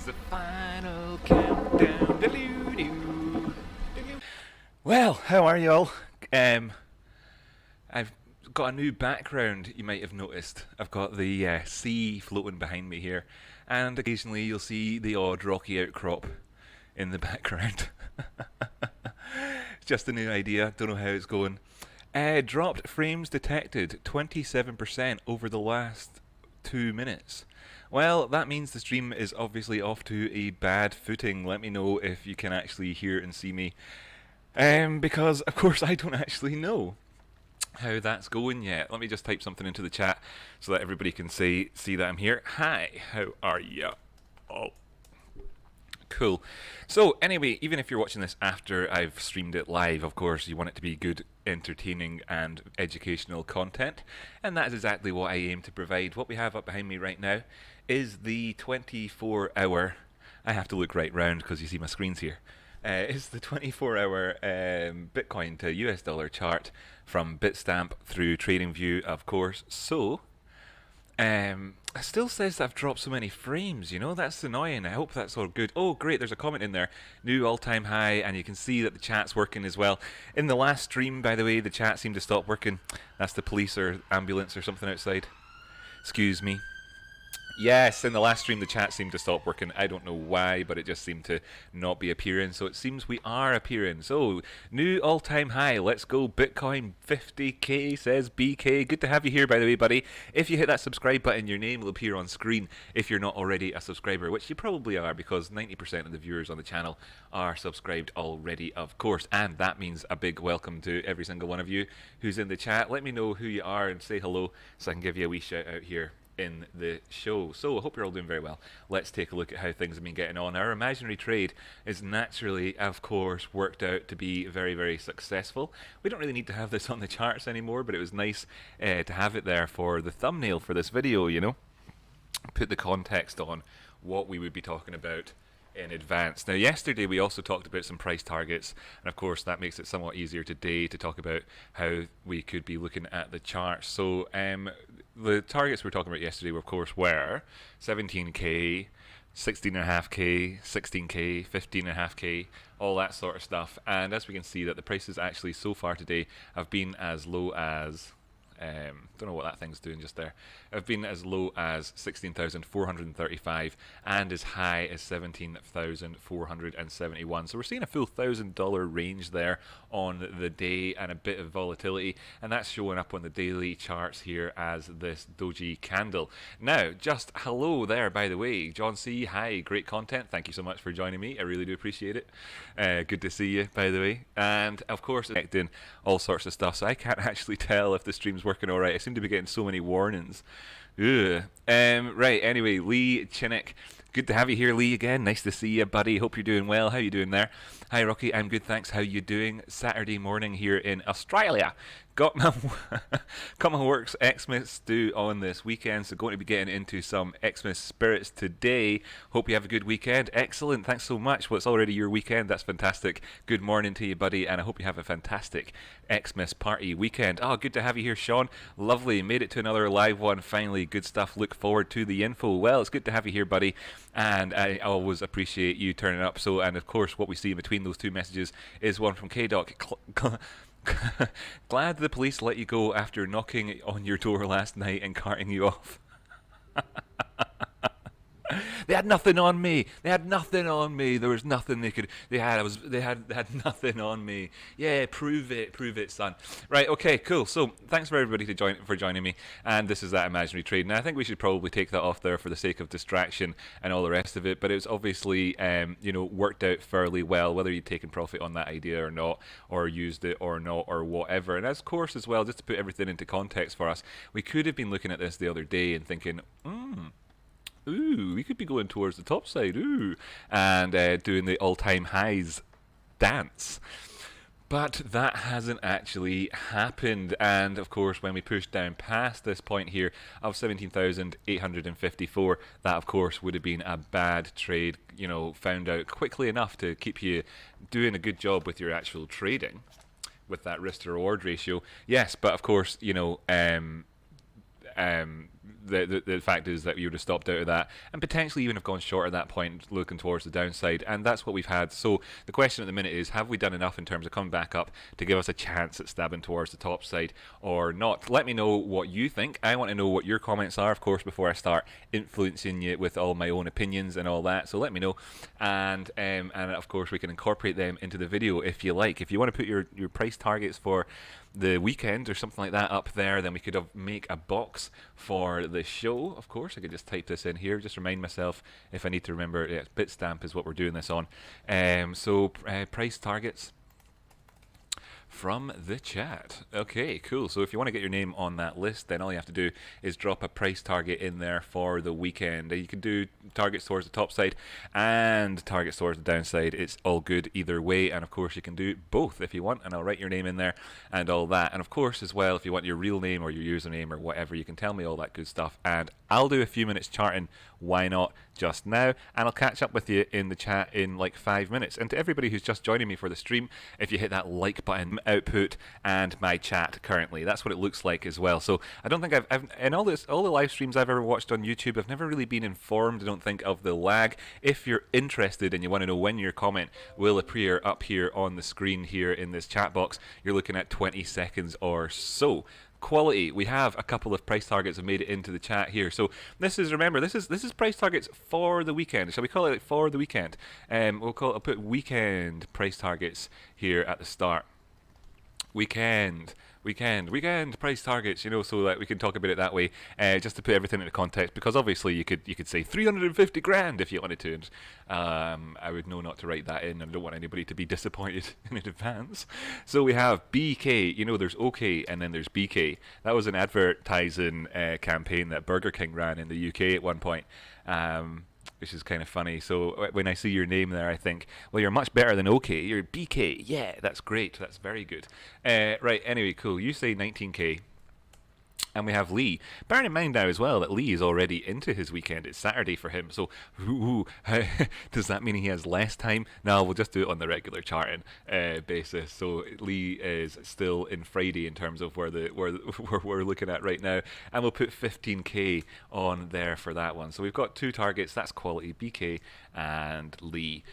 The final countdown. Doo-doo-doo. Well, how are y'all? I've got a new background, you might have noticed. I've got the sea floating behind me here, and occasionally you'll see the odd Rocky Outcrop in the background. Just a new idea, don't know how it's going. Dropped frames detected 27% over the last 2 minutes. Well, that means the stream is obviously off to a bad footing. Let me know if you can actually hear and see me. Because, of course, I don't actually know how that's going yet. Let me just type something into the chat so that everybody can see that I'm here. Hi, how are ya? Oh, cool. So anyway, even if you're watching this after I've streamed it live, of course, you want it to be good, entertaining and educational content, and that is exactly what I aim to provide. What we have up behind me right now is the 24-hour, I have to look right round because you see my screens here, is the 24-hour Bitcoin to US dollar chart from Bitstamp through TradingView, of course. So it still says that I've dropped so many frames, you know, that's annoying. I hope that's all good. Oh great, there's a comment in there, new all-time high, and you can see that the chat's working as well. In the last stream, by the way, the chat seemed to stop working. That's the police or ambulance or something outside. Excuse me. Yes, in the last stream the chat seemed to stop working. I don't know why, but it just seemed to not be appearing. So it seems we are appearing. So, new all-time high. Let's go Bitcoin 50k, says BK. Good to have you here, by the way, buddy. If you hit that subscribe button, your name will appear on screen if you're not already a subscriber, which you probably are because 90% of the viewers on the channel are subscribed already, of course. And that means a big welcome to every single one of you who's in the chat. Let me know who you are and say hello so I can give you a wee shout out here in the show. So I hope you're all doing very well. Let's take a look at how things have been getting on. Our imaginary trade is naturally, of course, worked out to be very, very successful. We don't really need to have this on the charts anymore, but it was nice to have it there for the thumbnail for this video, you know. Put the context on what we would be talking about in advance. Now yesterday we also talked about some price targets, and of course that makes it somewhat easier today to talk about how we could be looking at the charts. So the targets we were talking about yesterday of course were 17k, 16.5k, 16k, 15.5k, all that sort of stuff. And as we can see that the prices actually so far today have been as low as don't know what that thing's doing just there. Have been as low as 16,435 and as high as 17,471. So we're seeing a full $1,000 range there on the day and a bit of volatility, and that's showing up on the daily charts here as this doji candle. Now, just hello there, by the way, John C. Hi, great content. Thank you so much for joining me. I really do appreciate it. Good to see you, by the way. And of course, connecting all sorts of stuff, so I can't actually tell if the stream's working all right. I seem to be getting so many warnings. Ugh. Right, anyway, Lee Chinnick. Good to have you here, Lee, again. Nice to see you, buddy. Hope you're doing well. How you doing there? Hi, Rocky. I'm good, thanks. How you doing? Saturday morning here in Australia. Got my works Xmas due on this weekend, so going to be getting into some Xmas spirits today. Hope you have a good weekend. Excellent. Thanks so much. Well, it's already your weekend. That's fantastic. Good morning to you, buddy, and I hope you have a fantastic Xmas party weekend. Oh, good to have you here, Sean. Lovely. Made it to another live one. Finally, good stuff. Look forward to the info. Well, it's good to have you here, buddy, and I always appreciate you turning up. So, and of course, what we see in between those two messages is one from KDoc. Glad the police let you go after knocking on your door last night and carting you off. They had nothing on me. They had nothing on me. There was nothing they could. They had nothing on me. Yeah, prove it, son. Right. Okay. Cool. So thanks for everybody for joining me. And this is that imaginary trade. Now I think we should probably take that off there for the sake of distraction and all the rest of it. But it was obviously you know, worked out fairly well, whether you'd taken profit on that idea or not, or used it or not, or whatever. And of course as well, just to put everything into context for us, we could have been looking at this the other day and thinking, ooh, we could be going towards the top side, ooh, and doing the all-time highs dance. But that hasn't actually happened, and of course when we push down past this point here of 17,854, that of course would have been a bad trade, you know, found out quickly enough to keep you doing a good job with your actual trading with that risk to reward ratio. Yes, but of course, you know, the fact is that you would have stopped out of that and potentially even have gone short at that point, looking towards the downside, and that's what we've had. So the question at the minute is, have we done enough in terms of coming back up to give us a chance at stabbing towards the top side or not? Let me know what you think. I want to know what your comments are, of course, before I start influencing you with all my own opinions and all that. So let me know, and of course we can incorporate them into the video if you like. If you want to put your price targets for the weekend or something like that up there, then we could make a box for the show. Of course, I could just type this in here, just remind myself if I need to remember. Yeah, Bitstamp is what we're doing this on. So price targets from the chat. Okay, cool. So if you want to get your name on that list, then all you have to do is drop a price target in there for the weekend. You can do targets towards the top side and targets towards the downside. It's all good either way, and of course you can do both if you want, and I'll write your name in there and all that. And of course as well, if you want your real name or your username or whatever, you can tell me all that good stuff, and I'll do a few minutes charting, why not, just now, and I'll catch up with you in the chat in like 5 minutes. And to everybody who's just joining me for the stream, if you hit that like button, output and my chat currently, that's what it looks like as well. So I don't think I've in all the live streams I've ever watched on YouTube, I've never really been informed, I don't think, of the lag. If you're interested and you want to know when your comment will appear up here on the screen here in this chat box, you're looking at 20 seconds or so. Quality, we have a couple of price targets that made it into the chat here. So this is, remember, this is price targets for the weekend. Shall we call it for the weekend? I'll put weekend price targets here at the start. Weekend price targets, you know, so that we can talk about it that way, just to put everything into context, because obviously you could say 350 grand if you wanted to, and I would know not to write that in, and I don't want anybody to be disappointed in advance. So we have BK, you know, there's OK and then there's BK. That was an advertising campaign that Burger King ran in the UK at one point, which is kind of funny. So when I see your name there, I think, well, you're much better than OK. You're BK. Yeah, that's great. That's very good. Right, anyway, cool. You say 19K. And we have Lee. Bearing in mind now as well that Lee is already into his weekend. It's Saturday for him. So, does that mean he has less time? No, we'll just do it on the regular charting basis. So Lee is still in Friday in terms of where we're looking at right now. And we'll put 15K on there for that one. So we've got two targets. That's quality, BK and Lee.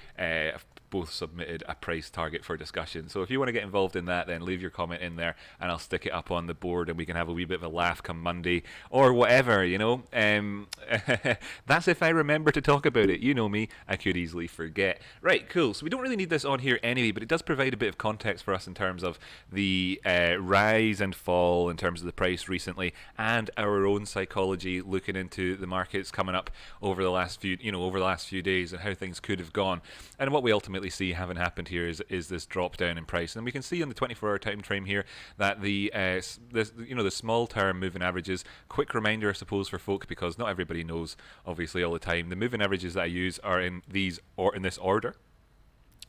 Both submitted a price target for discussion. So if you want to get involved in that, then leave your comment in there and I'll stick it up on the board and we can have a wee bit of a laugh come Monday or whatever, you know. That's if I remember to talk about it. You know me, I could easily forget. Right, cool. So we don't really need this on here anyway, but it does provide a bit of context for us in terms of the rise and fall in terms of the price recently, and our own psychology looking into the markets coming up over the last few days and how things could have gone. And what we ultimately see having happened here is this drop down in price, and we can see on the 24-hour time frame here that the small term moving averages. Quick reminder, I suppose, for folk, because not everybody knows obviously all the time. The moving averages that I use are in this order: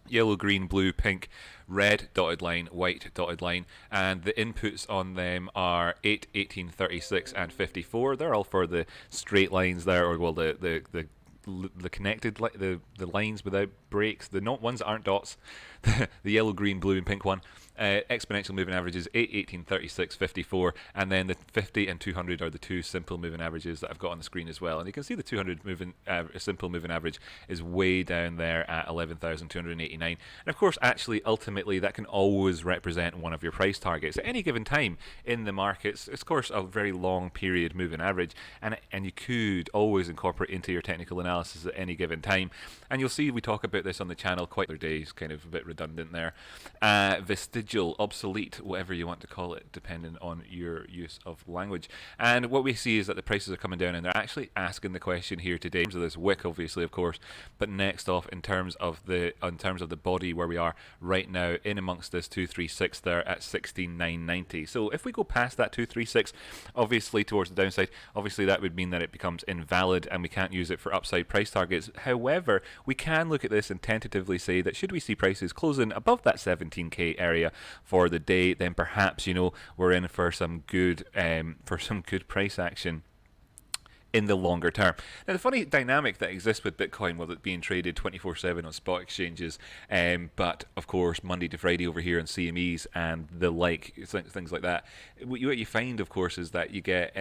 yellow, green, blue, pink, red dotted line, white dotted line, and the inputs on them are 8, 18, 36 and 54. They're all for the straight lines there, or well, the connected, the lines without breaks, the not ones that aren't dots, the yellow, green, blue and pink one. Exponential moving averages 8, 18, 36, 54, and then the 50 and 200 are the two simple moving averages that I've got on the screen as well. And you can see the 200 simple moving average is way down there at 11,289. And of course, actually, ultimately, that can always represent one of your price targets at any given time in the markets. It's of course a very long period moving average, and you could always incorporate into your technical analysis at any given time. And you'll see we talk about this on the channel quite other days, kind of a bit redundant there. Vestigial, obsolete, whatever you want to call it, depending on your use of language. And what we see is that the prices are coming down, and they're actually asking the question here today, in terms of this wick, obviously, of course, but next off in terms of the body where we are right now, in amongst this 236 there at 16,990. So if we go past that 236, obviously towards the downside, obviously that would mean that it becomes invalid and we can't use it for upside price targets. However, we can look at this and tentatively say that should we see prices closing above that 17k area for the day, then perhaps, you know, we're in for some good price action in the longer term. Now, the funny dynamic that exists with Bitcoin, with it being traded 24/7 on spot exchanges, but of course Monday to Friday over here on CMEs and the like, things like that. What you find, of course, is that you get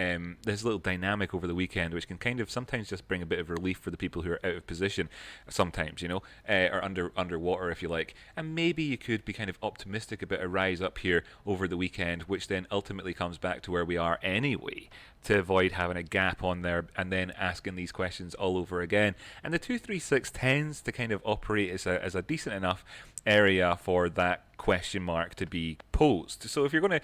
this little dynamic over the weekend, which can kind of sometimes just bring a bit of relief for the people who are out of position. Sometimes, or underwater, if you like, and maybe you could be kind of optimistic about a rise up here over the weekend, which then ultimately comes back to where we are anyway, to avoid having a gap on there and then asking these questions all over again. And the 236 tends to kind of operate as a decent enough area for that question mark to be posed. So if you want to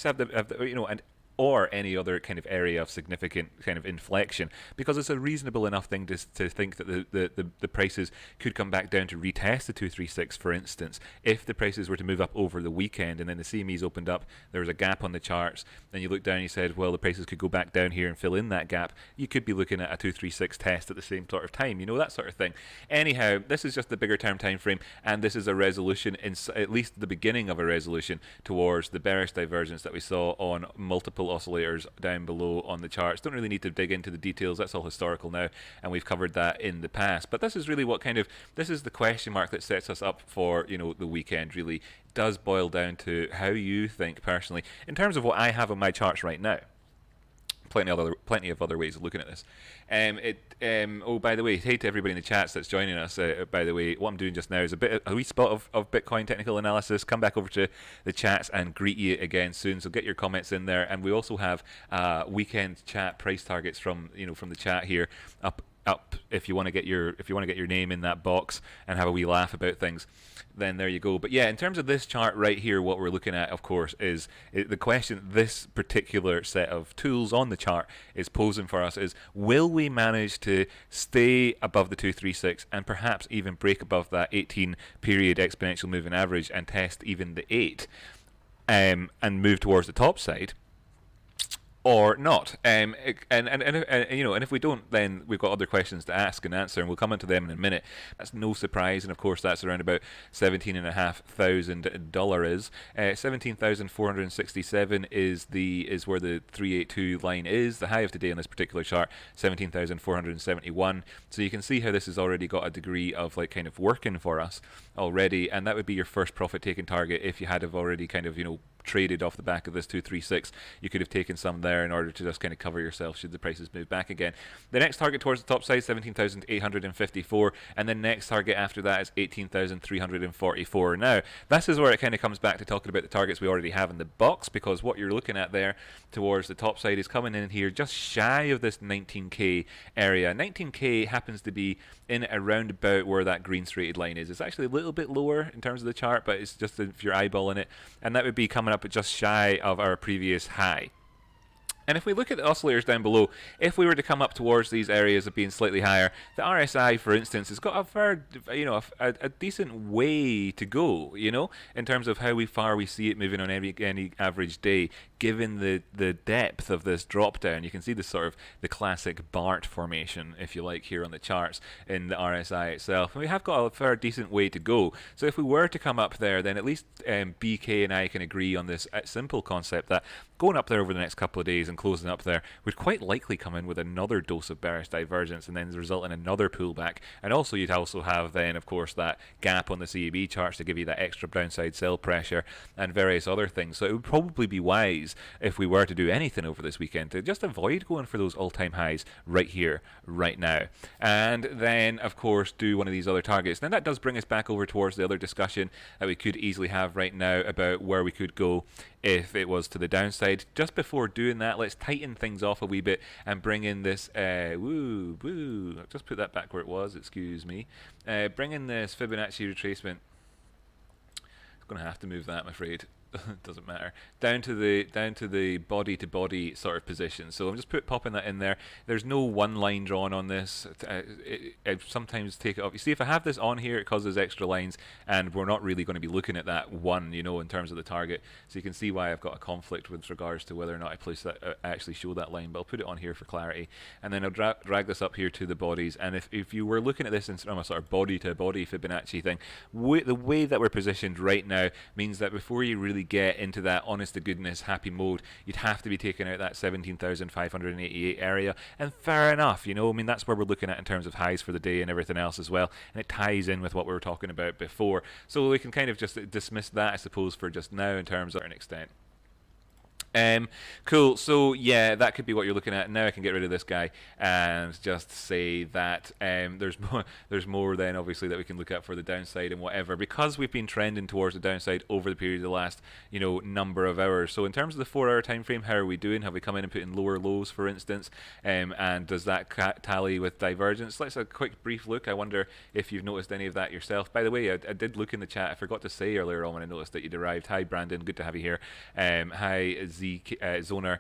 have the or any other kind of area of significant kind of inflection, because it's a reasonable enough thing to think that the prices could come back down to retest the 236, for instance. If the prices were to move up over the weekend and then the CMEs opened up, there was a gap on the charts, then you look down and you said, well, the prices could go back down here and fill in that gap, you could be looking at a 236 test at the same sort of time, that sort of thing. Anyhow, this is just the bigger term time frame, and this is a resolution, at least the beginning of a resolution towards the bearish divergence that we saw on multiple oscillators down below on the charts. Don't really need to dig into the details, that's all historical now, and we've covered that in the past. But this is really this is the question mark that sets us up for the weekend. Really does boil down to how you think personally in terms of what I have on my charts right now. Plenty of other ways of looking at this. Oh, by the way, hey to everybody in the chats that's joining us. By the way, what I'm doing just now is a wee spot of Bitcoin technical analysis. Come back over to the chats and greet you again soon. So get your comments in there, and we also have weekend chat price targets from the chat here up if you want to get your name in that box and have a wee laugh about things, then there you go. But yeah, in terms of this chart right here, what we're looking at, of course, is the question this particular set of tools on the chart is posing for us is, will we manage to stay above the 236 and perhaps even break above that 18 period exponential moving average and test even the 8 and move towards the top side? Or not, and if we don't, then we've got other questions to ask and answer, and we'll come into them in a minute. That's no surprise, and of course that's around about $17,500 is. 17,467 is where the 382 line is. The high of today on this particular chart, 17,471. So you can see how this has already got a degree of kind of working for us already, and that would be your first profit taking target if you had have already kind of traded off the back of this 236. You could have taken some there in order to just kind of cover yourself should the prices move back again. The next target towards the top side, 17,854, and the next target after that is 18,344. Now, this is where it kind of comes back to talking about the targets we already have in the box, because what you're looking at there towards the top side is coming in here just shy of this 19k area. 19k happens to be in around about where that green straighted line is. It's actually a little bit lower in terms of the chart, but it's just if you're eyeballing it, and that would be coming up at just shy of our previous high. And if we look at the oscillators down below, if we were to come up towards these areas of being slightly higher, the RSI, for instance, has got a decent way to go, in terms of how far we see it moving on any average day, given the depth of this drop down. You can see the sort of the classic BART formation, if you like, here on the charts in the RSI itself. And we have got a fair decent way to go. So if we were to come up there, then at least BK and I can agree on this simple concept that going up there over the next couple of days and closing up there would quite likely come in with another dose of bearish divergence and then result in another pullback. And also you'd also have then, of course, that gap on the CAB charts to give you that extra downside sell pressure and various other things. So it would probably be wise, if we were to do anything over this weekend, to just avoid going for those all-time highs right here, right now. And then, of course, do one of these other targets. Now that does bring us back over towards the other discussion that we could easily have right now about where we could go if it was to the downside. Just before doing that, let's tighten things off a wee bit and bring in this I'll just put that back where it was, excuse me. Bring in this Fibonacci retracement. I'm going to have to move that, I'm afraid. Doesn't matter. Down to the body to body sort of position. So I'm just popping that in there. There's no one line drawn on this. I sometimes take it off. You see, if I have this on here, it causes extra lines, and we're not really going to be looking at that one, in terms of the target. So you can see why I've got a conflict with regards to whether or not I place that, actually show that line. But I'll put it on here for clarity, and then I'll drag this up here to the bodies. And if you were looking at this from a sort of body to body Fibonacci thing, the way that we're positioned right now means that before you really really get into that honest to goodness happy mode, you'd have to be taking out that 17,588 area. And fair enough, I mean, that's where we're looking at in terms of highs for the day and everything else as well. And it ties in with what we were talking about before. So we can kind of just dismiss that, I suppose, for just now in terms of an extent. Cool. So yeah, that could be what you're looking at. Now I can get rid of this guy and just say that there's more then obviously that we can look at for the downside and whatever, because we've been trending towards the downside over the period of the last number of hours. So in terms of the 4-hour time frame, how are we doing? Have we come in and put in lower lows, for instance? And does that tally with divergence? Let's have a quick brief look. I wonder if you've noticed any of that yourself. By the way, I did look in the chat. I forgot to say earlier on when I noticed that you'd arrived. Hi Brandon, good to have you here. Hi Zoner,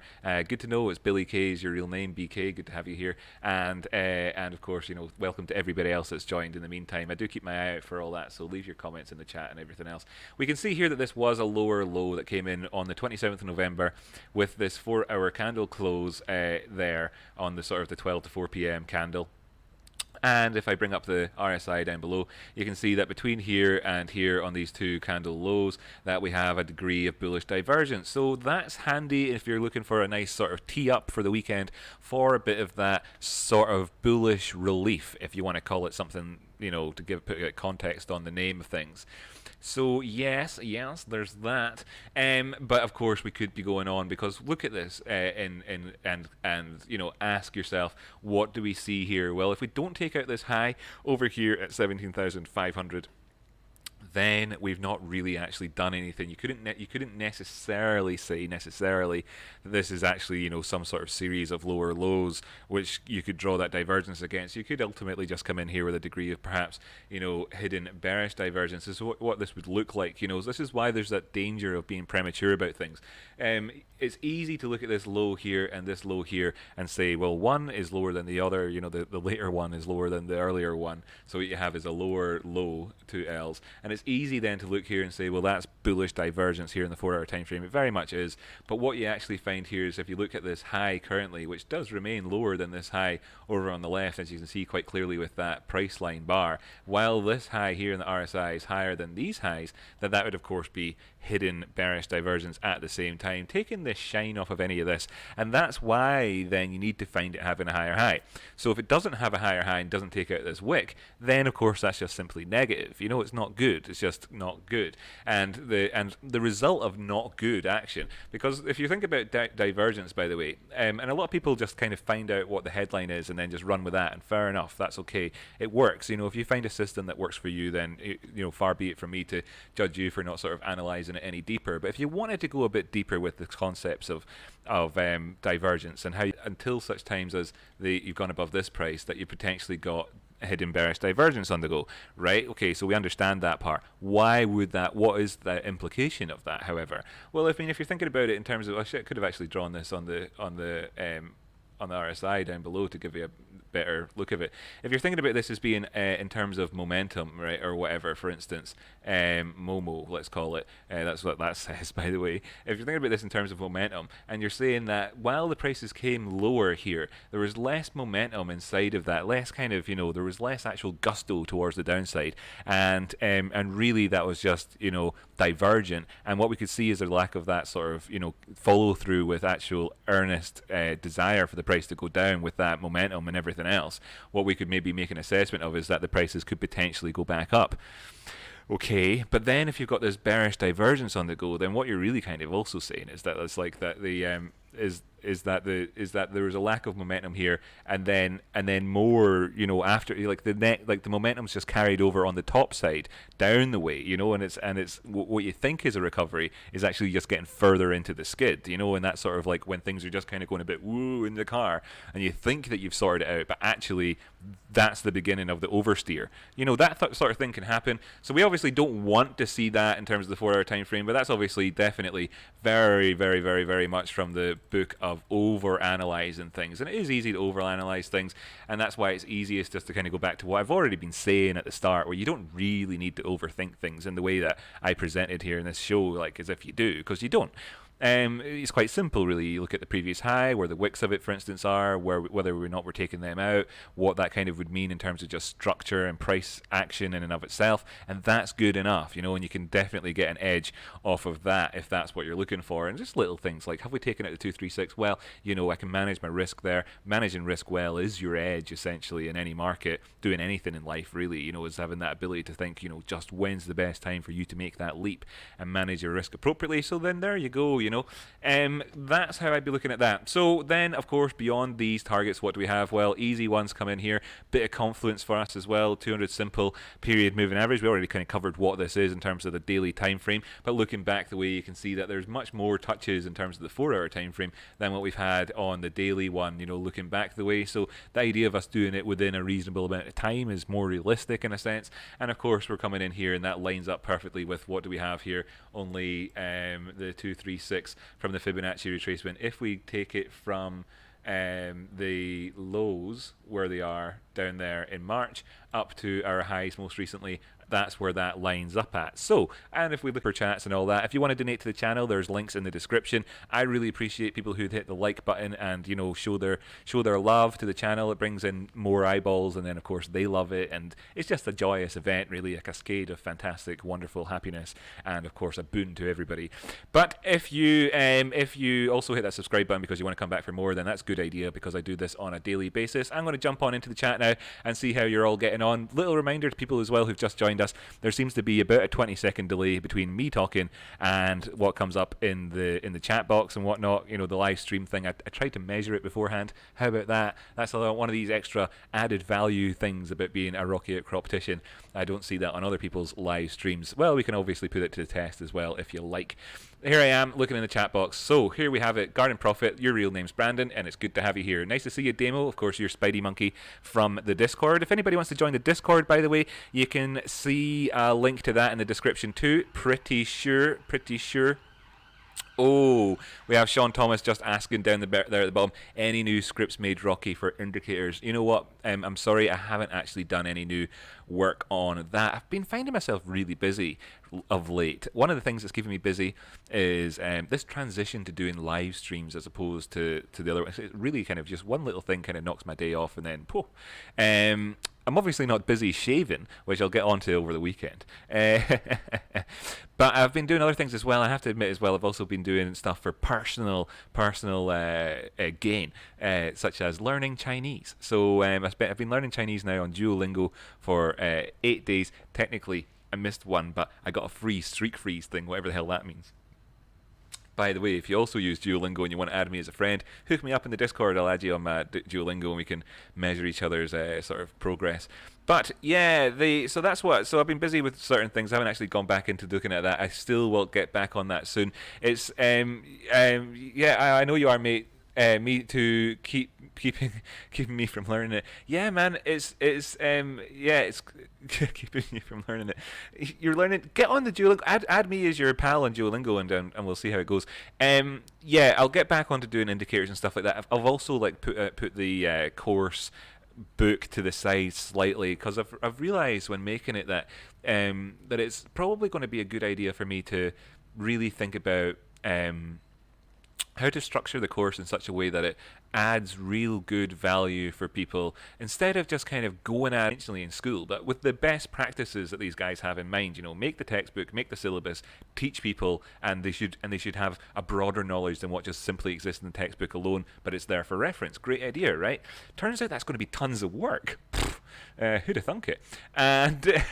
good to know it's Billy K is your real name. BK, good to have you here. And of course, welcome to everybody else that's joined in the meantime. I do keep my eye out for all that, so leave your comments in the chat and everything else. We can see here that this was a lower low that came in on the 27th of November with this 4-hour candle close there on the sort of the 12 to 4 p.m. candle. And if I bring up the RSI down below, you can see that between here and here on these two candle lows that we have a degree of bullish divergence. So that's handy if you're looking for a nice sort of tee up for the weekend for a bit of that sort of bullish relief, if you want to call it something, to put context on the name of things. So yes, there's that. But of course we could be going on, because look at this and ask yourself, what do we see here? Well, if we don't take out this high over here at 17,500, then we've not really actually done anything. You couldn't necessarily say that this is actually some sort of series of lower lows which you could draw that divergence against. You could ultimately just come in here with a degree of perhaps hidden bearish divergence. This is what this would look like. This is why there's that danger of being premature about things. It's easy to look at this low here and this low here and say, well, one is lower than the other. The later one is lower than the earlier one. So what you have is a lower low, 2 L's, and it's easy then to look here and say, well, that's bullish divergence here in the 4-hour time frame. It very much is. But what you actually find here is if you look at this high currently, which does remain lower than this high over on the left, as you can see quite clearly with that price line bar, while this high here in the RSI is higher than these highs, then that would of course be hidden bearish divergence at the same time, taking the shine off of any of this. And that's why then you need to find it having a higher high. So if it doesn't have a higher high and doesn't take out this wick, then of course that's just simply negative. It's not good. It's just not good. And the result of not good action, because if you think about divergence, by the way, and a lot of people just kind of find out what the headline is and then just run with that, and fair enough, that's okay. It works. If you find a system that works for you, then far be it from me to judge you for not sort of analyzing it any deeper. But if you wanted to go a bit deeper with the concepts of divergence and how until such times as you've gone above this price that you potentially got hidden bearish divergence on the go, right? Okay, so we understand that part. Why would that? What is the implication of that? However, well, if you're thinking about it in terms of, I could have actually drawn this on the RSI down below to give you a better look of it. If you're thinking about this as being in terms of momentum, right, or whatever, for instance, Momo, let's call it, that's what that says, by the way. If you're thinking about this in terms of momentum, and you're saying that while the prices came lower here, there was less momentum inside of that, less kind of, there was less actual gusto towards the downside, and really that was just, divergent. And what we could see is a lack of that sort of, follow through with actual earnest desire for the price to go down with that momentum and everything else. What we could maybe make an assessment of is that the prices could potentially go back up. Okay, but then if you've got this bearish divergence on the go, then what you're really kind of also saying is that it's like that the is that there was a lack of momentum here, and then more, after, like the momentum's just carried over on the top side down the way, and it's what you think is a recovery is actually just getting further into the skid, and that's sort of like when things are just kind of going a bit woo in the car, and you think that you've sorted it out, but actually that's the beginning of the oversteer. That sort of thing can happen. So we obviously don't want to see that in terms of the 4-hour time frame, but that's obviously definitely very, very, very, very much from the book of over-analyzing things. And it is easy to over-analyze things, and that's why it's easiest just to kind of go back to what I've already been saying at the start, where you don't really need to overthink things in the way that I presented here in this show, like as if you do, because you don't. It's quite simple, really. You look at the previous high, where the wicks of it, for instance, are, whether or not we're taking them out, what that kind of would mean in terms of just structure and price action in and of itself, and that's good enough, and you can definitely get an edge off of that if that's what you're looking for. And just little things like, have we taken out the 236? Well, I can manage my risk there. Managing risk well is your edge, essentially, in any market, doing anything in life, really, is having that ability to think, just when's the best time for you to make that leap and manage your risk appropriately. So then there you go, that's how I'd be looking at that. So then, of course, beyond these targets, what do we have? Well, easy ones come in here. Bit of confluence for us as well. 200 simple period moving average. We already kind of covered what this is in terms of the daily time frame, but looking back the way, you can see that there's much more touches in terms of the 4-hour time frame than what we've had on the daily one, looking back the way. So the idea of us doing it within a reasonable amount of time is more realistic in a sense. And of course, we're coming in here and that lines up perfectly with what do we have here? Only the 236 from the Fibonacci retracement. If we take it from the lows where they are down there in March up to our highs most recently, that's where that lines up at. So, and if we look for chats and all that, if you want to donate to the channel, there's links in the description. I really appreciate people who'd hit the like button and show their love to the channel. It brings in more eyeballs, and then of course they love it, and it's just a joyous event, really, a cascade of fantastic, wonderful happiness, and of course a boon to everybody. But if you also hit that subscribe button because you want to come back for more, then that's a good idea, because I do this on a daily basis. I'm going to jump on into the chat now and see how you're all getting on. Little reminder to people as well who've just joined us, there seems to be about a 20-second delay between me talking and what comes up in the chat box and whatnot, the live stream thing. I tried to measure it beforehand. How about that? That's one of these extra added value things about being a Rocky Outcroptician. I don't see that on other people's live streams. Well, we can obviously put it to the test as well if you like. Here I am looking in the chat box. So here we have it. Garden Profit, your real name's Brandon, and it's good to have you here. Nice to see you, Demo. Of course, you're Spidey Monkey from the Discord. If anybody wants to join the Discord, by the way, you can see a link to that in the description too. Pretty sure. Oh, we have Sean Thomas just asking down there at the bottom, any new scripts made, Rocky, for indicators? You know what? I'm sorry, I haven't actually done any new work on that. I've been finding myself really busy of late. One of the things that's keeping me busy is this transition to doing live streams as opposed to the other. It's really kind of just one little thing kind of knocks my day off, and then poof. I'm obviously not busy shaving, which I'll get onto over the weekend. But I've been doing other things as well. I have to admit as well, I've also been doing stuff for personal gain, such as learning Chinese. So I've been learning Chinese now on Duolingo for 8 days. Technically, I missed one, but I got a free streak freeze thing, whatever the hell that means. By the way, if you also use Duolingo and you want to add me as a friend, hook me up in the Discord. I'll add you on my Duolingo and we can measure each other's sort of progress. But yeah, so that's what. So I've been busy with certain things. I haven't actually gone back into looking at that. I still will get back on that soon. It's yeah, I know you are, mate. Me to keeping me from learning it. Yeah, man, it's keeping you from learning it. You're learning. Get on the Duolingo. Add me as your pal on Duolingo, and we'll see how it goes. Yeah, I'll get back onto doing indicators and stuff like that. I've also like put the course book to the side slightly, because I've realised when making it that that it's probably going to be a good idea for me to really think about how to structure the course in such a way that it adds real good value for people, instead of just kind of going at it intentionally in school, but with the best practices that these guys have in mind. Make the textbook, make the syllabus, teach people, and they should have a broader knowledge than what just simply exists in the textbook alone, but it's there for reference. Great idea, right? Turns out that's going to be tons of work. Who'd have thunk it? And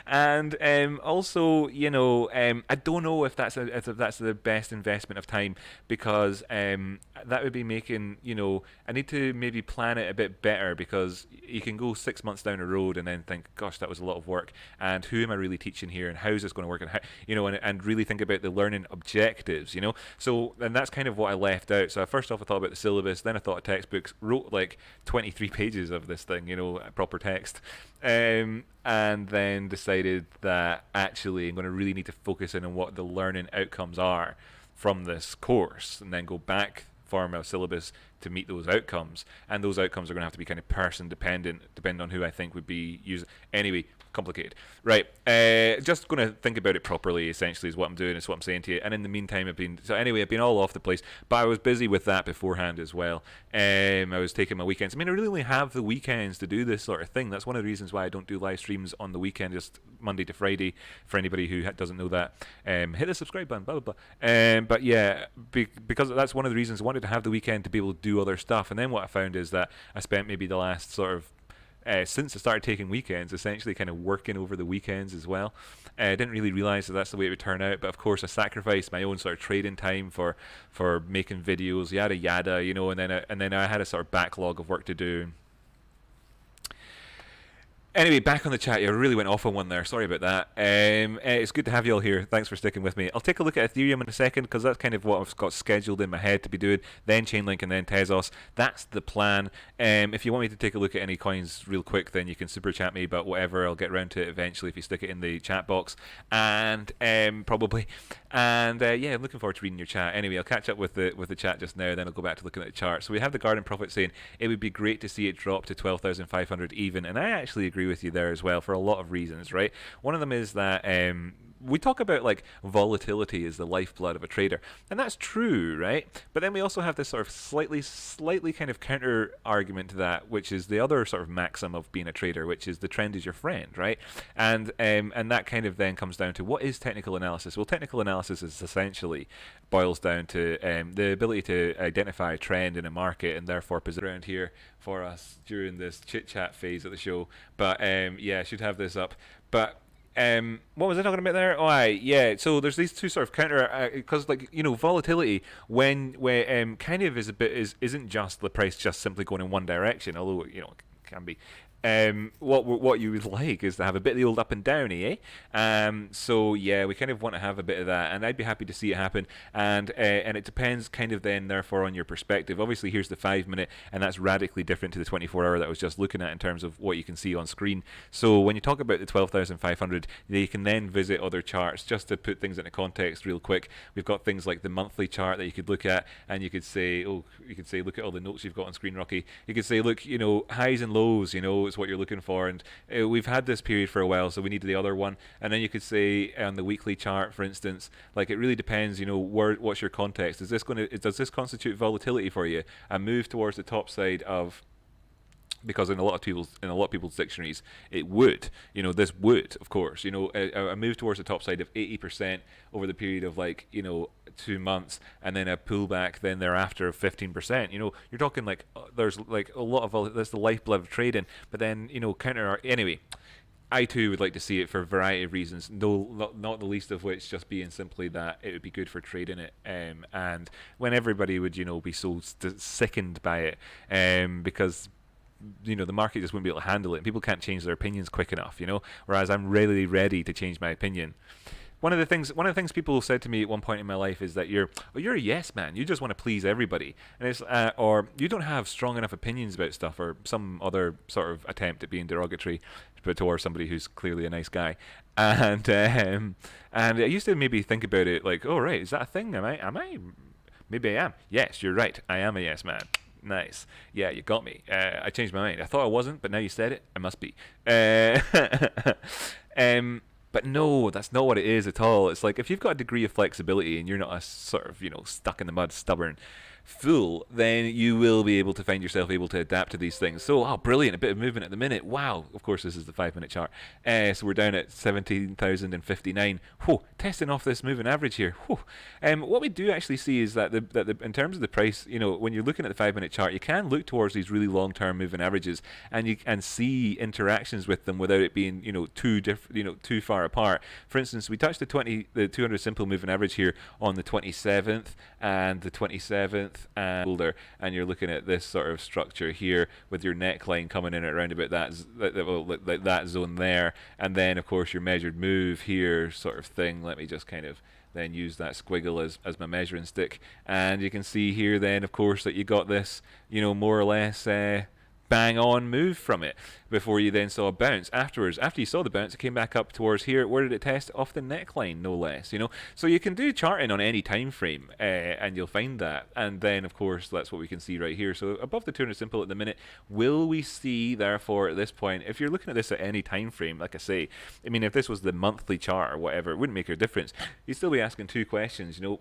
and also, I don't know if that's the best investment of time, because that would be making, I need to maybe plan it a bit better, because you can go 6 months down the road and then think, gosh, that was a lot of work, and who am I really teaching here, and how is this going to work, and how, and really think about the learning objectives, So, and that's kind of what I left out. So first off, I thought about the syllabus, then I thought of textbooks, wrote like 23 pages of this thing, proper text, and then decided that actually I'm going to really need to focus in on what the learning outcomes are from this course, and then go back for my syllabus to meet those outcomes, and those outcomes are going to have to be kind of person dependent, depending on who I think would be using. Anyway, complicated. Right, just going to think about it properly, essentially, is what I'm doing, is what I'm saying to you. And in the meantime, I've been all off the place, but I was busy with that beforehand as well. I was taking my weekends. I mean, I really only have the weekends to do this sort of thing. That's one of the reasons why I don't do live streams on the weekend, just Monday to Friday, for anybody who doesn't know that. Hit the subscribe button, blah, blah, blah. But yeah, because that's one of the reasons I wanted to have the weekend to be able to do other stuff. And then what I found is that I spent maybe the last sort of since I started taking weekends, essentially kind of working over the weekends as well. I didn't really realize that that's the way it would turn out, but of course I sacrificed my own sort of trading time for making videos, yada yada, you know, and then I had a sort of backlog of work to do. Anyway, back on the chat. I really went off on one there. Sorry about that. It's good to have you all here. Thanks for sticking with me. I'll take a look at Ethereum in a second, because that's kind of what I've got scheduled in my head to be doing. Then Chainlink and then Tezos. That's the plan. If you want me to take a look at any coins real quick, then you can super chat me, but whatever. I'll get around to it eventually if you stick it in the chat box. And probably. And yeah, I'm looking forward to reading your chat. Anyway, I'll catch up with the chat just now, then I'll go back to looking at the chart. So we have the Garden Prophet saying it would be great to see it drop to 12,500 even, and I actually agree with you there as well for a lot of reasons, right? One of them is that we talk about like volatility is the lifeblood of a trader, and that's true, right? But then we also have this sort of slightly kind of counter argument to that, which is the other sort of maxim of being a trader, which is the trend is your friend, right? And that kind of then comes down to what is technical analysis. Well, technical analysis is essentially boils down to the ability to identify a trend in a market and therefore position around here for us during this chit chat phase of the show. But yeah, I should have this up. But what was I talking about there? Oh, yeah. So there's these two sort of counter, because like, you know, volatility when kind of isn't just the price just simply going in one direction, although, you know, it can be. What you would like is to have a bit of the old up and down, eh? So yeah, we kind of want to have a bit of that, and I'd be happy to see it happen. And it depends kind of then therefore on your perspective. Obviously, here's the 5 minute, and that's radically different to the 24 hour that I was just looking at in terms of what you can see on screen. So when you talk about the 12,500, you can then visit other charts. Just to put things into context real quick, we've got things like the monthly chart that you could look at, and you could say, look at all the notes you've got on screen, Rocky. You could say, look, you know, highs and lows, you know, what you're looking for, and we've had this period for a while, so we need the other one. And then you could say on the weekly chart, for instance, like it really depends, you know, what's your context. Does this constitute volatility for you? A move towards the top side of, because in a lot of people's dictionaries it would, you know, this would, of course, you know, a move towards the top side of 80% over the period of, like, you know, 2 months, and then a pullback then thereafter of 15%. You know, you're talking like there's like a lot of that's the lifeblood of trading. But then, you know, anyway, I too would like to see it for a variety of reasons, no, not the least of which just being simply that it would be good for trading it, and when everybody would, you know, be so sickened by it, because, you know, the market just wouldn't be able to handle it, and people can't change their opinions quick enough, you know, whereas I'm really ready to change my opinion. One of the things people said to me at one point in my life is that you're a yes man. You just want to please everybody, and it's or you don't have strong enough opinions about stuff, or some other sort of attempt at being derogatory, but towards somebody who's clearly a nice guy. And I used to maybe think about it like, oh right, is that a thing? Am I? Maybe I am. Yes, you're right. I am a yes man. Nice. Yeah, you got me. I changed my mind. I thought I wasn't, but now you said it, I must be. But no, that's not what it is at all. It's like if you've got a degree of flexibility and you're not a sort of, you know, stuck in the mud, stubborn fool, then you will be able to find yourself able to adapt to these things. So, oh, brilliant, a bit of movement at the minute. Wow, of course, this is the 5 minute chart. So we're down at 17,059. Whoa, testing off this moving average here. Whoa. What we do actually see is that in terms of the price, you know, when you're looking at the 5 minute chart, you can look towards these really long term moving averages, and you can see interactions with them without it being, you know, too far apart. For instance, we touched the 200 simple moving average here on the 27th and the 27th and older, and you're looking at this sort of structure here with your neckline coming in at around about that zone there, and then of course your measured move here sort of thing. Let me just kind of then use that squiggle as my measuring stick, and you can see here then of course that you got this, you know, more or less bang on move from it before you then saw a bounce afterwards. After you saw the bounce, it came back up towards here. Where did it test? Off the neckline, no less, you know. So you can do charting on any time frame, and you'll find that. And then, of course, that's what we can see right here. So above the 200 simple at the minute, will we see, therefore, at this point, if you're looking at this at any time frame, like I say, I mean, if this was the monthly chart or whatever, it wouldn't make a difference. You'd still be asking two questions, you know.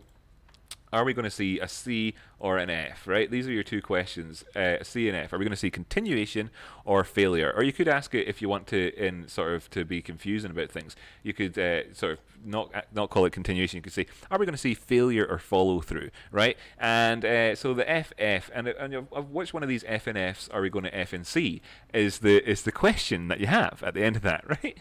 Are we going to see a C or an F, right? These are your two questions, C and F. Are we going to see continuation or failure? Or you could ask it if you want to, in sort of to be confusing about things. You could sort of not call it continuation. You could say, are we going to see failure or follow through, right? And so the FF, and of which one of these F and Fs are we going to F and C is the question that you have at the end of that, right?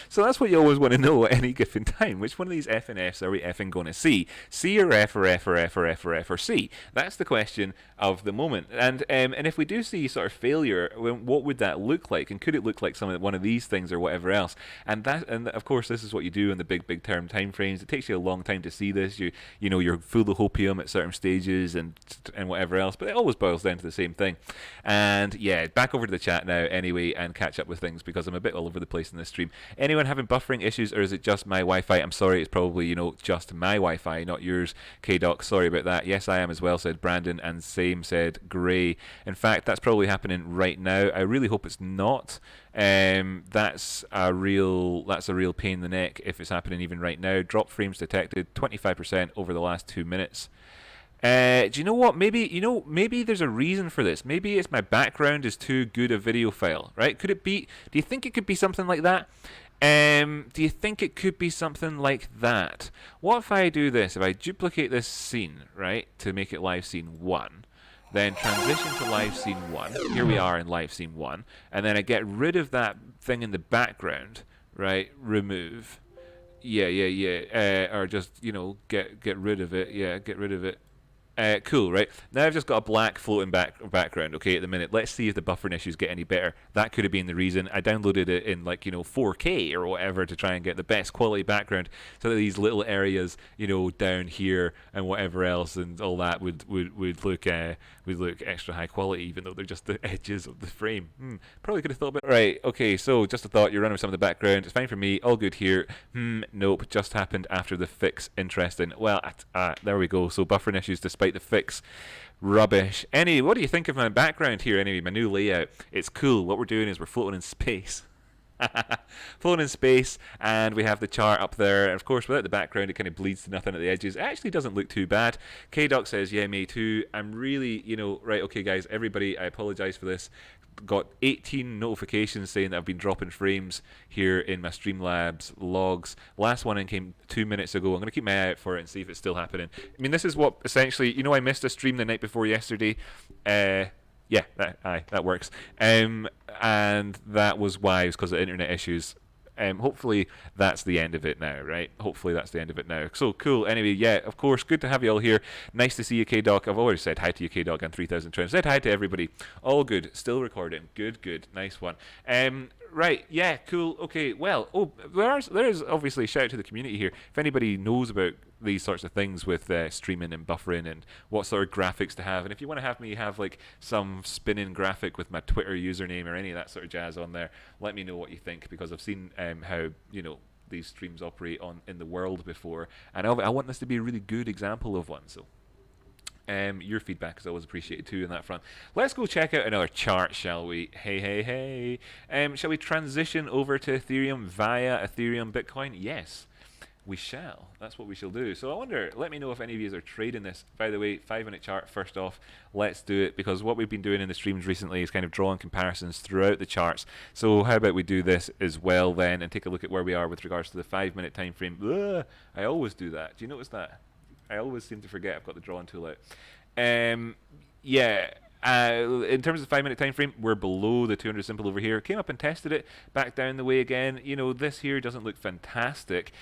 So that's what you always want to know at any given time. Which one of these F and Fs are we effing going to see? C or F or F or F or F or F or C? That's the question of the moment. And if we do see sort of failure, what would that look like? And could it look like one of these things or whatever else? And of course this is what you do in the big term time frames. It takes you a long time to see this. You know you're full of hopium at certain stages and whatever else, but it always boils down to the same thing. And yeah, back over to the chat now anyway and catch up with things because I'm a bit all over the place in this stream. Anyone having buffering issues, or is it just my Wi-Fi? I'm sorry, it's probably just my Wi-Fi, not yours, K-Doc. Sorry about that. Yes, I am as well, said Brandon, and same said Gray. In fact, that's probably happening right now. I really hope it's not. That's a real pain in the neck if it's happening even right now. Drop frames detected 25% over the last 2 minutes. Do you know what? Maybe there's a reason for this. Maybe it's my background is too good a video file, right? Could it be? Do you think it could be something like that? Do you think it could be something like that? What if I do this? If I duplicate this scene, right, to make it live scene 1, then transition to live scene 1. Here we are in live scene 1, and then I get rid of that thing in the background, right? Remove. Or just get rid of it. Yeah, get rid of it. Cool, right? Now I've just got a black floating background, okay, at the minute. Let's see if the buffering issues get any better. That could have been the reason. I downloaded it in 4K or whatever to try and get the best quality background so that these little areas, down here and whatever else and all that would look extra high quality, even though they're just the edges of the frame. Probably could have thought about it. Right, okay, so just a thought, you're running with some of the background. It's fine for me, all good here. Nope, just happened after the fix. Interesting. Well, there we go. So buffering issues despite the fix. Rubbish. Anyway, what do you think of my background here anyway, my new layout? It's cool. What we're doing is we're floating in space. Floating in space, and we have the chart up there. And of course, without the background, it kind of bleeds to nothing at the edges. It actually doesn't look too bad. K-Doc says, yeah, me too. I'm really, right, okay, guys, everybody, I apologize for this. Got 18 notifications saying that I've been dropping frames here in my Streamlabs logs. Last one in came 2 minutes ago. I'm going to keep my eye out for it and see if it's still happening. I mean, this is what essentially, I missed a stream the night before yesterday. Yeah, that works. And that was why. It was because of internet issues. Hopefully that's the end of it now, right? Hopefully that's the end of it now. So cool. Anyway, yeah, of course, good to have you all here. Nice to see you, K-Doc. I've already said hi to you, K-Doc, and 3000 Trends. Said hi to everybody. All good. Still recording. Good. Nice one. Right, yeah, cool. Okay, well, there's obviously a shout out to the community here. If anybody knows about these sorts of things with streaming and buffering and what sort of graphics to have, and if you want to have me have some spinning graphic with my Twitter username or any of that sort of jazz on there, let me know what you think, because I've seen how these streams operate in the world before, and I want this to be a really good example of one. So your feedback is always appreciated too in that front. Let's go check out another chart, shall we? Hey. Shall we transition over to Ethereum via Ethereum Bitcoin? Yes, we shall. That's what we shall do. So I wonder, let me know if any of you are trading this. By the way, 5-minute chart first off. Let's do it, because what we've been doing in the streams recently is kind of drawing comparisons throughout the charts. So how about we do this as well then and take a look at where we are with regards to the 5-minute time frame. Ugh, I always do that. Do you notice that? I always seem to forget I've got the drawing tool out. Yeah. In terms of the 5-minute time frame, we're below the 200 simple over here. Came up and tested it, back down the way again. This here doesn't look fantastic.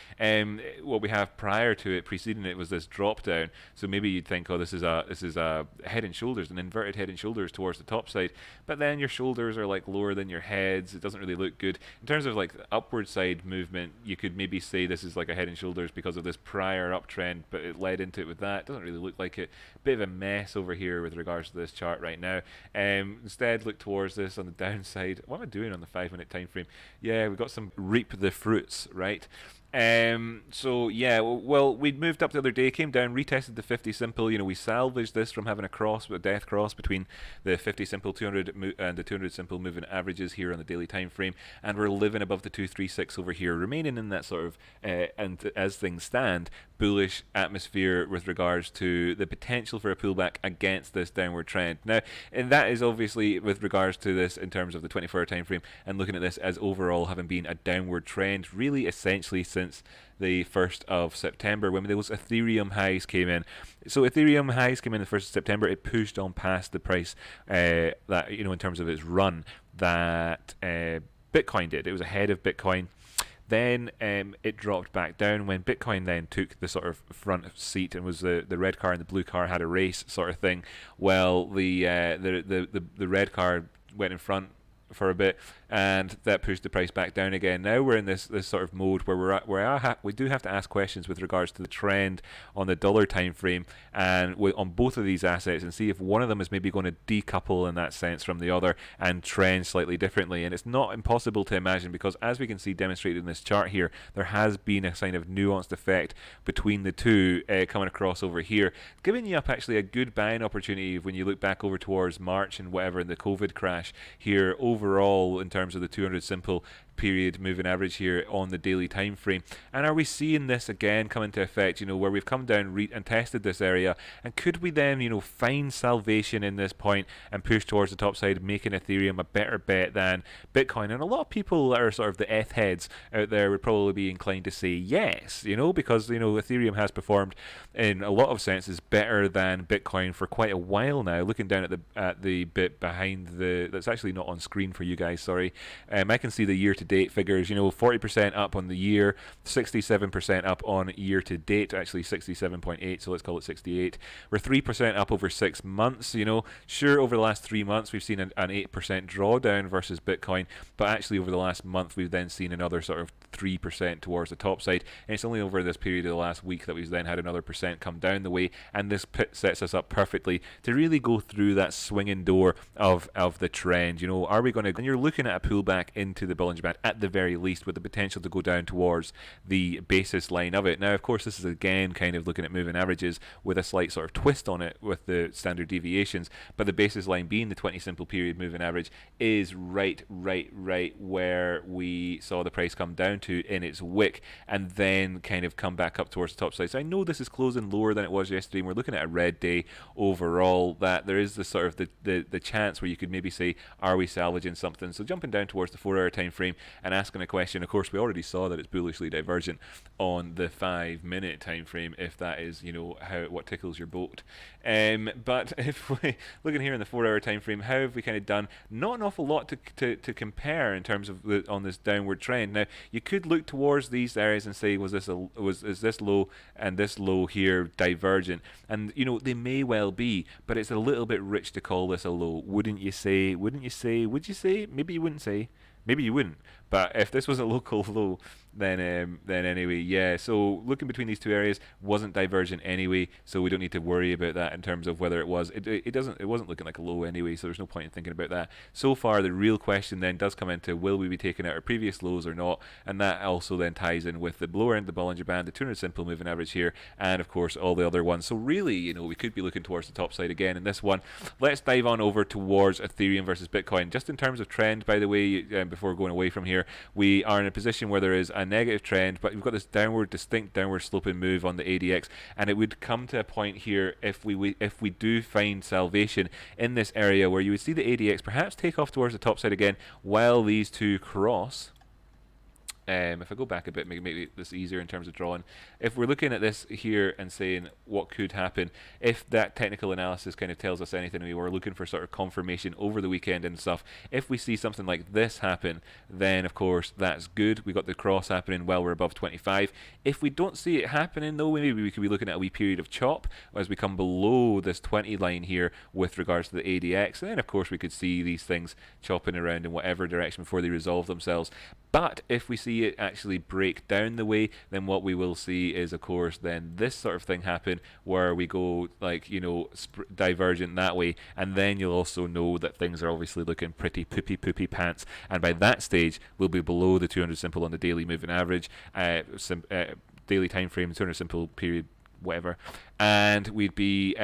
What we have prior to it, preceding it, was this drop down. So maybe you'd think, oh, this is a head and shoulders, an inverted head and shoulders towards the top side. But then your shoulders are lower than your heads. It doesn't really look good. In terms of the upward side movement, you could maybe say this is a head and shoulders because of this prior uptrend, but it led into it with that. It doesn't really look like it. Bit of a mess over here with regards to this chart right now. Instead, look towards this on the downside. What am I doing on the 5-minute time frame? Yeah, we've got some reap the fruits, right? So yeah, well, we'd moved up the other day, came down, retested the 50 simple. We salvaged this from having a death cross between the 50 simple 200 and the 200 simple moving averages here on the daily time frame, and we're living above the 236 over here, remaining in that sort of and as things stand, bullish atmosphere with regards to the potential for a pullback against this downward trend. Now, and that is obviously with regards to this in terms of the 24-hour time frame, and looking at this as overall having been a downward trend, really essentially since the 1st of September when those Ethereum highs came in. So Ethereum highs came in the 1st of September. It pushed on past the price that, in terms of its run that Bitcoin did. It was ahead of Bitcoin. Then it dropped back down when Bitcoin then took the sort of front seat and was the red car and the blue car had a race sort of thing. Well, the red car went in front for a bit, and that pushed the price back down again. Now we're in this sort of mode where we do have to ask questions with regards to the trend on the dollar time frame and on both of these assets, and see if one of them is maybe going to decouple in that sense from the other and trend slightly differently. And it's not impossible to imagine, because as we can see demonstrated in this chart here, there has been a kind of nuanced effect between the two coming across over here, giving you up actually a good buying opportunity when you look back over towards March and whatever in the COVID crash here overall in terms of the 200 simple period moving average here on the daily time frame. And are we seeing this again come into effect, where we've come down and tested this area, and could we then find salvation in this point and push towards the top side, making Ethereum a better bet than Bitcoin? And a lot of people that are sort of the F heads out there would probably be inclined to say yes, because Ethereum has performed in a lot of senses better than Bitcoin for quite a while now. Looking down at the bit behind that's actually not on screen for you guys, sorry. I can see the year to date figures, 40% up on the year, 67% up on year to date, actually 67.8, so let's call it 68. We're 3% up over 6 months. Sure, over the last 3 months we've seen an 8% drawdown versus Bitcoin, but actually over the last month we've then seen another sort of 3% towards the top side, and it's only over this period of the last week that we've then had another percent come down the way, and this sets us up perfectly to really go through that swinging door of the trend. Are we going to, and you're looking at a pullback into the Bollinger Band at the very least, with the potential to go down towards the basis line of it. Now, of course, this is again kind of looking at moving averages with a slight sort of twist on it with the standard deviations, but the basis line being the 20 simple period moving average is right where we saw the price come down to in its wick, and then kind of come back up towards the top side. So I know this is closing lower than it was yesterday, and we're looking at a red day overall, that there is the sort of the chance where you could maybe say, are we salvaging something? So jumping down towards the 4-hour time frame and asking a question. Of course, we already saw that it's bullishly divergent on the 5-minute time frame, if that is what tickles your boat. But if we looking here in the 4-hour time frame, how have we kind of done? Not an awful lot to compare in terms of on this downward trend. Now, you could look towards these areas and say, is this low and this low here divergent? And they may well be, but it's a little bit rich to call this a low, wouldn't you say? Would you say? Maybe you wouldn't say. Maybe you wouldn't. But if this was a local low, then anyway, yeah. So looking between these two areas wasn't divergent anyway, so we don't need to worry about that in terms of whether it was. It wasn't looking like a low anyway, so there's no point in thinking about that. So far, the real question then does come into, will we be taking out our previous lows or not? And that also then ties in with the lower end of the Bollinger Band, the 200 simple moving average here, and of course all the other ones. So really, we could be looking towards the top side again in this one. Let's dive on over towards Ethereum versus Bitcoin. Just in terms of trend, by the way, before going away from here, we are in a position where there is a negative trend, but we've got this distinct downward sloping move on the ADX, and it would come to a point here if we do find salvation in this area where you would see the ADX perhaps take off towards the top side again while these two cross. If I go back a bit, make this easier in terms of drawing. If we're looking at this here and saying what could happen, if that technical analysis kind of tells us anything, we were looking for sort of confirmation over the weekend and stuff. If we see something like this happen, then of course that's good. We got the cross happening while we're above 25. If we don't see it happening though, maybe we could be looking at a wee period of chop as we come below this 20 line here with regards to the ADX. And then of course we could see these things chopping around in whatever direction before they resolve themselves. But if we see see it actually break down the way, then what we will see is, of course, then this sort of thing happen where we go like, divergent that way, and then you'll also know that things are obviously looking pretty poopy pants, and by that stage we'll be below the 200 simple on the daily moving average, daily time frame, 200 simple period, whatever, and we'd be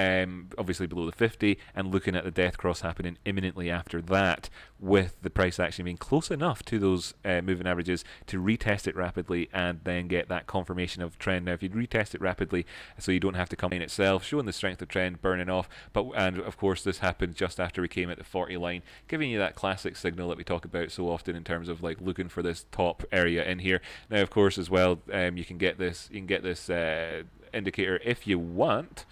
obviously below the 50 and looking at the death cross happening imminently after that, with the price action being close enough to those moving averages to retest it rapidly and then get that confirmation of trend. Now if you retest it rapidly so you don't have to come in itself, showing the strength of trend burning off, and of course this happened just after we came at the 40 line, giving you that classic signal that we talk about so often in terms of like looking for this top area in here. Now of course as well, you can get this indicator if you want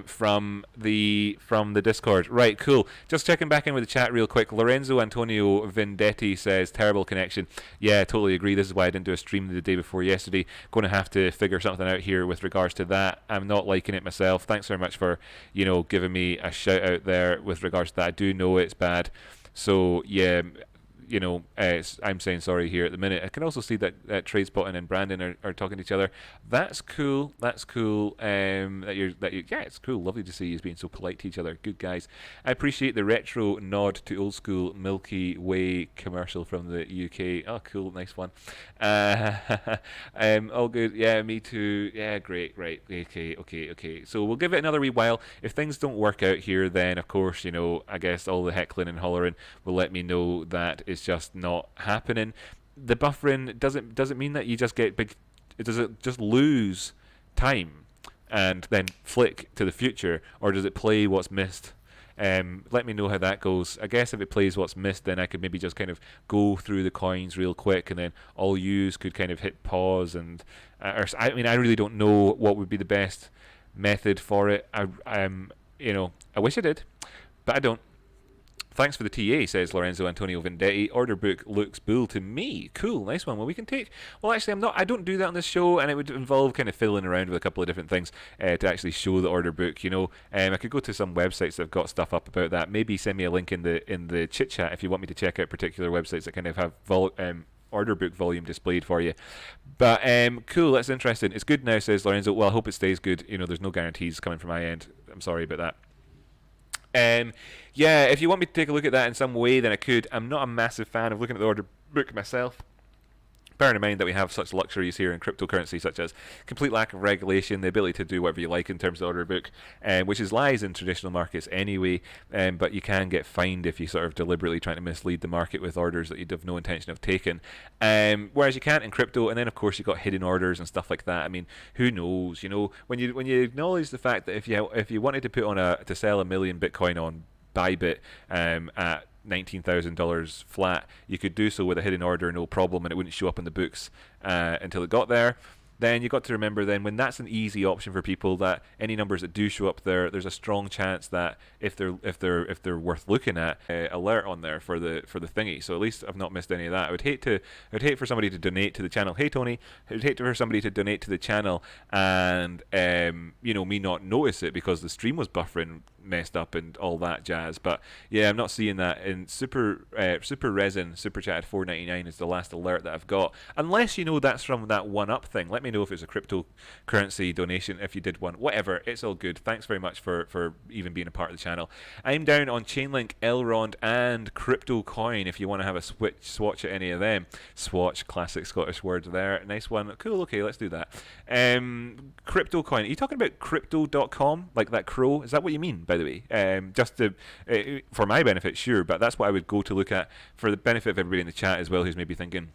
from the Discord. Right, cool. Just checking back in with the chat real quick. Lorenzo Antonio Vendetti says terrible connection. Yeah, totally agree. This is why I didn't do a stream the day before yesterday. Going to have to figure something out here with regards to that. I'm not liking it myself. Thanks very much for giving me a shout out there with regards to that. I do know it's bad. So yeah, I'm saying sorry here at the minute. I can also see that TradeSpotting and Brandon are talking to each other. That's cool. That's cool. Yeah, it's cool. Lovely to see you being so polite to each other. Good guys. I appreciate the retro nod to old school Milky Way commercial from the UK. Oh, cool. Nice one. All good. Yeah, me too. Yeah, great. Okay. So we'll give it another wee while. If things don't work out here, then of course, I guess all the heckling and hollering will let me know that it's just not happening. The buffering doesn't mean that you just get big. Does it just lose time and then flick to the future, or does it play what's missed? Let me know how that goes. I guess if it plays what's missed, then I could maybe just kind of go through the coins real quick, and then all yous could kind of hit pause. And I really don't know what would be the best method for it. I wish I did, but I don't. Thanks for the TA, says Lorenzo Antonio Vendetti. Order book looks bull to me. Cool, nice one. Well, we can take... Well, actually, I don't do that on this show, and it would involve kind of fiddling around with a couple of different things to actually show the order book, I could go to some websites that have got stuff up about that. Maybe send me a link in the chit chat if you want me to check out particular websites that kind of have order book volume displayed for you. But cool, that's interesting. It's good now, says Lorenzo. Well, I hope it stays good. There's no guarantees coming from my end. I'm sorry about that. Yeah, if you want me to take a look at that in some way, then I could. I'm not a massive fan of looking at the order book myself. Bearing in mind that we have such luxuries here in cryptocurrency, such as complete lack of regulation, the ability to do whatever you like in terms of the order book, which lies in traditional markets anyway, but you can get fined if you sort of deliberately trying to mislead the market with orders that you'd have no intention of taking. Whereas you can't in crypto, and then of course you've got hidden orders and stuff like that. I mean, who knows? When you acknowledge the fact that if you wanted to put on to sell 1 million Bitcoin on Bybit at $19,000 flat, you could do so with a hidden order, no problem, and it wouldn't show up in the books until it got there. Then you've got to remember then, when that's an easy option for people, that any numbers that do show up there, there's a strong chance that if they're worth looking at, alert on there for the thingy. So at least I've not missed any of that. I would hate for somebody to donate to the channel. Hey Tony, I would hate for somebody to donate to the channel and me not notice it because the stream was buffering messed up and all that jazz. But yeah, I'm not seeing that. In super resin super chat at $4.99 is the last alert that I've got, unless that's from that one up thing. Let me know if it's a cryptocurrency donation, if you did one, whatever. It's all good. Thanks very much for even being a part of the channel. I'm down on Chainlink, Elrond and Crypto Coin if you want to have a swatch at any of them. Swatch, classic Scottish word there. Nice one. Cool. Okay, let's do that. Crypto Coin, are you talking about crypto.com, like that crow? Is that what you mean, by the way? Just to for my benefit, sure, but that's what I would go to look at for the benefit of everybody in the chat as well who's maybe thinking,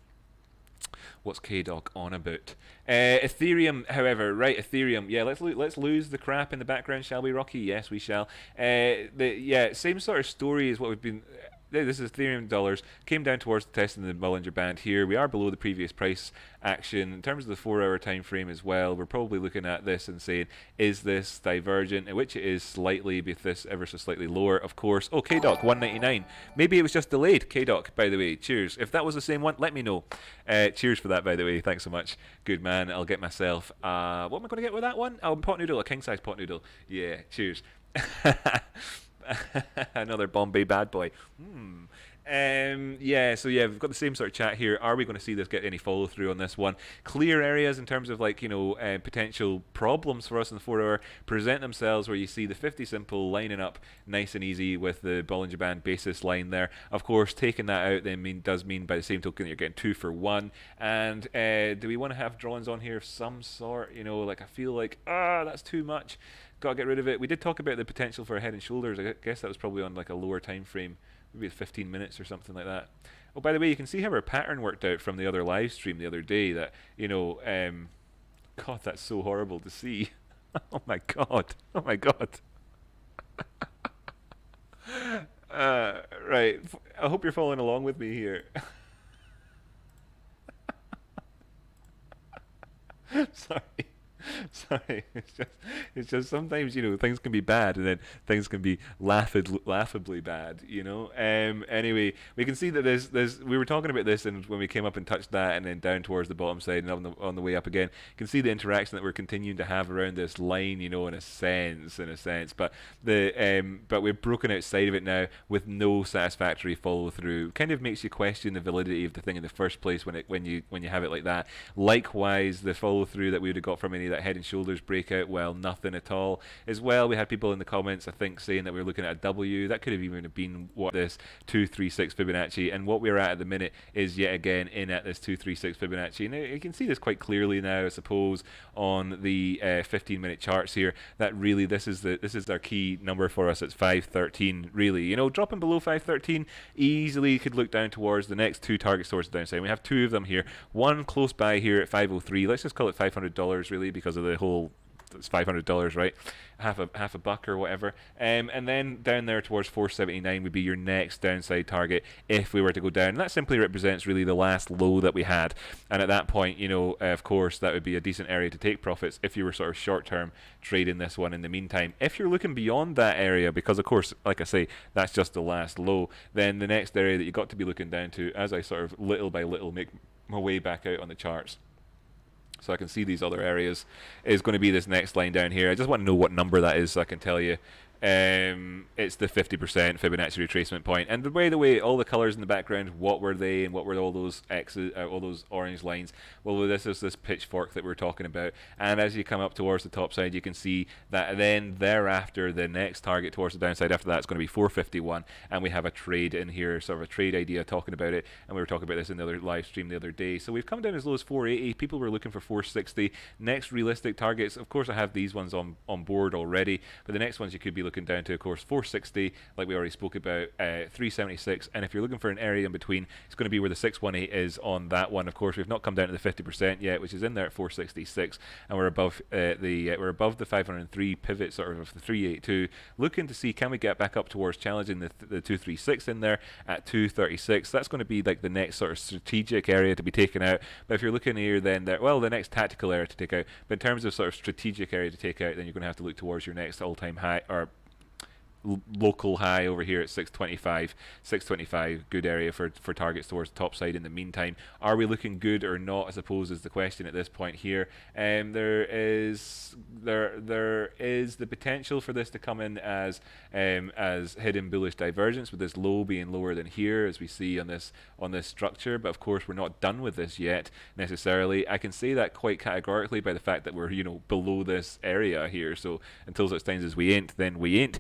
what's K-Doc on about? Ethereum, however, right? Ethereum, yeah. Let's lose the crap in the background, shall we, Rocky? Yes, we shall. Same sort of story as what we've been. This is Ethereum dollars. Came down towards the test in the Bollinger Band here. We are below the previous price action. In terms of the 4-hour time frame as well, we're probably looking at this and saying, is this divergent? In which it is slightly, with this ever so slightly lower, of course. Oh, K-Doc, 199. Maybe it was just delayed. K-Doc, by the way. Cheers. If that was the same one, let me know. Cheers for that, by the way. Thanks so much. Good man. I'll get myself, what am I going to get with that one? Oh, pot noodle, a king-size pot noodle. Yeah, cheers. Another Bombay bad boy. So yeah, we've got the same sort of chat here. Are we going to see this get any follow through on this one? Clear areas in terms of like potential problems for us in the 4 hour present themselves where you see the 50 simple lining up nice and easy with the Bollinger Band basis line there. Of course, taking that out then does mean by the same token that you're getting 2 for 1. And do we want to have drawings on here of some sort? Like I feel like that's too much. Got to get rid of it. We did talk about the potential for a head and shoulders. I guess that was probably on like a lower time frame, maybe 15 minutes or something like that. Oh, by the way, you can see how our pattern worked out from the other live stream the other day. That God, that's so horrible to see. Oh my god. Oh my god. Right. I hope you're following along with me here. Sorry. Sorry, it's just sometimes things can be bad, and then things can be laughably bad. Anyway, we can see that there's we were talking about this, and when we came up and touched that, and then down towards the bottom side, and on the way up again, you can see the interaction that we're continuing to have around this line. In a sense, but but we've broken outside of it now with no satisfactory follow through. Kind of makes you question the validity of the thing in the first place when you have it like that. Likewise, the follow through that we would have got from any that head and shoulders breakout, well, nothing at all. As well, we had people in the comments, I think, saying that we were looking at a W. That could have even been what this 236 Fibonacci, and what we're at the minute is yet again in at this 236 Fibonacci. Now you can see this quite clearly now, I suppose, on the 15-minute charts here. That really this is our key number for us. It's 513. Really, dropping below 513 easily could look down towards the next 2 targets towards the downside. We have 2 of them here. One close by here at 503. Let's just call it $500 really, because of the whole, it's $500, right? Half a buck or whatever. And then down there towards 479 would be your next downside target if we were to go down. And that simply represents really the last low that we had. And at that point, of course, that would be a decent area to take profits if you were sort of short-term trading this one in the meantime. If you're looking beyond that area, because of course, like I say, that's just the last low, then the next area that you've got to be looking down to, as I sort of little by little make my way back out on the charts, so I can see these other areas, is going to be this next line down here. I just want to know what number that is so I can tell you. It's the 50% Fibonacci retracement point. And the way all the colors in the background, what were they, and what were all those X's, all those orange lines? Well, this is this pitchfork that we're talking about. And as you come up towards the top side, you can see that then thereafter, the next target towards the downside after that is going to be 451. And we have a trade in here, sort of a trade idea talking about it. And we were talking about this in the other live stream the other day. So we've come down as low as 480. People were looking for 460. Next realistic targets, of course, I have these ones on board already. But the next ones you could be looking down to, of course, 460, like we already spoke about, 376, and if you're looking for an area in between, it's going to be where the 618 is on that one. Of course, we've not come down to the 50% yet, which is in there at 466, and we're above the 503 pivot, sort of the 382, looking to see can we get back up towards challenging the 236 in there at 236. That's going to be like the next sort of strategic area to be taken out. But if you're looking here, then the next tactical area to take out. But in terms of sort of strategic area to take out, then you're going to have to look towards your next all-time high, or local high over here at 625. Good area for targets towards the top side in the meantime. Are we looking good or not, I suppose, is the question at this point here. There is the potential for this to come in as hidden bullish divergence, with this low being lower than here, as we see on this structure. But of course, we're not done with this yet necessarily. I can say that quite categorically by the fact that we're below this area here. So until such times as we ain't, then we ain't.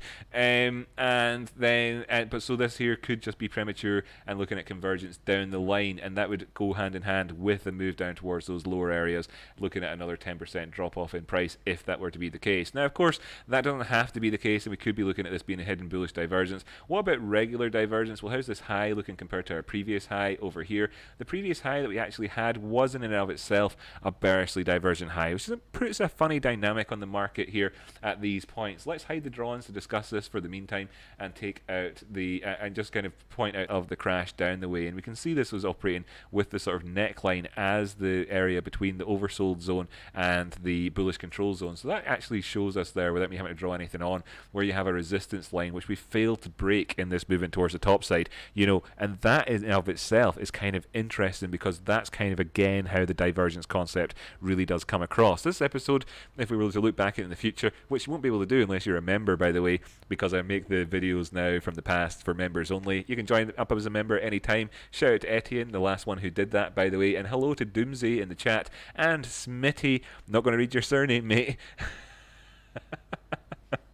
But so this here could just be premature and looking at convergence down the line, and that would go hand in hand with a move down towards those lower areas, looking at another 10% drop off in price if that were to be the case. Now, of course, that doesn't have to be the case, and we could be looking at this being a hidden bullish divergence. What about regular divergence? Well, how's this high looking compared to our previous high over here? The previous high that we actually had wasn't in and of itself a bearishly divergent high, which puts a funny dynamic on the market here at these points. Let's hide the drawings to discuss this for the meantime and take out and just kind of point out of the crash down the way. And we can see this was operating with the sort of neckline as the area between the oversold zone and the bullish control zone. So that actually shows us there, without me having to draw anything on, where you have a resistance line which we failed to break in this movement towards the top side, and that in and of itself is kind of interesting, because that's kind of again how the divergence concept really does come across. This episode, if we were to look back at it in the future, which you won't be able to do unless you're a member, by the way, because because I make the videos now from the past for members only. You can join up as a member anytime. Shout out to Etienne, the last one who did that, by the way, and hello to Doomsday in the chat, and Smitty. Not going to read your surname, mate.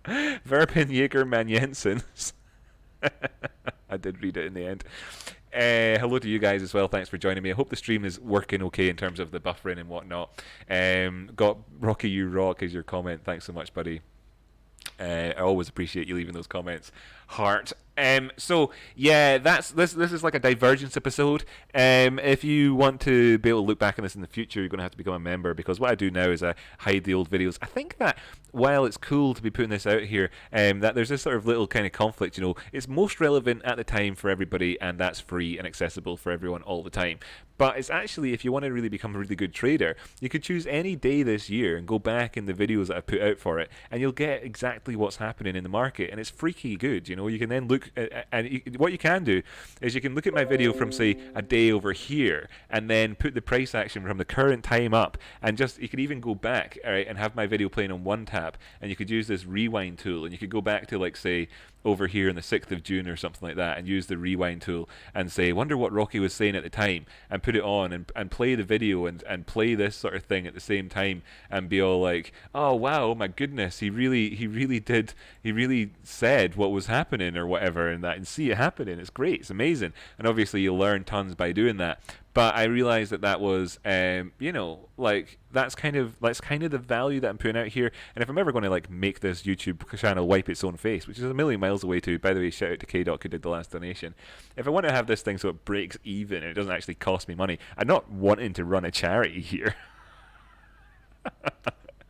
Verpin Jaeger Manjensens. I did read it in the end. Hello to you guys as well. Thanks for joining me. I hope the stream is working okay in terms of the buffering and whatnot. Got Rocky You Rock as your comment. Thanks so much, buddy. I always appreciate you leaving those comments. Heart. So yeah, this is like a divergence episode. If you want to be able to look back on this in the future, you're going to have to become a member, because what I do now is I hide the old videos. I think that while it's cool to be putting this out here, that there's this sort of little kind of conflict. It's most relevant at the time for everybody, and that's free and accessible for everyone all the time. But it's actually, if you want to really become a really good trader, you could choose any day this year and go back in the videos that I've put out for it, and you'll get exactly what's happening in the market, and it's freaky good. You can then look, what you can do is you can look at my video from, say, a day over here, and then put the price action from the current time up, and you could even go back, all right, and have my video playing on one tab, and you could use this rewind tool, and you could go back to, like, say, over here on the 6th of June or something like that, and use the rewind tool and say, wonder what Rocky was saying at the time, and put it on and play the video and play this sort of thing at the same time, and be all like, oh wow, oh my goodness, he really said what was happening or whatever, and see it happening. It's great, it's amazing, and obviously you'll learn tons by doing that. But I realized that was, like, that's kind of the value that I'm putting out here. And if I'm ever going to, like, make this YouTube channel wipe its own face, which is a million miles away too. By the way, shout out to K-Doc who did the last donation. If I want to have this thing so it breaks even and it doesn't actually cost me money, I'm not wanting to run a charity here.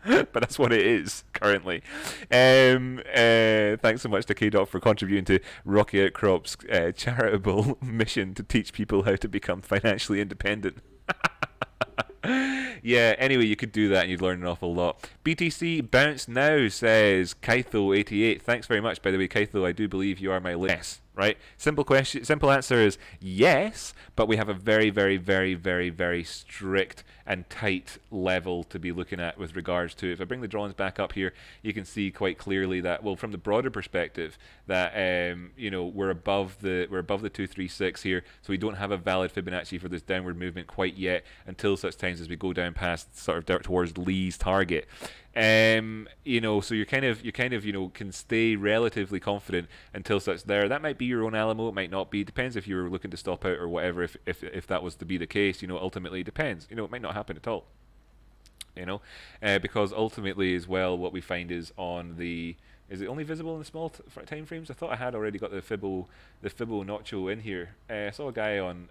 But that's what it is currently. Thanks so much to K-Dot for contributing to Rocky Outcrop's charitable mission to teach people how to become financially independent. Yeah, anyway, you could do that and you'd learn an awful lot. BTC Bounce Now says, Kaitho88. Thanks very much, by the way, Kaitho. I do believe you are my list. Right? Simple answer is yes, but we have a very, very, very, very, very strict and tight level to be looking at with regards to. If I bring the drawings back up here, you can see quite clearly that, well, from the broader perspective, that we're above the 236 here, so we don't have a valid Fibonacci for this downward movement quite yet, until such times as we go down past sort of towards Lee's target. So you're kind of can stay relatively confident until such there. That might be your own Alamo, it might not be. Depends if you're looking to stop out or whatever. If that was to be the case, ultimately it depends. It might not happen at all. Because ultimately as well, what we find is is it only visible in the small time frames? I thought I had already got the Fibonacci in here. I saw a guy on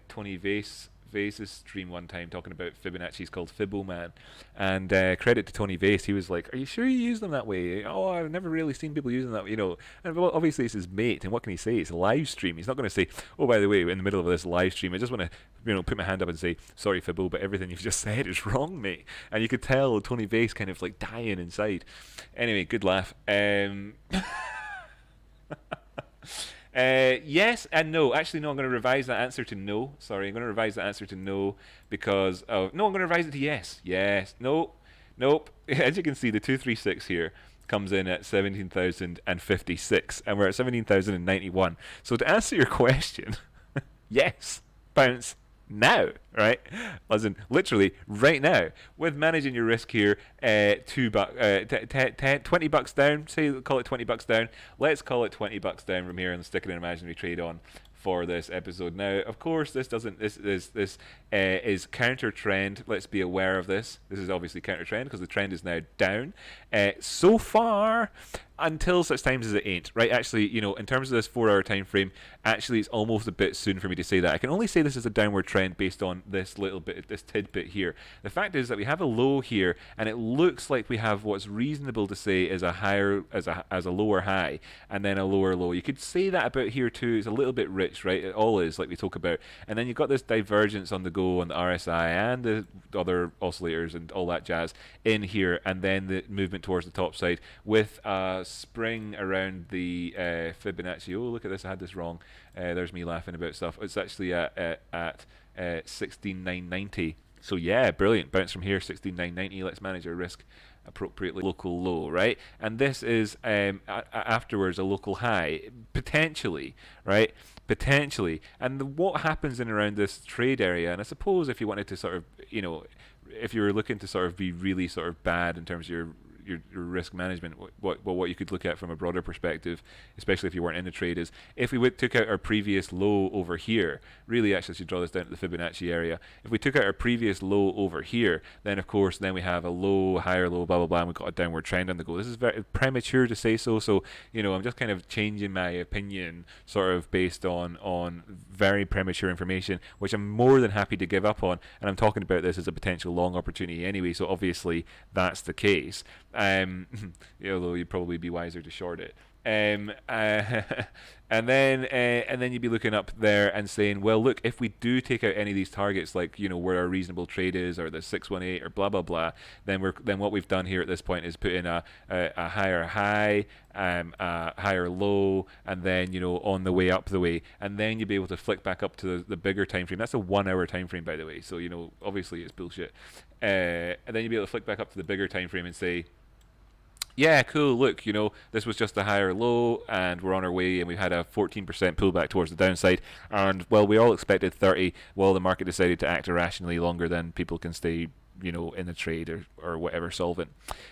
Tony Vase's stream one time talking about Fibonacci's called Fiboman, and credit to Tony Vase, he was like, are you sure you use them that way? Oh, I've never really seen people using that, and obviously it's his mate, and what can he say? It's a live stream. He's not going to say, oh, by the way, in the middle of this live stream, I just want to put my hand up and say, sorry Fibbo, but everything you've just said is wrong, mate. And you could tell Tony Vase kind of like dying inside. Anyway, good laugh. Yes and no. Actually, no, I'm going to revise that answer to no. Sorry, I'm going to revise that answer to no because no, I'm going to revise it to yes. Yes. No. Nope. As you can see, the 236 here comes in at 17,056, and we're at 17,091. So to answer your question, yes, bounce now, right? As in literally right now, with managing your risk here, $20 down. Say, call it $20 down. Let's call it $20 down from here and stick an imaginary trade on for this episode. Now, of course, this is counter trend. Let's be aware of this. This is obviously counter trend because the trend is now down. So far, until such times as it ain't, right? Actually, in terms of this 4-hour time frame, actually it's almost a bit soon for me to say that. I can only say this is a downward trend based on this little bit, this tidbit here. The fact is that we have a low here, and it looks like we have what's reasonable to say is a higher, as a lower high, and then a lower low. You could say that about here too. It's a little bit rich, right? It all is, like we talk about. And then you've got this divergence on the go on the RSI and the other oscillators and all that jazz in here, and then the movement towards the top side with spring around the Fibonacci. Oh, look at this, I had this wrong. There's me laughing about stuff. It's actually at 16,990. So yeah, brilliant. Bounce from here, 16,990. Let's manage our risk appropriately. Local low, right? And this is afterwards a local high, potentially, right? Potentially. And what happens in around this trade area? And I suppose if you wanted to sort of, if you were looking to sort of be really sort of bad in terms of your risk management, what you could look at from a broader perspective, especially if you weren't in the trade, is if we took out our previous low over here. Really, actually, I should draw this down to the Fibonacci area. If we took out our previous low over here, then of course, then we have a low, higher low, blah blah blah, and we've got a downward trend on the go. This is very premature to say so. So I'm just kind of changing my opinion, sort of based on very premature information, which I'm more than happy to give up on. And I'm talking about this as a potential long opportunity anyway. So obviously, that's the case. Although you'd probably be wiser to short it. And then you'd be looking up there and saying, well, look, if we do take out any of these targets, like where our reasonable trade is, or the 618 or blah blah blah, then what we've done here at this point is put in a higher high, a higher low, and then on the way up the way, and then you'd be able to flick back up to the bigger time frame. That's a 1 hour time frame, by the way. So obviously it's bullshit. And then you'd be able to flick back up to the bigger time frame and say, yeah, cool, look, this was just a higher low, and we're on our way, and we've had a 14% pullback towards the downside, and, well, we all expected 30, well, the market decided to act irrationally longer than people can stay, in the trade or whatever solvent,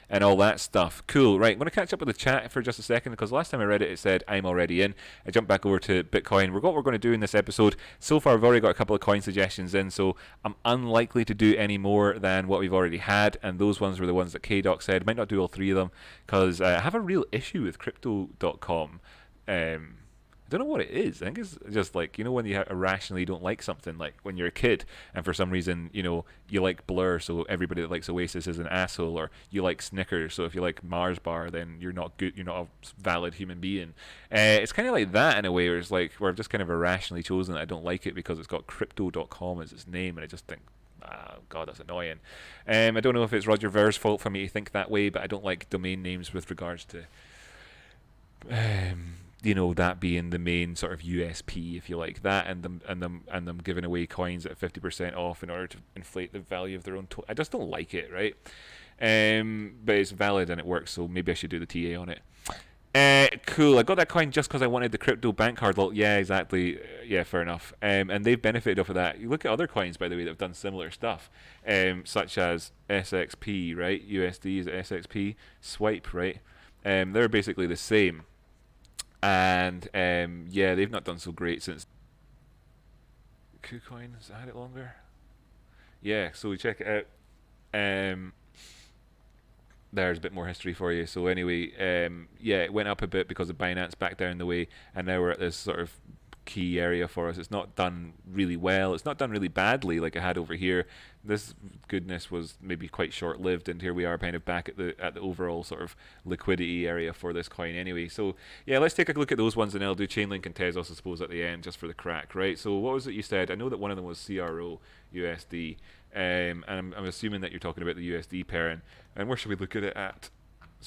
and all that stuff. Cool, right, I'm going to catch up with the chat for just a second, because last time I read it, it said, I'm already in. I jumped back over to Bitcoin. What we're going to do in this episode, so far I've already got a couple of coin suggestions in, so I'm unlikely to do any more than what we've already had, and those ones were the ones that KDoc said. Might not do all three of them, because I have a real issue with crypto.com. I don't know what it is. I think it's just like, when you irrationally don't like something, like when you're a kid and for some reason, you like Blur, so everybody that likes Oasis is an asshole, or you like Snickers, so if you like Mars bar, then you're not good, you're not a valid human being. It's kind of like that in a way, where it's like, where I've just kind of irrationally chosen that I don't like it because it's got crypto.com as its name, and I just think, God, that's annoying. I don't know if it's Roger Ver's fault for me to think that way, but I don't like domain names with regards to that being the main sort of USP, if you like, that, and them giving away coins at 50% off in order to inflate the value of their own. I just don't like it, right? But it's valid and it works, so maybe I should do the TA on it. Cool. I got that coin just because I wanted the crypto bank card. Yeah, exactly. Yeah, fair enough. And they've benefited off of that. You look at other coins, by the way, that have done similar stuff, such as SXP, right? USD is SXP. Swipe, right? They're basically the same. And yeah, they've not done so great since KuCoin has had it longer. Yeah, so we check it out. There's a bit more history for you. So anyway, yeah, it went up a bit because of Binance back down the way, and now we're at this sort of key area for us. It's not done really well. It's not done really badly like I had over here. This goodness was maybe quite short-lived, and here we are kind of back at the overall sort of liquidity area for this coin anyway. So yeah, let's take a look at those ones, and I'll do Chainlink and Tezos, I suppose, at the end, just for the crack, right? So what was it you said? I know that one of them was CRO USD, and I'm assuming that you're talking about the USD pairing. And where should we look at it at?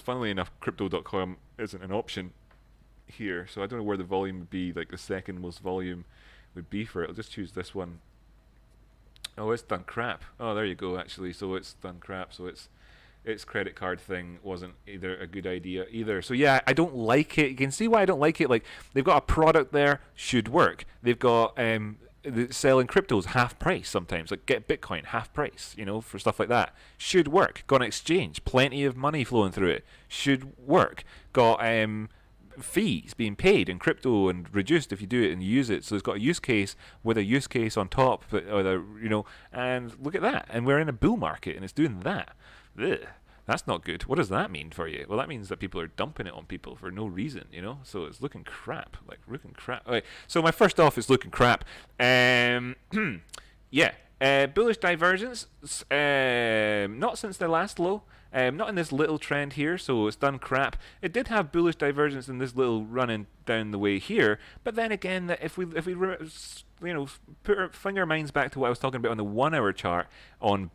Funnily enough, crypto.com isn't an option here, so I don't know where the volume would be, like the second most volume would be for it. I'll just choose this one. Oh, it's done crap. Oh, there you go, actually. So it's done crap. So its credit card thing wasn't either a good idea either. So yeah, I don't like it. You can see why I don't like it. Like, they've got a product there, should work. They've got selling cryptos half price sometimes, like get Bitcoin half price, for stuff like that. Should work. Got an exchange, plenty of money flowing through it. Should work. Got fees being paid in crypto and reduced if you do it and use it. So it's got a use case with a use case on top, and look at that. And we're in a bull market and it's doing that. Ugh, that's not good. What does that mean for you? Well, that means that people are dumping it on people for no reason, So it's looking crap, looking crap. Okay, so my first off is looking crap. Yeah. Bullish divergence, not since the last low, not in this little trend here, so it's done crap. It did have bullish divergence in this little running down the way here, but then again, if we put our finger minds back to what I was talking about on the 1 hour chart on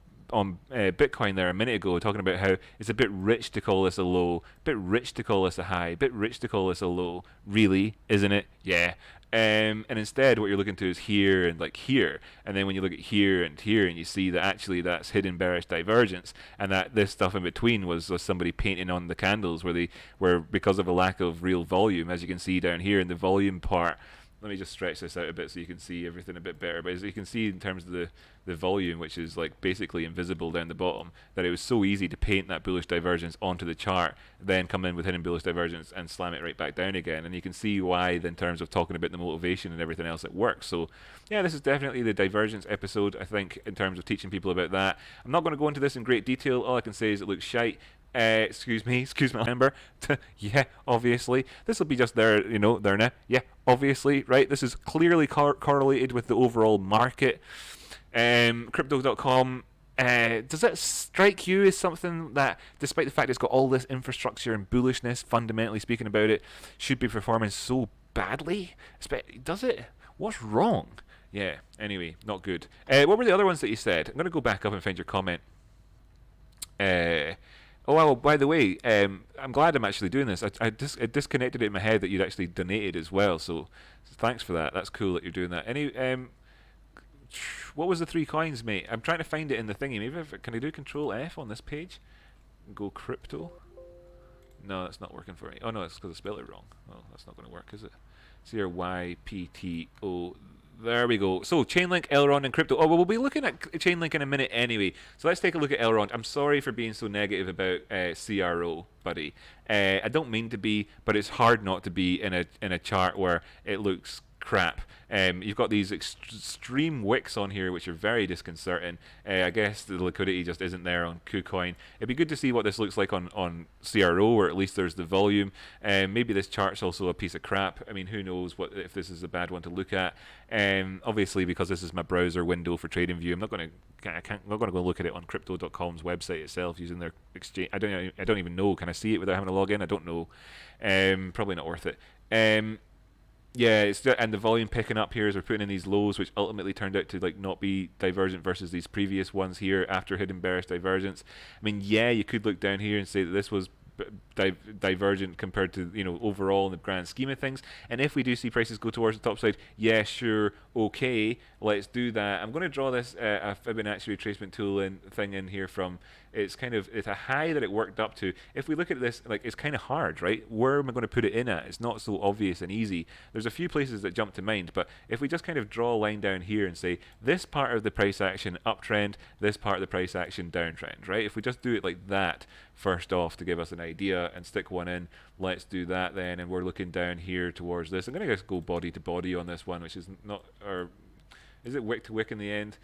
Bitcoin there a minute ago, talking about how it's a bit rich to call this a low, bit rich to call this a high, bit rich to call this a low. Really, isn't it? Yeah. And instead, what you're looking to is here and like here, and then when you look at here, and you see that actually that's hidden bearish divergence, and that this stuff in between was somebody painting on the candles where because of a lack of real volume, as you can see down here in the volume part. Let me just stretch this out a bit so you can see everything a bit better. But as you can see in terms of the volume, which is like basically invisible down the bottom, that it was so easy to paint that bullish divergence onto the chart, then come in with hidden bullish divergence and slam it right back down again. And you can see why, in terms of talking about the motivation and everything else, it works. So yeah, this is definitely the divergence episode, I think, in terms of teaching people about that. I'm not going to go into this in great detail. All I can say is it looks shite. Excuse my member. Yeah, obviously. This will be just there, there now. Yeah, obviously, right? This is clearly correlated with the overall market. Crypto.com, does that strike you as something that, despite the fact it's got all this infrastructure and bullishness, fundamentally speaking about it, should be performing so badly? Does it? What's wrong? Yeah, anyway, not good. What were the other ones that you said? I'm going to go back up and find your comment. Oh, well, by the way, I'm glad I'm actually doing this. I disconnected it in my head that you'd actually donated as well, so thanks for that. That's cool that you're doing that. What was the 3 coins, mate? I'm trying to find it in the thingy. Maybe can I do Control F on this page? Go crypto? No, that's not working for me. Oh, no, it's because I spelled it wrong. Well, that's not going to work, is it? CRYPTO. There we go. So, Chainlink, Elrond, and crypto. Oh, well, we'll be looking at Chainlink in a minute anyway. So let's take a look at Elrond. I'm sorry for being so negative about CRO, buddy. I don't mean to be, but it's hard not to be in a chart where it looks crap. You've got these extreme wicks on here, which are very disconcerting. I guess the liquidity just isn't there on KuCoin. It'd be good to see what this looks like on CRO, or at least there's the volume. Maybe this chart's also a piece of crap. I mean, who knows if this is a bad one to look at. Obviously, because this is my browser window for TradingView, I'm not going to go look at it on Crypto.com's website itself using their exchange. I don't even know. Can I see it without having to log in? I don't know. Probably not worth it. Yeah, and the volume picking up here as we're putting in these lows, which ultimately turned out to not be divergent versus these previous ones here after hidden bearish divergence. I mean, yeah, you could look down here and say that this was divergent compared to overall in the grand scheme of things. And if we do see prices go towards the top side, yeah, sure, okay, let's do that. I'm going to draw this a Fibonacci retracement tool thing in here from. It's a high that it worked up to. If we look at this, it's kind of hard, right? Where am I going to put it in at? It's not so obvious and easy. There's a few places that jump to mind, but if we just kind of draw a line down here and say this part of the price action uptrend, this part of the price action downtrend, right? If we just do it like that first off to give us an idea and stick one in, let's do that then. And we're looking down here towards this. I'm going to just go body to body on this one, which is not, or is it wick to wick in the end?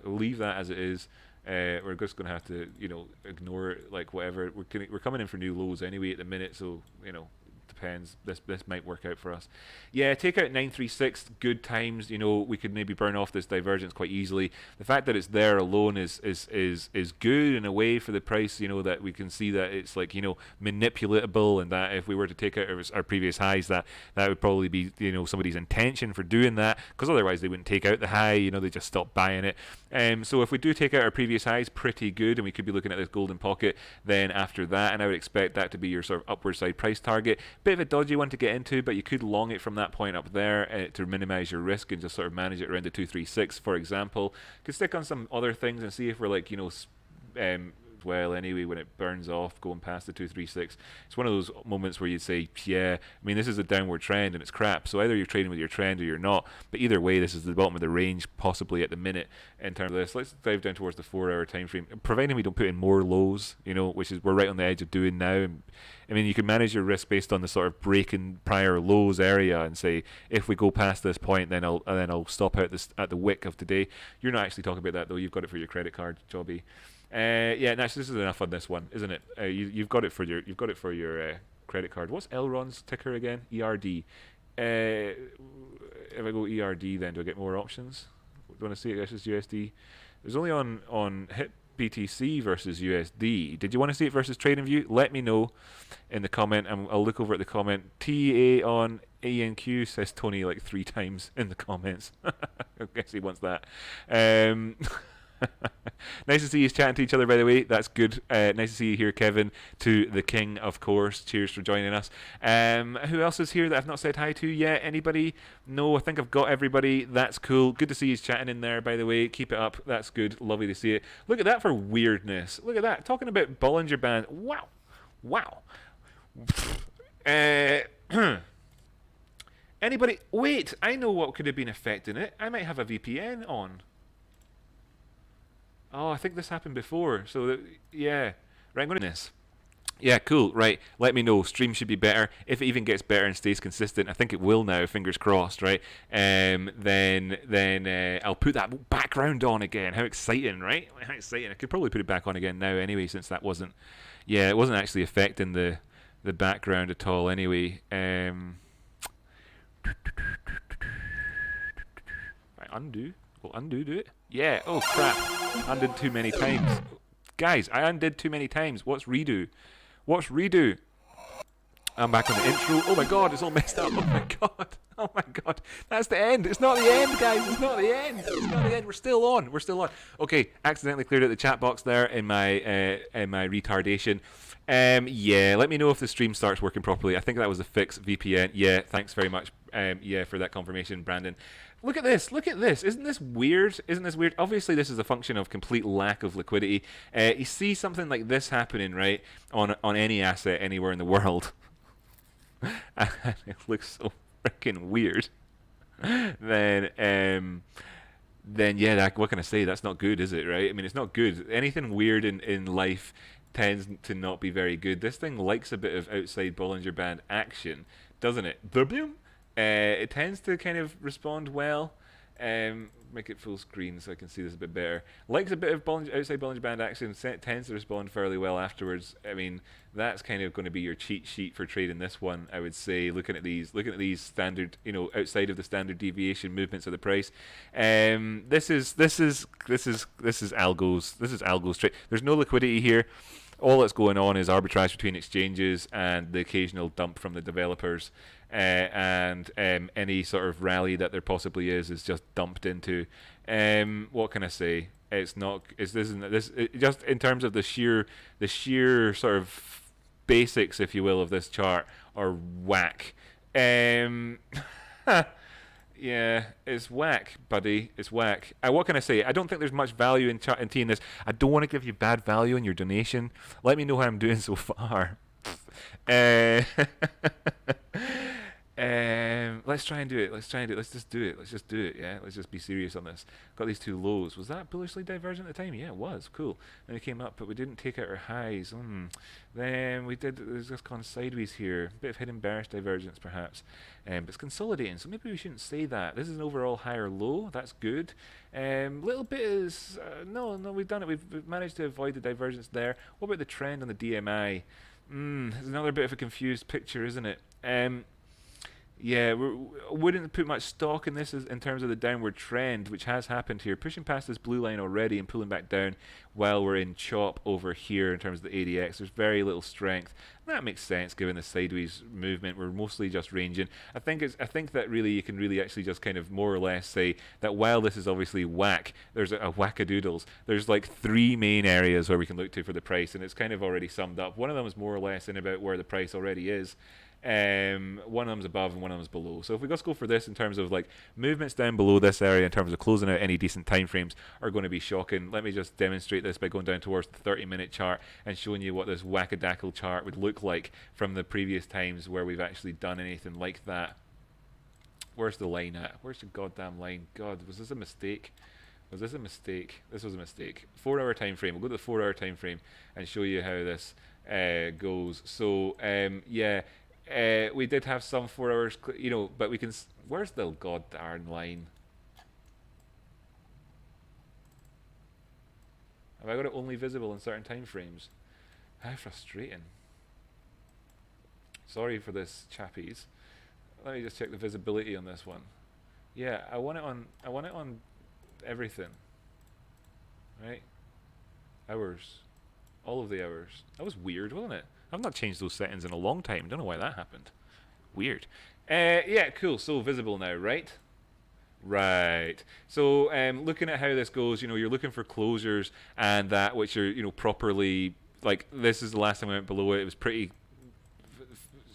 Leave that as it is. We're just going to have to, ignore it, whatever. We're coming in for new lows anyway at the minute, so, depends. This might work out for us. Yeah, take out 936, good times. We could maybe burn off this divergence quite easily. The fact that it's there alone is good in a way for the price, that we can see that it's manipulatable, and that if we were to take out our previous highs, that would probably be, somebody's intention for doing that, because otherwise they wouldn't take out the high, they just stop buying it. So if we do take out our previous highs, pretty good, and we could be looking at this golden pocket then after that, and I would expect that to be your sort of upward side price target. Bit of a dodgy one to get into, but you could long it from that point up there to minimize your risk and just sort of manage it around the 236, for example. Could stick on some other things and see if we're well, anyway, when it burns off going past the 236, it's one of those moments where you'd say, yeah, I mean, this is a downward trend and it's crap, so either you're trading with your trend or you're not, but either way, this is the bottom of the range possibly at the minute in terms of this. Let's dive down towards the 4-hour time frame, providing we don't put in more lows, which is we're right on the edge of doing now. I mean, you can manage your risk based on the sort of breaking prior lows area and say, if we go past this point, then I'll stop out at the wick of today. You're not actually talking about that though. You've got it for your credit card, Jobby. Yeah, actually, this is enough on this one, isn't it? You've got it for your credit card. What's Elrond's ticker again? ERD. If I go ERD, then do I get more options? Do you want to see it versus USD? There's only on HIT BTC versus USD. Did you want to see it versus TradingView? Let me know in the comment, and I'll look over at the comment. TA on ANQ, says Tony 3 times in the comments. I guess he wants that. Nice to see you chatting to each other, by the way. That's good. Nice to see you here, Kevin, to the king, of course. Cheers for joining us. Who else is here that I've not said hi to yet? Anybody? No, I think I've got everybody. That's cool. Good to see you chatting in there, by the way. Keep it up. That's good. Lovely to see it. Look at that for weirdness. Look at that. Talking about Bollinger Band. Wow. Wow. Anybody? Wait, I know what could have been affecting it. I might have a VPN on. Oh, I think this happened before. So, yeah. Right, I'm going to do this. Yeah, cool. Right, let me know. Stream should be better. If it even gets better and stays consistent, I think it will now. Fingers crossed, right? Then I'll put that background on again. How exciting, right? How exciting! I could probably put it back on again now, anyway, since that wasn't. Yeah, it wasn't actually affecting the background at all, anyway. Right, undo. Will undo do it? Yeah. Oh crap! Undid too many times. Guys, I undid too many times. What's redo? What's redo? I'm back on the intro. Oh my god, it's all messed up. Oh my god. Oh my god. That's the end. It's not the end, guys. It's not the end. It's not the end. We're still on. We're still on. Okay, accidentally cleared out the chat box there in my retardation. Yeah, let me know if the stream starts working properly. I think that was a fix. VPN. Yeah, thanks very much. Yeah, for that confirmation, Brandon. Look at this. Look at this. Isn't this weird? Isn't this weird? Obviously, this is a function of complete lack of liquidity. You see something like this happening, right, on any asset anywhere in the world. And it looks so freaking weird. Then yeah, what can I say? That's not good, is it, right? I mean, it's not good. Anything weird in life tends to not be very good. This thing likes a bit of outside Bollinger Band action, doesn't it? It tends to kind of respond well. Make it full screen so I can see this a bit better. Likes a bit of outside Bollinger Band action, tends to respond fairly well afterwards. I mean, that's kind of going to be your cheat sheet for trading this one, I would say. Looking at these standard, outside of the standard deviation movements of the price. This is algo's trade. There's no liquidity here. All that's going on is arbitrage between exchanges and the occasional dump from the developers. And any sort of rally that there possibly is just dumped into. What can I say? It's not. Just in terms of the sheer sort of basics, if you will, of this chart are whack. Yeah, it's whack, buddy. It's whack. What can I say? I don't think there's much value in teeing this. I don't want to give you bad value in your donation. Let me know how I'm doing so far. Let's try and do it. Let's just do it. Let's just do it. Yeah. Let's just be serious on this. Got these two lows. Was that bullishly divergent at the time? Yeah, it was. Cool. Then it came up, but we didn't take out our highs. Then we did. There's just gone sideways here. A bit of hidden bearish divergence, perhaps. But it's consolidating, so maybe we shouldn't say that. This is an overall higher low. That's good. Little bit is no. We've done it. We've managed to avoid the divergence there. What about the trend on the DMI? It's another bit of a confused picture, isn't it? Yeah, wouldn't put much stock in this in terms of the downward trend, which has happened here. Pushing past this blue line already and pulling back down while we're in chop over here in terms of the ADX. There's very little strength. That makes sense given the sideways movement. We're mostly just ranging. I think that really you can really actually just kind of more or less say that while this is obviously whack, there's a wackadoodles. There's like three main areas where we can look to for the price, and it's kind of already summed up. One of them is more or less in about where the price already is. One of them's above and one of them's below. So if we just go for this in terms of like movements down below this area in terms of closing out any decent time frames are going to be shocking. Let me just demonstrate this by going down towards the 30-minute chart and showing you what this wackadackle chart would look like from the previous times where we've actually done anything like that. Where's the line at? Where's the goddamn line? God, was this a mistake? Was this a mistake? This was a mistake. 4-hour time frame. We'll go to the 4-hour time frame and show you how this goes. So yeah. We did have some 4 hours, but we can. Where's the goddamn line? Have I got it only visible in certain time frames? How frustrating. Sorry for this, chappies. Let me just check the visibility on this one. Yeah, I want it on everything. Right? Hours. All of the hours. That was weird, wasn't it? I've not changed those settings in a long time. Don't know why that happened. Weird. Yeah, cool. So visible now, right? Right. So, looking at how this goes, you're looking for closures and that which are, properly, like, this is the last time I went below it. It was pretty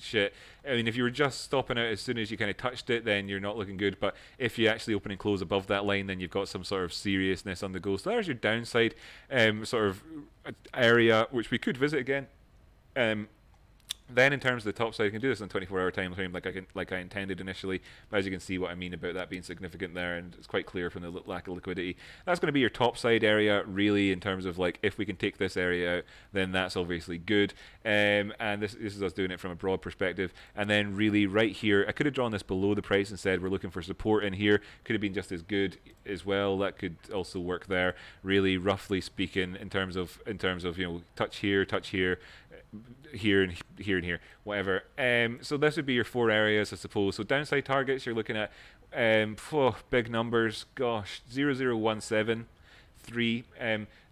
shit. I mean, if you were just stopping out as soon as you kind of touched it, then you're not looking good. But if you actually open and close above that line, then you've got some sort of seriousness on the go. So there's your downside sort of area, which we could visit again. Um, then in terms of the top side, I can do this on 24-hour time frame like I intended initially. But as you can see what I mean about that being significant there, and it's quite clear from the lack of liquidity. That's going to be your top side area, really, in terms of like if we can take this area out, then that's obviously good. And this is us doing it from a broad perspective. And then really right here, I could have drawn this below the price and said we're looking for support in here. Could have been just as good as well. That could also work there. Really, roughly speaking, in terms of touch here, here and here and here, whatever. So this would be your 4 areas, I suppose. So downside targets, you're looking at big numbers. Gosh, 0.017.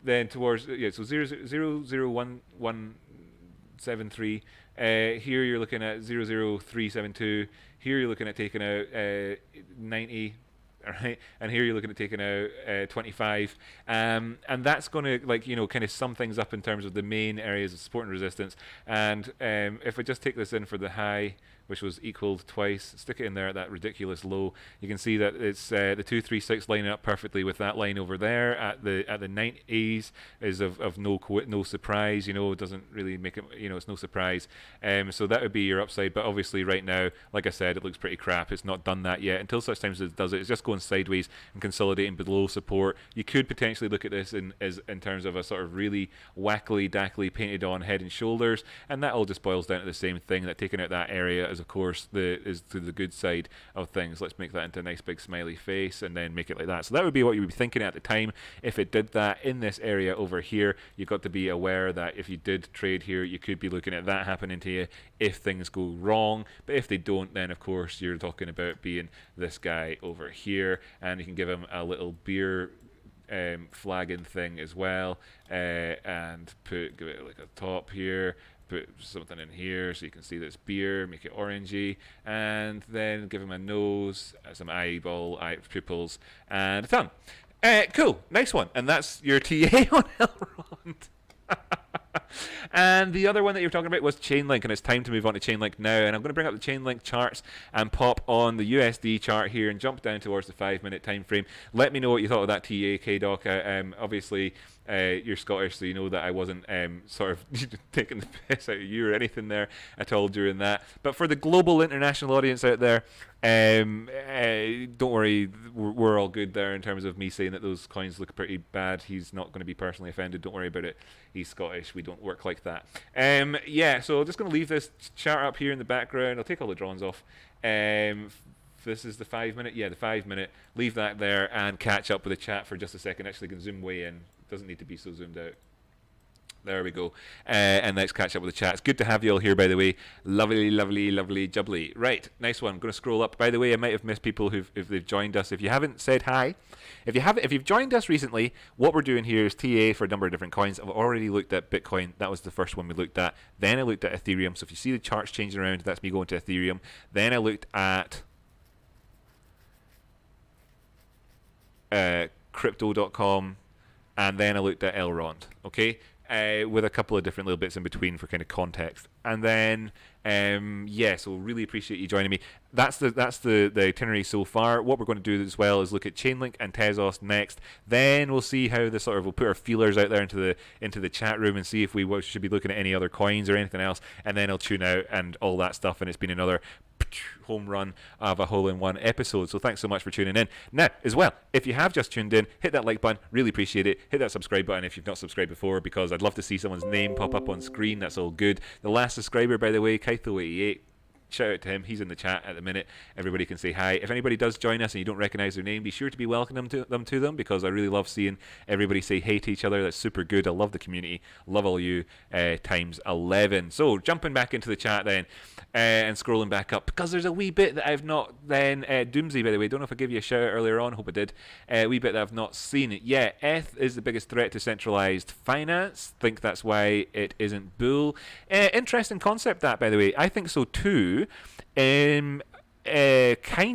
Then towards so 0.00173. Here you're looking at 0.0372. Here you're looking at taking out 90. All right, and here you're looking at taking out 25, and that's going to kind of sum things up in terms of the main areas of support and resistance. And if I just take this in for the high, which was equaled twice, stick it in there at that ridiculous low, you can see that it's the 236 lining up perfectly with that line over there at the 90s is of no surprise. It doesn't really make it, it's no surprise. So that would be your upside. But obviously right now, like I said, it looks pretty crap. It's not done that yet. Until such times as it does it, it's just going sideways and consolidating below support. You could potentially look at this in terms of a sort of really wackily dackily painted on head and shoulders, and that all just boils down to the same thing, that taking out that area is of course is to the good side of things. Let's make that into a nice big smiley face and then make it like that. So that would be what you would be thinking at the time if it did that. In this area over here, you've got to be aware that if you did trade here, you could be looking at that happening to you if things go wrong. But if they don't, then of course you're talking about being this guy over here, and you can give him a little beer flagging thing as well, and give it like a top here, put something in here so you can see this beer, make it orangey, and then give him a nose, some eye pupils, and a tongue. Cool, nice one. And that's your TA on Elrond. And the other one that you were talking about was Chainlink, and it's time to move on to Chainlink now. And I'm going to bring up the Chainlink charts and pop on the USD chart here and jump down towards the 5-minute time frame. Let me know what you thought of that TA, K-Doc. Obviously, you're Scottish, so you know that I wasn't sort of taking the piss out of you or anything there at all during that. But for the global international audience out there, don't worry, we're all good there in terms of me saying that those coins look pretty bad. He's not going to be personally offended. Don't worry about it. He's Scottish. We don't work like that. So I'm just going to leave this chart up here in the background. I'll take all the drawings off. This is the 5-minute. Yeah, the 5-minute. Leave that there and catch up with the chat for just a second. Actually, can zoom way in. Doesn't need to be so zoomed out. There we go. And let's catch up with the chat. It's good to have you all here, by the way. Lovely, lovely, lovely, jubbly. Right, nice one. I'm going to scroll up. By the way, I might have missed people if they've joined us. If you haven't said hi, if you've joined us recently, what we're doing here is TA for a number of different coins. I've already looked at Bitcoin. That was the first one we looked at. Then I looked at Ethereum. So if you see the charts changing around, that's me going to Ethereum. Then I looked at crypto.com. And then I looked at Elrond, okay, with a couple of different little bits in between for kind of context. And then, so really appreciate you joining me. That's the itinerary so far. What we're going to do as well is look at Chainlink and Tezos next. Then we'll see how we'll put our feelers out there into the chat room and see if we should be looking at any other coins or anything else. And then I'll tune out and all that stuff. And it's been another home run of a hole-in-one episode. So thanks so much for tuning in. Now, as well, if you have just tuned in, hit that like button. Really appreciate it. Hit that subscribe button if you've not subscribed before, because I'd love to see someone's name pop up on screen. That's all good. The last subscriber, by the way, Kaito88. Shout out to him. He's in the chat at the minute. Everybody can say hi. If anybody does join us and you don't recognize their name, be sure to be welcoming them, because I really love seeing everybody say hey to each other. That's super good. I love the community. Love all you times 11. So jumping back into the chat then and scrolling back up, because there's a wee bit that I've not then Doomsy, by the way, don't know if I gave you a shout out earlier on. Hope I did. A wee bit that I've not seen it. Yeah, ETH is the biggest threat to centralized finance. Think that's why it isn't bull. Interesting concept that, by the way. I think so too. Kind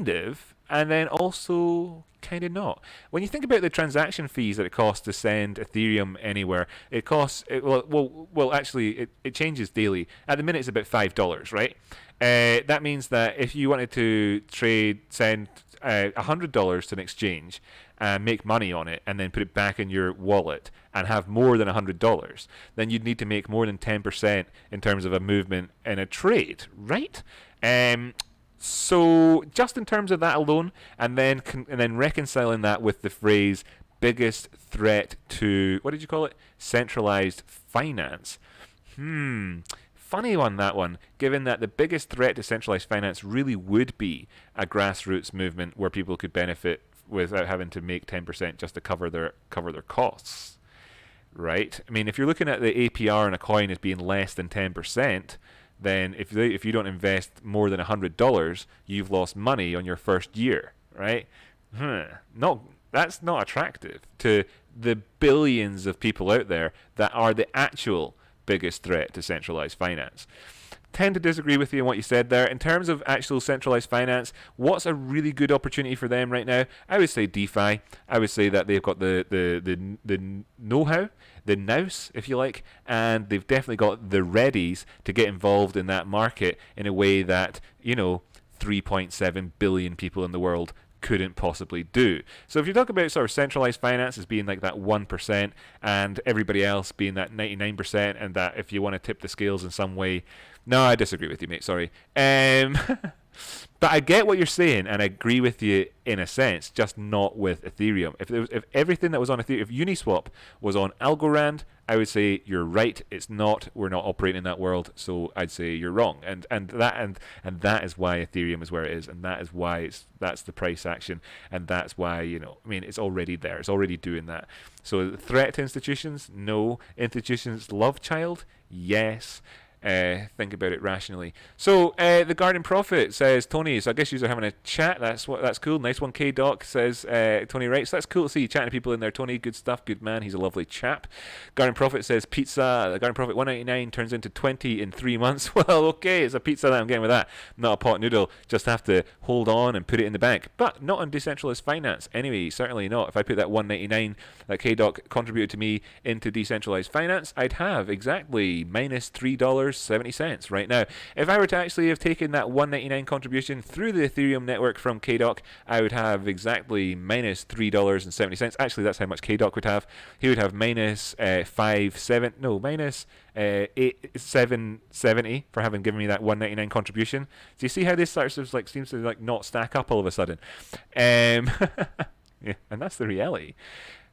of. and then also kind of not. When you think about the transaction fees that it costs to send Ethereum anywhere, it costs actually it changes daily. At the minute, it's about $5, right? That means that if you wanted to send $100 to an exchange and make money on it, and then put it back in your wallet and have more than $100, then you'd need to make more than 10% in terms of a movement in a trade, right? So just in terms of that alone, and then reconciling that with the phrase biggest threat to, what did you call it? Centralized finance. Funny one, that one, given that the biggest threat to centralized finance really would be a grassroots movement where people could benefit without having to make 10% just to cover their costs, right? I mean, if you're looking at the APR in a coin as being less than 10%, then if you don't invest more than $100, you've lost money on your first year, right? No, that's not attractive to the billions of people out there that are the actual biggest threat to centralized finance. Tend to disagree with you on what you said there. In terms of actual centralized finance, what's a really good opportunity for them right now? I would say DeFi. I would say that they've got the know-how, the nous, if you like, and they've definitely got the readies to get involved in that market in a way that, 3.7 billion people in the world couldn't possibly do. So if you talk about sort of centralized finance as being like that 1% and everybody else being that 99%, and that if you want to tip the scales in some way, no, I disagree with you, mate, sorry. But I get what you're saying, and I agree with you in a sense, just not with Ethereum. If everything that was on Ethereum, if Uniswap was on Algorand, I would say you're right. It's not. We're not operating in that world, so I'd say you're wrong. And that is why Ethereum is where it is, and that is why that's the price action, and that's why it's already there. It's already doing that. So threat to institutions? No. Institutions love child? Yes. Think about it rationally. So the Garden Prophet says, Tony, so I guess you're having a chat. That's cool. Nice one, K-Doc, says Tony Wright. So that's cool to see you chatting to people in there, Tony. Good stuff. Good man. He's a lovely chap. Garden Prophet says pizza. The Garden Prophet 199 turns into 20 in 3 months. Well, okay, it's a pizza that I'm getting with that. Not a pot noodle. Just have to hold on and put it in the bank. But not on decentralized finance. Anyway, certainly not. If I put that 199 that K-Doc contributed to me into decentralized finance, I'd have exactly minus $3.70 right now. If I were to actually have taken that 199 contribution through the Ethereum network from KDoc, I would have exactly minus $3.70. Actually, that's how much KDoc would have. He would have minus minus 770 for having given me that 199 contribution. Do you see how this sort of seems to not stack up all of a sudden? Yeah, and that's the reality.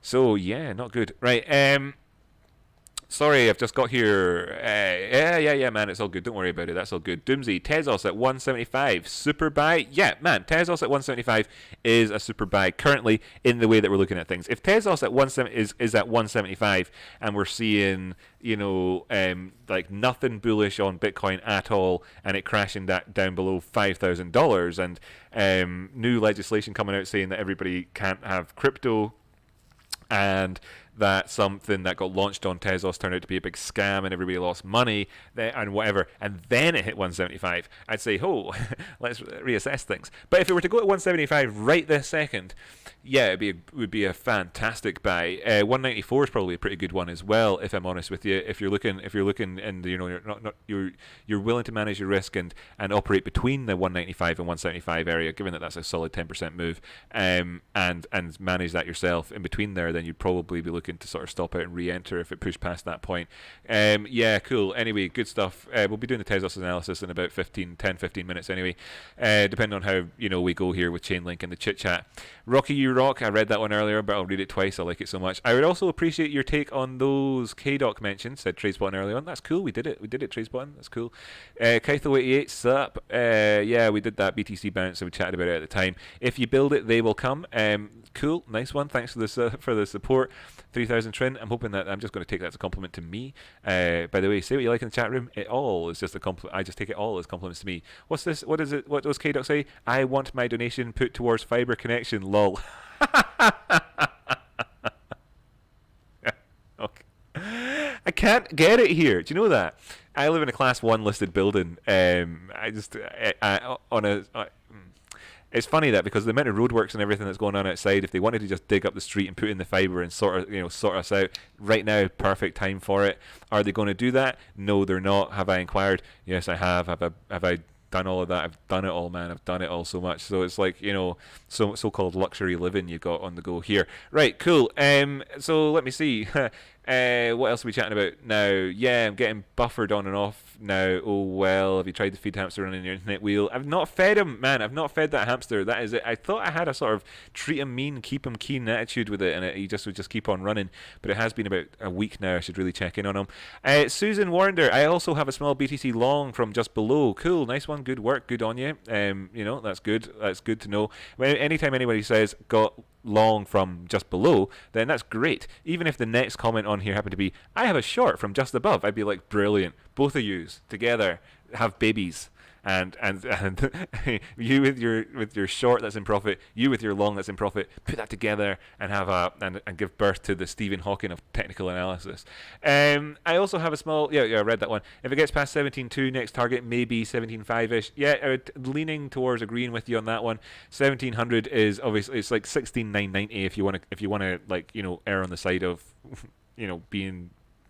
So yeah, not good. Right. Sorry, I've just got here. Yeah, man, it's all good. Don't worry about it. That's all good. Doomsy, Tezos at 175. Super buy? Yeah, man, Tezos at 175 is a super buy currently in the way that we're looking at things. If Tezos at 170 is at 175 and we're seeing, nothing bullish on Bitcoin at all, and it crashing down below $5,000, and new legislation coming out saying that everybody can't have crypto, and that something that got launched on Tezos turned out to be a big scam and everybody lost money and whatever, and then it hit 175, I'd say, let's reassess things. But if it were to go at 175 right this second, yeah, it would be a fantastic buy. 194 is probably a pretty good one as well, if I'm honest with you. If you're looking, and you're willing to manage your risk and operate between the 195 and 175 area, given that that's a solid 10% move, and manage that yourself in between there, then you'd probably be looking to sort of stop out and re-enter if it pushed past that point. Yeah, cool. Anyway, good stuff. We'll be doing the Tezos analysis in about 10-15 minutes anyway, depending on how we go here with Chainlink and the chit chat. Rocky You Rock, I read that one earlier, but I'll read it twice. I like it so much. I would also appreciate your take on those KDoc mentions. Said TradeSpotting earlier on. That's cool. We did it, TradeSpotting. That's cool. Kaitho88, sup. Yeah, we did that BTC bounce and we chatted about it at the time. If you build it, they will come. Cool, nice one. Thanks for the support. 3,000 Trin. I'm hoping that I'm just going to take that as a compliment to me. By the way, say what you like in the chat room. It all is just a compliment. I just take it all as compliments to me. What's this? What is it? What does KDoc say? I want my donation put towards fiber connection. Lol. Okay. I can't get it here. Do you know that? I live in a class 1 listed building. it's funny that because the amount of roadworks and everything that's going on outside, if they wanted to just dig up the street and put in the fibre and sort us out right now, perfect time for it. Are they going to do that? No, they're not. Have I inquired? Yes, I have. Have I done all of that? I've done it all, man. I've done it all so much. So it's like, so-called luxury living you got on the go here. Right, cool. So let me see. What else are we chatting about now? Yeah, I'm getting buffered on and off now. Oh well, have you tried to feed hamster on your internet wheel? I've not fed him, man. I've not fed that hamster. That is it. I thought I had a sort of treat him mean, keep him keen attitude with it, and he would just keep on running. But it has been about a week now. I should really check in on him. Susan Warrender, I also have a small BTC long from just below. Cool, nice one. Good work. Good on you. That's good. That's good to know. Anytime anybody says got long from just below, then that's great. Even if the next comment on here happened to be, I have a short from just above, I'd be like, brilliant. Both of yous together have babies. And you with your short that's in profit, you with your long that's in profit, put that together and have and give birth to the Stephen Hawking of technical analysis. I also have a small I read that one. If it gets past 17.2, next target maybe 17.5ish. Yeah, leaning towards agreeing with you on that one. 1700 is obviously, it's like 16,990 if you want to like err on the side of being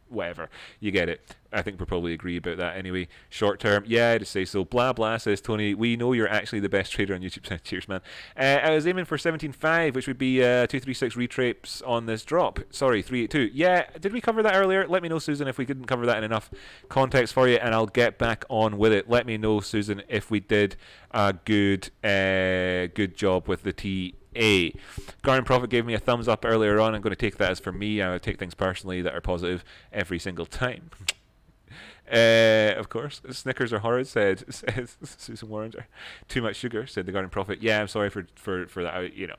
whatever. You get it. I think we'll probably agree about that anyway. Short term, yeah, I'd say so. Blah blah, says Tony. We know you're actually the best trader on YouTube. Cheers, man. I was aiming for 17.5, which would be 236 retrapes on this drop. Sorry, 382. Yeah, did we cover that earlier? Let me know, Susan, if we didn't cover that in enough context for you, and I'll get back on with it. Let me know, Susan, if we did a good job with the Garden Prophet gave me a thumbs up earlier on. I'm going to take that as for me. I would take things personally that are positive every single time. Of course, Snickers are horrid, said Susan Warrender. Too much sugar, said the Garden Prophet. Yeah, I'm sorry for that. It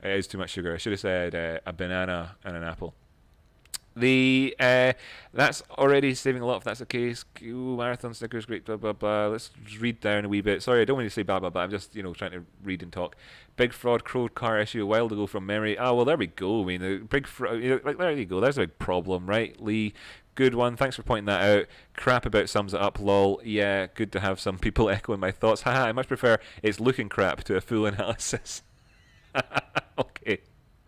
is too much sugar. I should have said a banana and an apple. That's already saving a lot if that's the case. Ooh, marathon Snickers, great, blah blah blah. Let's read down a wee bit. Sorry, I don't want to say blah blah blah. I'm just trying to read and talk. Big fraud crow car issue a while ago from memory. Oh well, there we go. I mean, the big there you go. There's a big problem, right, Lee? Good one. Thanks for pointing that out. Crap about sums it up. Lol. Yeah, good to have some people echoing my thoughts. Haha. I much prefer it's looking crap to a full analysis. Okay.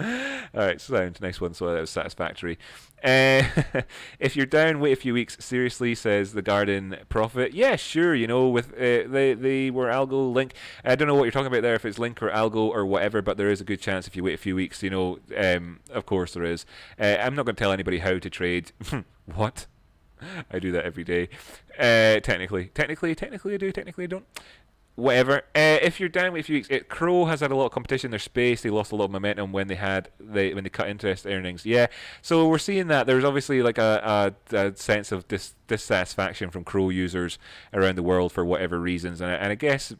Alright, sound. Nice one, so that was satisfactory. If you're down, wait a few weeks. Seriously, says the Garden Prophet. Yeah, sure, with they were algo link. I don't know what you're talking about there, if it's link or algo or whatever, but there is a good chance if you wait a few weeks, of course there is. I'm not going to tell anybody how to trade. What? I do that every day. Technically I do, technically I don't. Whatever. If you're down with a few weeks, Crow has had a lot of competition in their space. They lost a lot of momentum when they cut interest earnings. Yeah, so we're seeing that there's obviously like a sense of dissatisfaction from Crow users around the world for whatever reasons, and I guess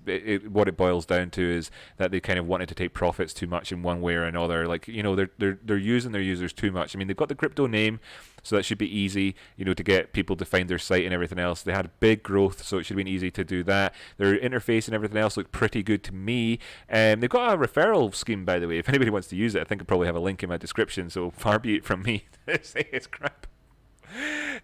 what it boils down to is that they kind of wanted to take profits too much in one way or another. Like they're using their users too much. I mean, they've got the crypto name, so that should be easy, to get people to find their site and everything else. They had big growth, so it should have been easy to do that. Their interface and everything else looked pretty good to me. They've got a referral scheme, by the way. If anybody wants to use it, I think I'll probably have a link in my description, so far be it from me to say it's crap.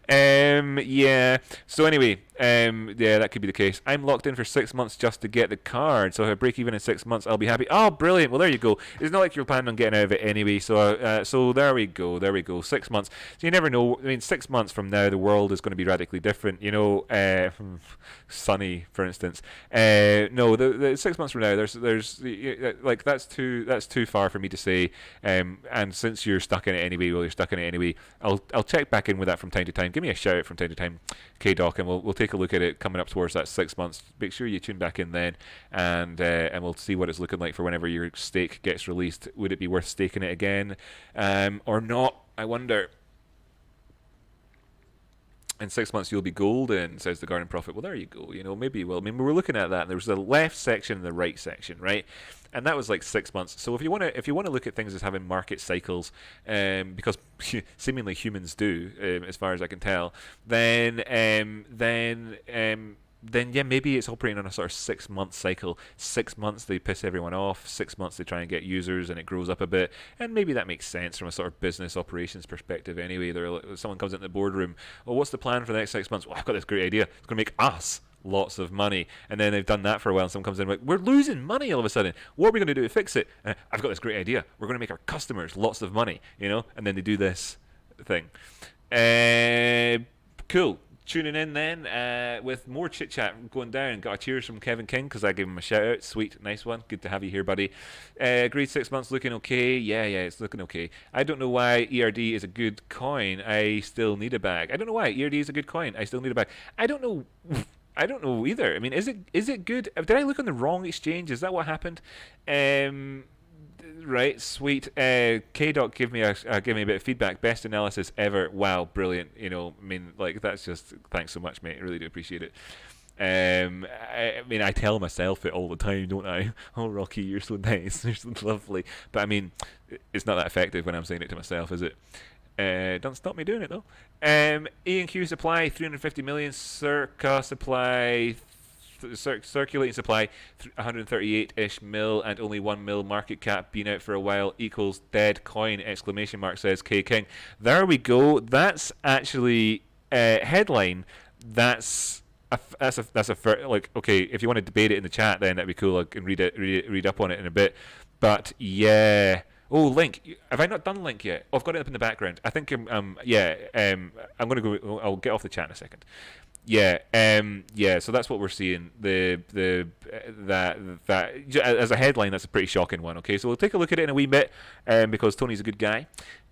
Yeah. So anyway, yeah, that could be the case. I'm locked in for 6 months just to get the card. So if I break even in 6 months, I'll be happy. Oh, brilliant! Well, there you go. It's not like you're planning on getting out of it anyway. So, so there we go. There we go. 6 months. So you never know. I mean, 6 months from now, the world is going to be radically different. Sunny, for instance. No, the 6 months from now, there's like that's too far for me to say. And since you're stuck in it anyway, I'll check back in with that from time to time. Give me a shout out from time to time, KDoc, and we'll take a look at it coming up towards that 6 months. Make sure you tune back in then, and we'll see what it's looking like for whenever your stake gets released. Would it be worth staking it again, or not? I wonder. In 6 months you'll be golden, says the Garden Prophet. Well, there you go. Maybe you will. I mean, we were looking at that, and there was the left section and the right section, right? And that was like 6 months. So if you want to look at things as having market cycles, because seemingly humans do, as far as I can tell, then yeah, maybe it's operating on a sort of 6 month cycle. 6 months they piss everyone off. 6 months they try and get users, and it grows up a bit. And maybe that makes sense from a sort of business operations perspective. Anyway, someone comes into the boardroom. Well, what's the plan for the next 6 months? Well, I've got this great idea. It's going to make us lots of money. And then they've done that for a while, and someone comes in like, we're losing money all of a sudden. What are we going to do to fix it? I've got this great idea. We're going to make our customers lots of money, you know? And then they do this thing. Cool. Tuning in then with more chit chat going down. Got a cheers from Kevin King because I gave him a shout out. Sweet, nice one. Good to have you here, buddy. Agreed, 6 months looking okay. Yeah, it's looking okay. I don't know why ERD is a good coin. I still need a bag. I don't know why ERD is a good coin. I still need a bag. I don't know. I don't know either. I mean, is it good? Did I look on the wrong exchange? Is that what happened? Right, sweet. K-Doc gave me a bit of feedback. Best analysis ever. Wow, brilliant. You know, I mean, like, that's just, thanks so much, mate. I really do appreciate it. I mean, I tell myself it all the time, don't I? Oh, Rocky, you're so nice. You're so lovely. But I mean, it's not that effective when I'm saying it to myself, is it? Don't stop me doing it, though. E&Q supply, 350 million. Circa supply, circulating supply 138-ish mil, and only 1 mil market cap, been out for a while, equals dead coin, exclamation mark, says K King. There we go. That's actually headline. That's a like, okay, if you want to debate it in the chat, then that'd be cool. I can read up on it in a bit. But yeah. Oh, link. Have I not done link yet? Oh, I've got it up in the background. I think I'm going to go. I'll get off the chat in a second. So that's what we're seeing. That as a headline, that's a pretty shocking one. Okay, so we'll take a look at it in a wee bit, because Tony's a good guy,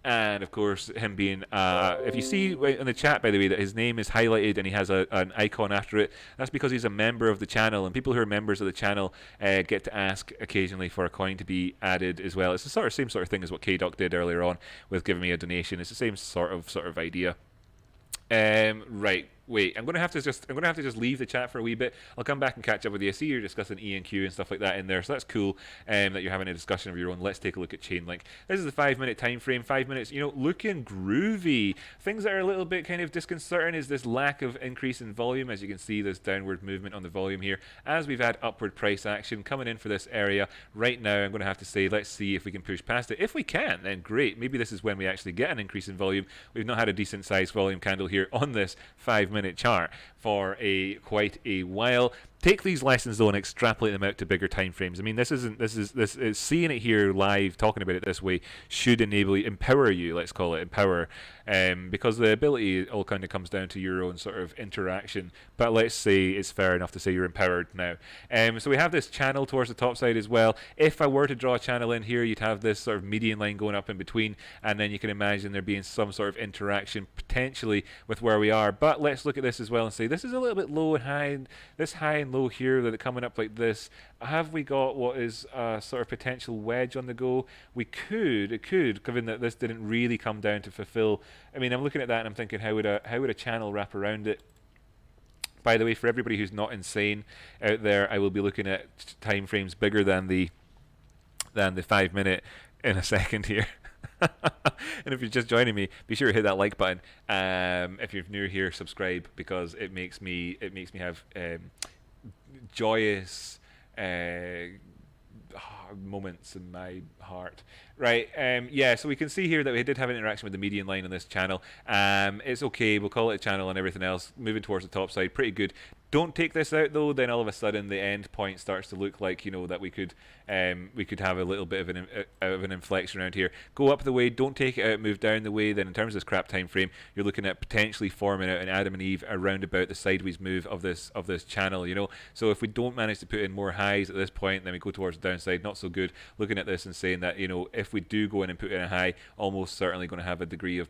and of course him being. If you see in the chat, by the way, that his name is highlighted and he has an icon after it, that's because he's a member of the channel, and people who are members of the channel get to ask occasionally for a coin to be added as well. It's the same sort of thing as what K-Doc did earlier on with giving me a donation. It's the same sort of idea. Right. Wait, I'm gonna have to just leave the chat for a wee bit. I'll come back and catch up with you. I see you're discussing E&Q and stuff like that in there, so that's cool. That you're having a discussion of your own. Let's take a look at Chainlink. This is the 5-minute time frame. 5 minutes, you know, looking groovy. Things that are a little bit kind of disconcerting is this lack of increase in volume. As you can see, there's downward movement on the volume here as we've had upward price action coming in for this area. Right now, I'm going to have to say, let's see if we can push past it. If we can, then great. Maybe this is when we actually get an increase in volume. We've not had a decent sized volume candle here on this 5-minute chart for quite a while. Take these lessons though and extrapolate them out to bigger time frames. I mean, this is seeing it here live, talking about it this way should empower you. Let's call it empower, because the ability all kind of comes down to your own sort of interaction. But let's say it's fair enough to say you're empowered now. So we have this channel towards the top side as well. If I were to draw a channel in here, you'd have this sort of median line going up in between, and then you can imagine there being some sort of interaction potentially with where we are. But let's look at this as well and say this is a little bit low and high. This high and low here that are coming up like this. Have we got what is a sort of potential wedge on the go? It could, given that this didn't really come down to fulfill. I mean, I'm looking at that and I'm thinking, how would a channel wrap around it? By the way, for everybody who's not insane out there, I will be looking at time frames bigger than the 5-minute in a second here. And if you're just joining me, be sure to hit that like button. If you're new here, subscribe, because it makes me have joyous moments in my heart. Right, so we can see here that we did have an interaction with the median line on this channel. It's okay, we'll call it a channel and everything else. Moving towards the top side, pretty good. Don't take this out though, then all of a sudden the end point starts to look like, you know, that we could have a little bit of an inflection around here. Go up the way, don't take it out, move down the way. Then in terms of this crap time frame, you're looking at potentially forming out an Adam and Eve around about the sideways move of this channel, you know. So if we don't manage to put in more highs at this point, then we go towards the downside, not so good. Looking at this and saying that, you know, if we do go in and put in a high, almost certainly going to have a degree of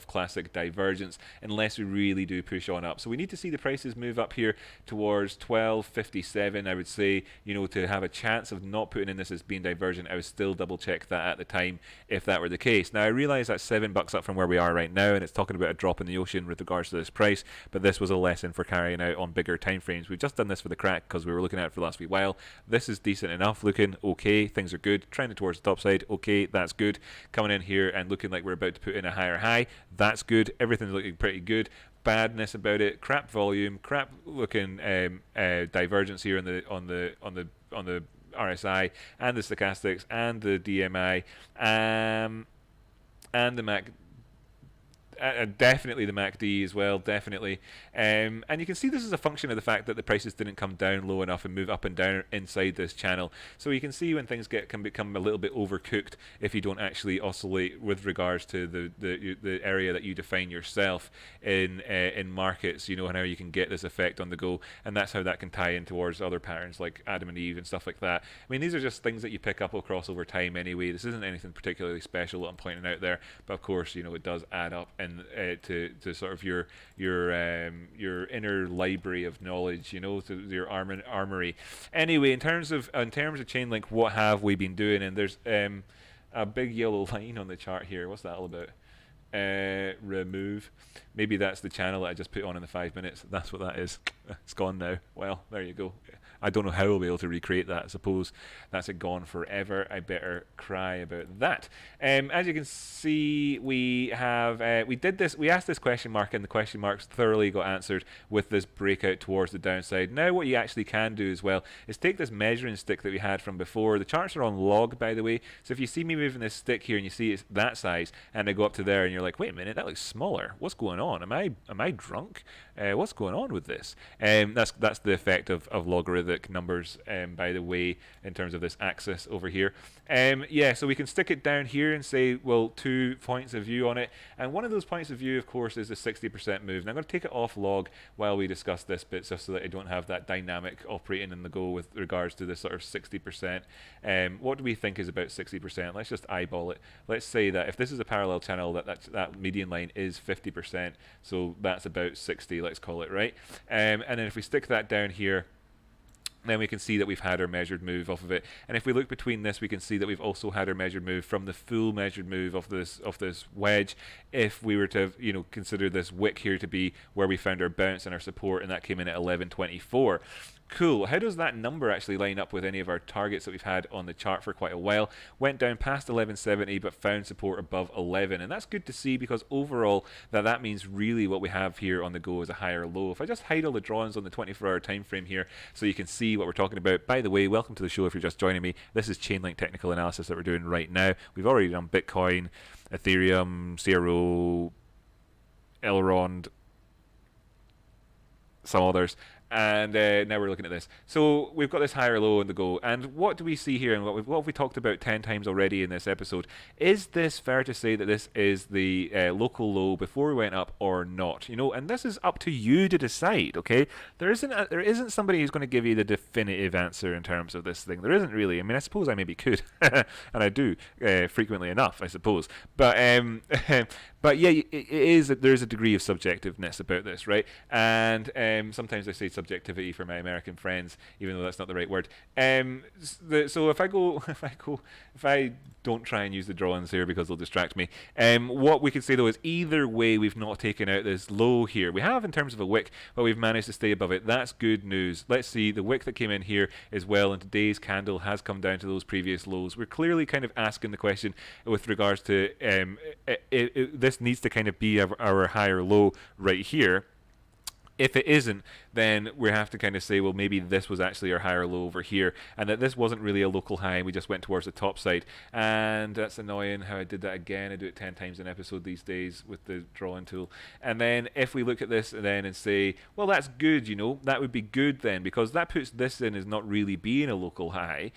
classic divergence unless we really do push on up. So we need to see the prices move up here towards 12.57. I would say, you know, to have a chance of not putting in this as being divergent, I would still double check that at the time if that were the case. Now I realize that's $7 up from where we are right now, and it's talking about a drop in the ocean with regards to this price, but this was a lesson for carrying out on bigger time frames. We've just done this for the crack because we were looking at it for the last wee while. This is decent enough, looking okay, things are good, trending towards the top side, okay, that's good. Coming in here and looking like we're about to put in a higher high, that's good. Everything's looking pretty good. Badness about it, crap volume, crap looking divergence here on the RSI and the Stochastics and the DMI and the definitely the MACD as well, definitely. And you can see this is a function of the fact that the prices didn't come down low enough and move up and down inside this channel. So you can see when things can become a little bit overcooked if you don't actually oscillate with regards to the area that you define yourself in markets, you know, and how you can get this effect on the go, and that's how that can tie in towards other patterns like Adam and Eve and stuff like that. I mean, these are just things that you pick up across over time anyway. This isn't anything particularly special that I'm pointing out there, but of course, you know, it does add up and to sort of your inner library of knowledge, you know, to your armory. Anyway, in terms of Chainlink, what have we been doing? And there's a big yellow line on the chart here. What's that all about? Remove. Maybe that's the channel that I just put on in the 5 minutes. That's what that is. It's gone now. Well, there you go. I don't know how we'll be able to recreate that. I suppose that's it gone forever. I better cry about that. As you can see, we have we asked this question mark, and the question marks thoroughly got answered with this breakout towards the downside. Now what you actually can do as well is take this measuring stick that we had from before. The charts are on log, by the way, so if you see me moving this stick here and you see it's that size and I go up to there and you're like, wait a minute, that looks smaller, what's going on? Am I drunk? What's going on with this? That's the effect of logarithmic numbers, by the way, in terms of this axis over here. Yeah, so we can stick it down here and say, well, 2 points of view on it, and one of those points of view, of course, is the 60% move. And I'm going to take it off log while we discuss this bit, just so that I don't have that dynamic operating in the go with regards to this sort of 60%. What do we think is about 60%? Let's just eyeball it. Let's say that if this is a parallel channel, that median line is 50%, so that's about 60, let's call it, right? And then if we stick that down here, then we can see that we've had our measured move off of it. And if we look between this, we can see that we've also had our measured move from the full measured move of this wedge. If we were to, you know, consider this wick here to be where we found our bounce and our support, and that came in at 1124. Cool. How does that number actually line up with any of our targets that we've had on the chart for quite a while? Went down past 1170 but found support above 11, and that's good to see, because overall that means really what we have here on the go is a higher low. If I just hide all the drawings on the 24-hour time frame here so you can see what we're talking about. By the way, welcome to the show if you're just joining me. This is Chainlink technical analysis that we're doing right now. We've already done Bitcoin, Ethereum, CRO, Elrond, some others, and now we're looking at this. So we've got this higher low on the go, and what do we see here, and what have we talked about 10 times already in this episode? Is this fair to say that this is the local low before we went up or not? You know, and this is up to you to decide, okay? There isn't somebody who's going to give you the definitive answer in terms of this thing. There isn't really. I mean, I suppose I maybe could, and I do frequently enough, I suppose. But but yeah, there's a degree of subjectiveness about this, right? And sometimes I say subjectivity for my American friends, even though that's not the right word. So if I don't try and use the drawings here because they'll distract me. What we could say though is either way, we've not taken out this low here. We have in terms of a wick, but we've managed to stay above it. That's good news. Let's see, the wick that came in here as well, and today's candle has come down to those previous lows. We're clearly kind of asking the question with regards to this needs to kind of be our higher low right here. If it isn't, then we have to kind of say, well, maybe this was actually our higher low over here, and that this wasn't really a local high, and we just went towards the top side. And that's annoying how I did that again. I do it 10 times an episode these days with the drawing tool. And then if we look at this then and say, well, that's good, you know, that would be good then, because that puts this in as not really being a local high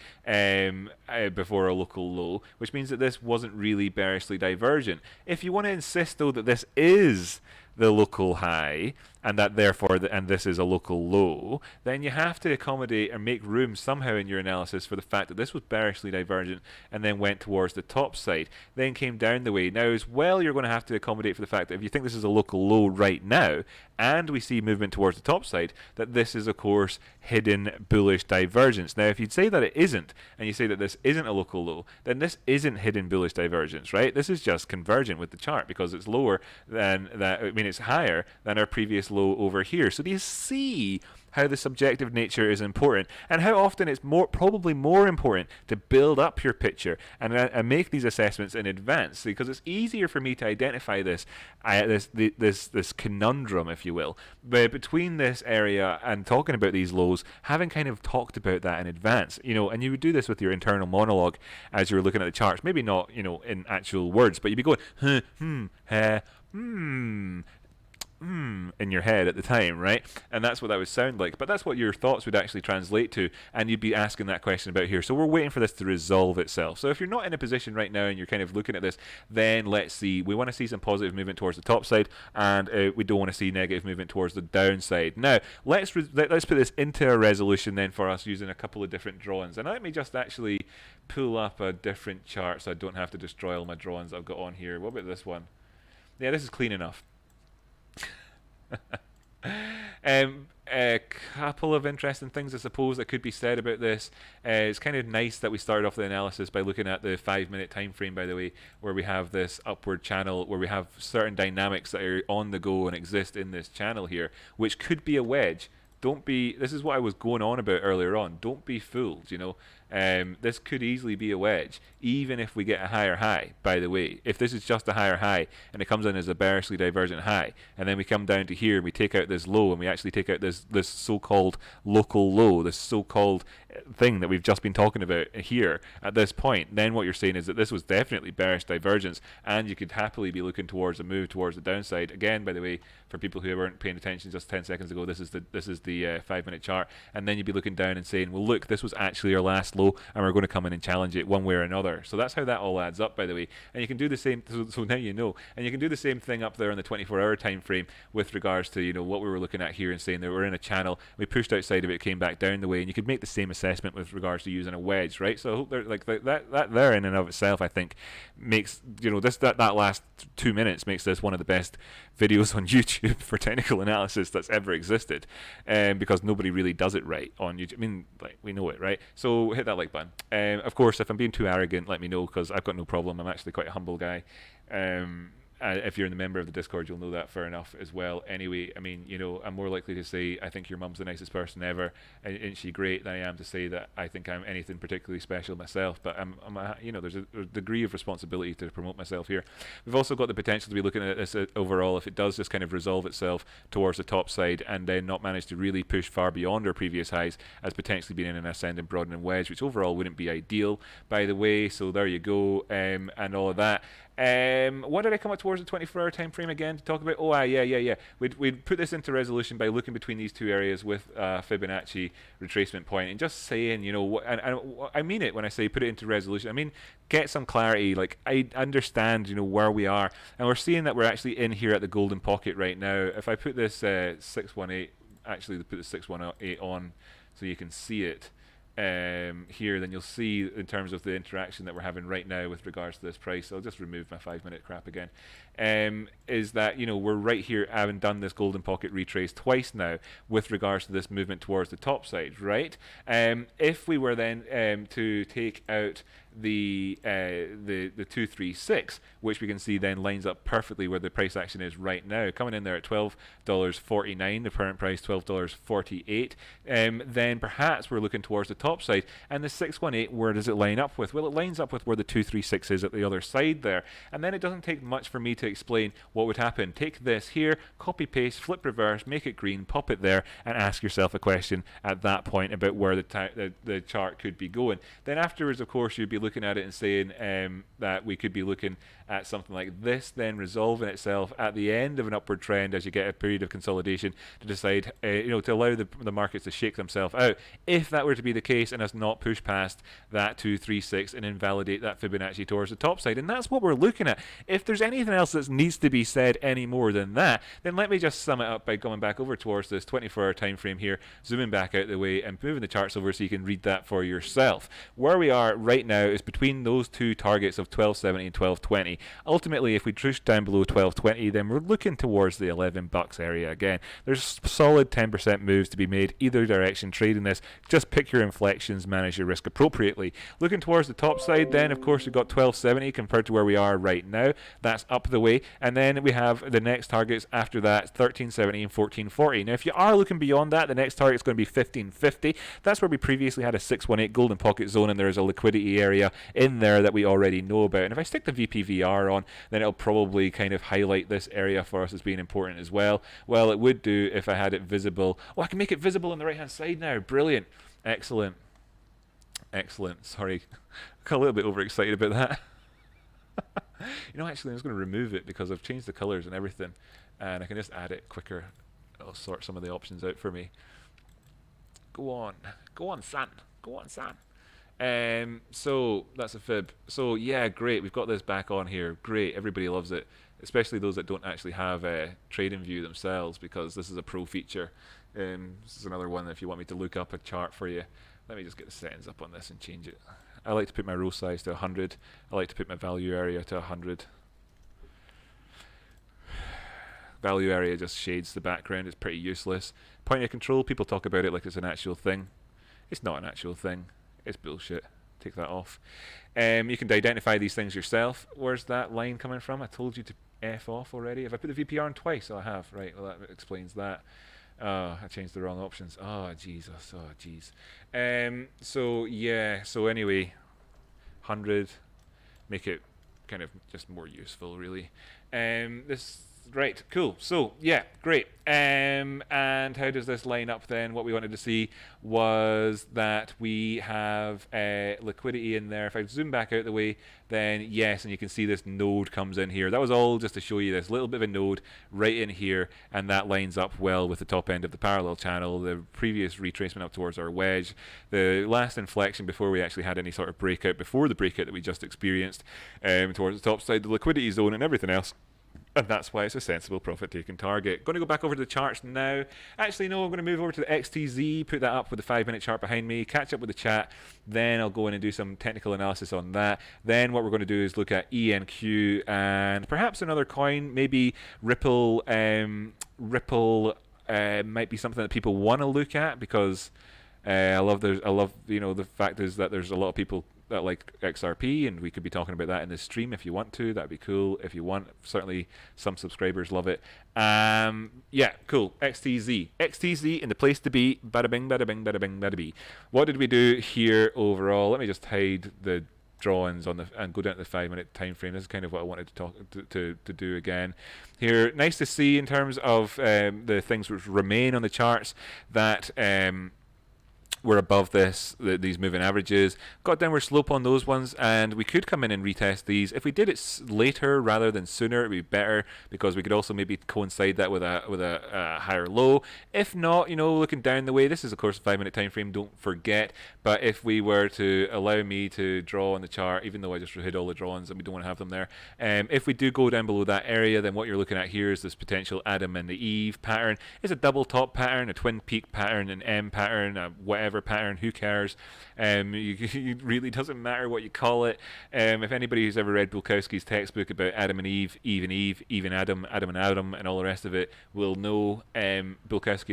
before a local low, which means that this wasn't really bearishly divergent. If you want to insist, though, that this is the local high, and that therefore and this is a local low, then you have to accommodate or make room somehow in your analysis for the fact that this was bearishly divergent and then went towards the top side, then came down the way. Now as well, you're going to have to accommodate for the fact that if you think this is a local low right now and we see movement towards the top side, that this is of course hidden bullish divergence. Now if you'd say that it isn't, and you say that this isn't a local low, then this isn't hidden bullish divergence, right? This is just convergent with the chart because it's lower than that. I mean, it's higher than our previous low over here. So do you see how the subjective nature is important, and how often it's probably more important to build up your picture and make these assessments in advance, because it's easier for me to identify this conundrum, if you will, between this area and talking about these lows, having kind of talked about that in advance, and you would do this with your internal monologue as you're looking at the charts, maybe not in actual words, but you'd be going in your head at the time, right? And that's what that would sound like, but that's what your thoughts would actually translate to, and you'd be asking that question about here. So we're waiting for this to resolve itself. So if you're not in a position right now and you're kind of looking at this, then let's see. We want to see some positive movement towards the top side, and we don't want to see negative movement towards the downside. Now let's put this into a resolution then for us, using a couple of different drawings. And let me just actually pull up a different chart so I don't have to destroy all my drawings I've got on here. What about this one? Yeah, this is clean enough. A couple of interesting things, I suppose, that could be said about this. It's kind of nice that we started off the analysis by looking at the 5-minute time frame, by the way, where we have this upward channel, where we have certain dynamics that are on the go and exist in this channel here, which could be a wedge. This is what I was going on about earlier on. Don't be fooled, this could easily be a wedge, even if we get a higher high, by the way. If this is just a higher high and it comes in as a bearishly divergent high, and then we come down to here and we take out this low, and we actually take out this so-called local low, this so-called thing that we've just been talking about here at this point, then what you're saying is that this was definitely bearish divergence, and you could happily be looking towards a move towards the downside. Again, by the way, for people who weren't paying attention just 10 seconds ago, this is the 5-minute chart, and then you'd be looking down and saying, well, look, this was actually our last low, and we're going to come in and challenge it one way or another. So that's how that all adds up, by the way. And you can do the same, so now you know, and you can do the same thing up there on the 24-hour time frame with regards to what we were looking at here, and saying that we're in a channel, we pushed outside of it, came back down the way, and you could make the same assessment with regards to using a wedge, right? So I hope that there in and of itself, I think, makes that last 2 minutes makes this one of the best videos on YouTube for technical analysis that's ever existed, because nobody really does it right on YouTube. I mean, we know it, right? So hit that like button. Of course, if I'm being too arrogant, let me know, because I've got no problem. I'm actually quite a humble guy. If you're a member of the Discord, you'll know that fair enough as well. Anyway, I mean, I'm more likely to say I think your mum's the nicest person ever, and isn't she great, than I am to say that I think I'm anything particularly special myself. But there's a degree of responsibility to promote myself here. We've also got the potential to be looking at this overall, if it does just kind of resolve itself towards the top side and then not manage to really push far beyond our previous highs, as potentially being in an ascending, broadening wedge, which overall wouldn't be ideal, by the way. So there you go, and all of that. What did I come up towards the 24-hour time frame again to talk about? Oh, yeah. We'd put this into resolution by looking between these two areas with Fibonacci retracement point, and just saying, and I mean it when I say put it into resolution. I mean, get some clarity. Like, I understand, where we are, and we're seeing that we're actually in here at the golden pocket right now. If I put this 618, actually put the 618 on so you can see it. Here, then you'll see in terms of the interaction that we're having right now with regards to this price. I'll just remove my 5-minute crap again. Is that we're right here, having done this golden pocket retrace twice now with regards to this movement towards the top side, right? If we were then to take out the 236, which we can see then lines up perfectly where the price action is right now, coming in there at $12.49, the current price $12.48, then perhaps we're looking towards the top side. And the 618, where does it line up with? Well, it lines up with where the 236 is at the other side there, and then it doesn't take much for me to explain what would happen. Take this here, copy paste, flip reverse, make it green, pop it there, and ask yourself a question at that point about where the chart could be going. Then afterwards, of course, you'd be looking at it and saying that we could be looking at something like this, then resolving itself at the end of an upward trend as you get a period of consolidation to decide, to allow the markets to shake themselves out. If that were to be the case and us not push past that 236 and invalidate that Fibonacci towards the top side, and that's what we're looking at. If there's anything else that needs to be said any more than that, then let me just sum it up by going back over towards this 24-hour time frame here, zooming back out the way and moving the charts over so you can read that for yourself. Where we are right now is between those two targets of 1270 and 1220. Ultimately, if we push down below 1220, then we're looking towards the $11 area again. There's solid 10% moves to be made either direction trading this. Just pick your inflections, manage your risk appropriately. Looking towards the top side, then of course we've got 1270 compared to where we are right now. That's up the way, and then we have the next targets after that, 1370 and 1440. Now, if you are looking beyond that, the next target is going to be 1550. That's where we previously had a 618 golden pocket zone, and there's a liquidity area in there that we already know about. And if I stick the VPVR on, then it'll probably kind of highlight this area for us as being important as well. Well, it would do if I had it visible. Oh, I can make it visible on the right hand side now. Brilliant. Excellent. Excellent. Sorry, I got a little bit overexcited about that. You know, actually, I'm just going to remove it because I've changed the colors and everything, and I can just add it quicker. It'll sort some of the options out for me. Go on, son. Go on, son. So that's a fib. So yeah, great. We've got this back on here. Great. Everybody loves it, especially those that don't actually have Trading View themselves, because this is a pro feature. This is another one if you want me to look up a chart for you. Let me just get the settings up on this and change it. I like to put my row size to 100. I like to put my value area to 100. Value area just shades the background. It's pretty useless. Point of control, people talk about it like it's an actual thing. It's not an actual thing. It's bullshit. Take that off. You can identify these things yourself. Where's that line coming from? I told you to F off already. Have I put the VPR on twice? Oh, I have. Right, well that explains that. I changed the wrong options. Oh, Jesus. Oh, jeez. So, yeah. So, anyway, 100. Make it kind of just more useful, really. Right, cool. So, yeah, great. And how does this line up then? What we wanted to see was that we have liquidity in there. If I zoom back out the way, then yes, and you can see this node comes in here. That was all just to show you this little bit of a node right in here, and that lines up well with the top end of the parallel channel, the previous retracement up towards our wedge, the last inflection before we actually had any sort of breakout, before the breakout that we just experienced, towards the top side, the liquidity zone and everything else. And that's why it's a sensible profit-taking target. Going to go back over to the charts now. Actually, no, I'm going to move over to the XTZ, put that up with the 5-minute chart behind me, catch up with the chat. Then I'll go in and do some technical analysis on that. Then what we're going to do is look at ENQ and perhaps another coin, maybe Ripple. Ripple might be something that people want to look at, because I love the fact is that there's a lot of people that like XRP, and we could be talking about that in this stream if you want to. That'd be cool if you want. Certainly some subscribers love it. Yeah, cool. XTZ in the place to be. Bada bing, bada bing, bada bing, bada bee. What did we do here overall? Let me just hide the drawings on the and go down to the 5-minute time frame. This is kind of what I wanted to talk to do again here. Nice to see in terms of the things which remain on the charts that we're above these moving averages. Got downward slope on those ones, and we could come in and retest these. If we did it later rather than sooner, it'd be better, because we could also maybe coincide that with a higher low. If not, looking down the way, this is of course a 5-minute time frame, don't forget. But if we were to allow me to draw on the chart, even though I just hid all the drawings and we don't want to have them there, if we do go down below that area, then what you're looking at here is this potential Adam and Eve pattern. It's a double top pattern, a twin peak pattern, an M pattern, a whatever pattern, who cares? It really doesn't matter what you call it. If anybody who's ever read Bulkowski's textbook about Adam and Eve, Eve and Eve, Eve and Adam, Adam and Adam, and all the rest of it, will know. Bulkowski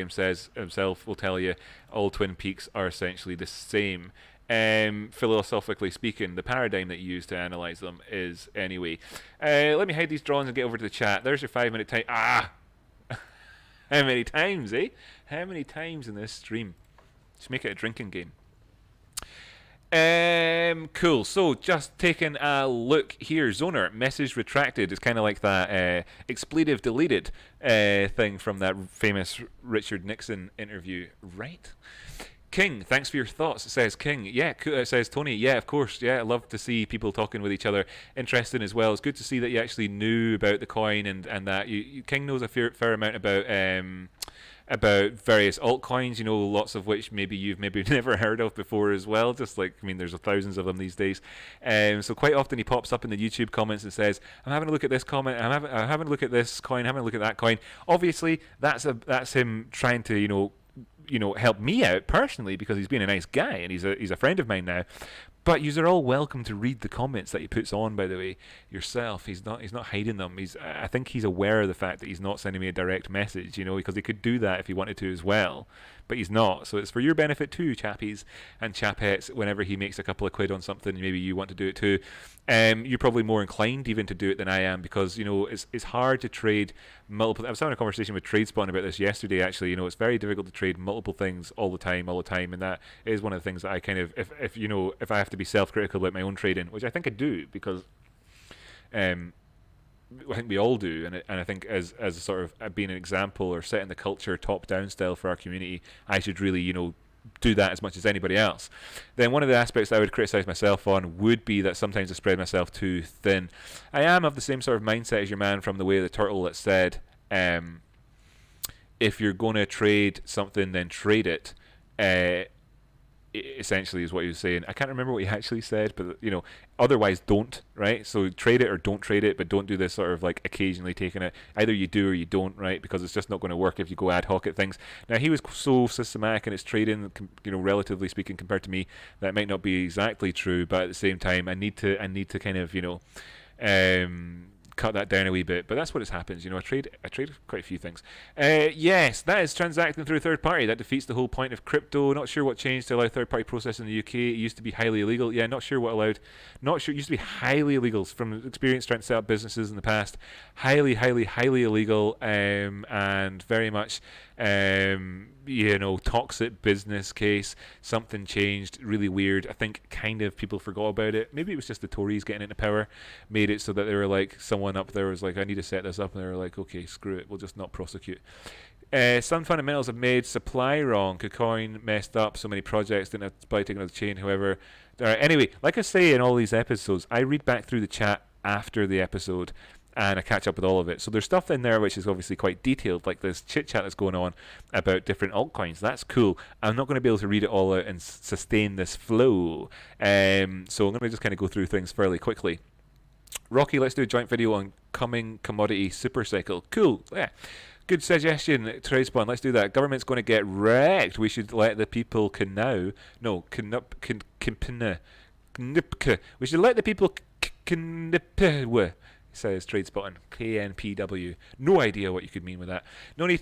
himself will tell you all twin peaks are essentially the same. Philosophically speaking, the paradigm that you use to analyze them is anyway. Let me hide these drawings and get over to the chat. There's your 5-minute time. How many times, eh? How many times in this stream? Just make it a drinking game. Cool. So just taking a look here. Zoner, message retracted. It's kind of like that expletive deleted thing from that famous Richard Nixon interview, right? King, thanks for your thoughts, says King. Yeah, says Tony. Yeah, of course. Yeah, I love to see people talking with each other. Interesting as well. It's good to see that you actually knew about the coin and that King knows a fair amount about various altcoins, lots of which you've never heard of before as well. Just like, there's thousands of them these days. So quite often he pops up in the YouTube comments and says, I'm having a look at this comment, I'm having a look at this coin, having a look at that coin. Obviously, that's him trying to, help me out personally, because he's been a nice guy and he's a friend of mine now. But you're all welcome to read the comments that he puts on, by the way, yourself. He's not hiding them. I think he's aware of the fact that he's not sending me a direct message, because he could do that if he wanted to as well. But he's not. So it's for your benefit too, chappies and chapettes. Whenever he makes a couple of quid on something, maybe you want to do it too. You're probably more inclined even to do it than I am, because it's hard to trade multiple. I was having a conversation with TradeSpawn about this yesterday. Actually, it's very difficult to trade multiple things all the time, and that is one of the things that I kind of, if I have to be self-critical about my own trading, which I think I do, because I think we all do, and I think as a sort of being an example or setting the culture top-down style for our community, I should really do that as much as anybody else. Then one of the aspects I would criticize myself on would be that sometimes I spread myself too thin. I am of the same sort of mindset as your man from The Way of the Turtle that said, if you're going to trade something, then trade it. Essentially is what he was saying. I can't remember what he actually said, but otherwise don't, right? So trade it or don't trade it, but don't do this sort of like occasionally taking it. Either you do or you don't, right? Because it's just not going to work if you go ad hoc at things. Now, he was so systematic in his trading, relatively speaking, compared to me, that it might not be exactly true, but at the same time, I need to kind of cut that down a wee bit, but that's what happens. I trade quite a few things. Yes, that is transacting through a third party. That defeats the whole point of crypto. Not sure what changed to allow third party processing in the UK. It used to be highly illegal. Yeah, not sure what allowed. Not sure. It used to be highly illegal. From experience trying to set up businesses in the past, highly illegal, and very much toxic business case. Something changed, really weird. I think kind of people forgot about it. Maybe it was just the Tories getting into power made it so that they were like, someone up there was like, I need to set this up, and they were like, okay, screw it, we'll just not prosecute. Some fundamentals have made supply wrong. KuCoin messed up so many projects, didn't have supply taken on the chain. However, anyway, like I say in all these episodes, I read back through the chat after the episode and I catch up with all of it. So there's stuff in there which is obviously quite detailed, like this chit chat that's going on about different altcoins. That's cool. I'm not going to be able to read it all out and sustain this flow. So I'm going to just kind of go through things fairly quickly. Rocky, let's do a joint video on coming commodity super cycle. Cool. Yeah. Good suggestion, TradeSpawn. Let's do that. Government's going to get wrecked. We should let the people we should let the people says TradeSpawn. KNPW. No idea what you could mean with that.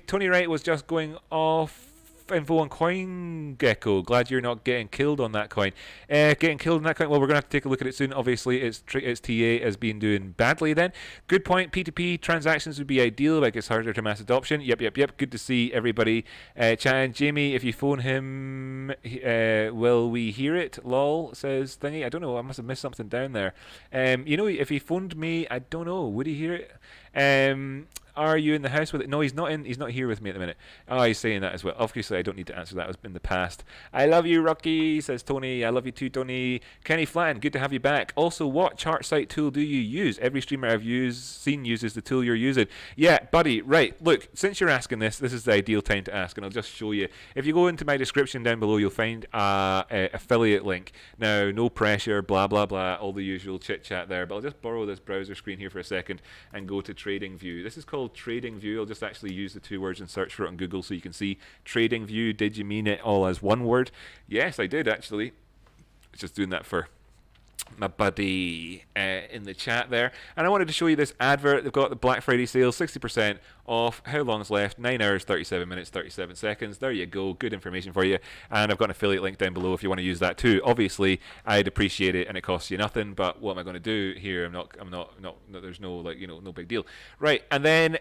Tony Wright was just going off info on CoinGecko. Glad you're not getting killed on that coin. Getting killed on that coin. Well, we're going to have to take a look at it soon. Obviously, its TA has been doing badly then. Good point. P2P transactions would be ideal, but it's harder to mass adoption. Yep. Good to see everybody. Cyan, Jamie, if you phone him, will we hear it? Lol, says Thingy. I don't know. I must have missed something down there. If he phoned me, I don't know. Would he hear it? Are you in the house with it? No, he's not in. He's not here with me at the minute. Oh, he's saying that as well. Obviously, I don't need to answer that. It was in the past. I love you, Rocky, says Tony. I love you too, Tony. Kenny Flatton, good to have you back. Also, what chart site tool do you use? Every streamer I've seen uses the tool you're using. Yeah, buddy, right. Look, since you're asking this is the ideal time to ask, and I'll just show you. If you go into my description down below, you'll find an affiliate link. Now, no pressure, blah, blah, blah, all the usual chit-chat there, but I'll just borrow this browser screen here for a second and go to TradingView. This is called TradingView. I'll just actually use the two words and search for it on Google so you can see TradingView. Did you mean it all as one word? Yes, I did actually. Just doing that for my buddy in the chat there. And I wanted to show you this advert. They've got the Black Friday sale, 60% off. How long's left? 9 hours, 37 minutes, 37 seconds. There you go. Good information for you. And I've got an affiliate link down below if you want to use that too. Obviously, I'd appreciate it and it costs you nothing, but what am I going to do here? I'm not there's no no big deal. Right. And then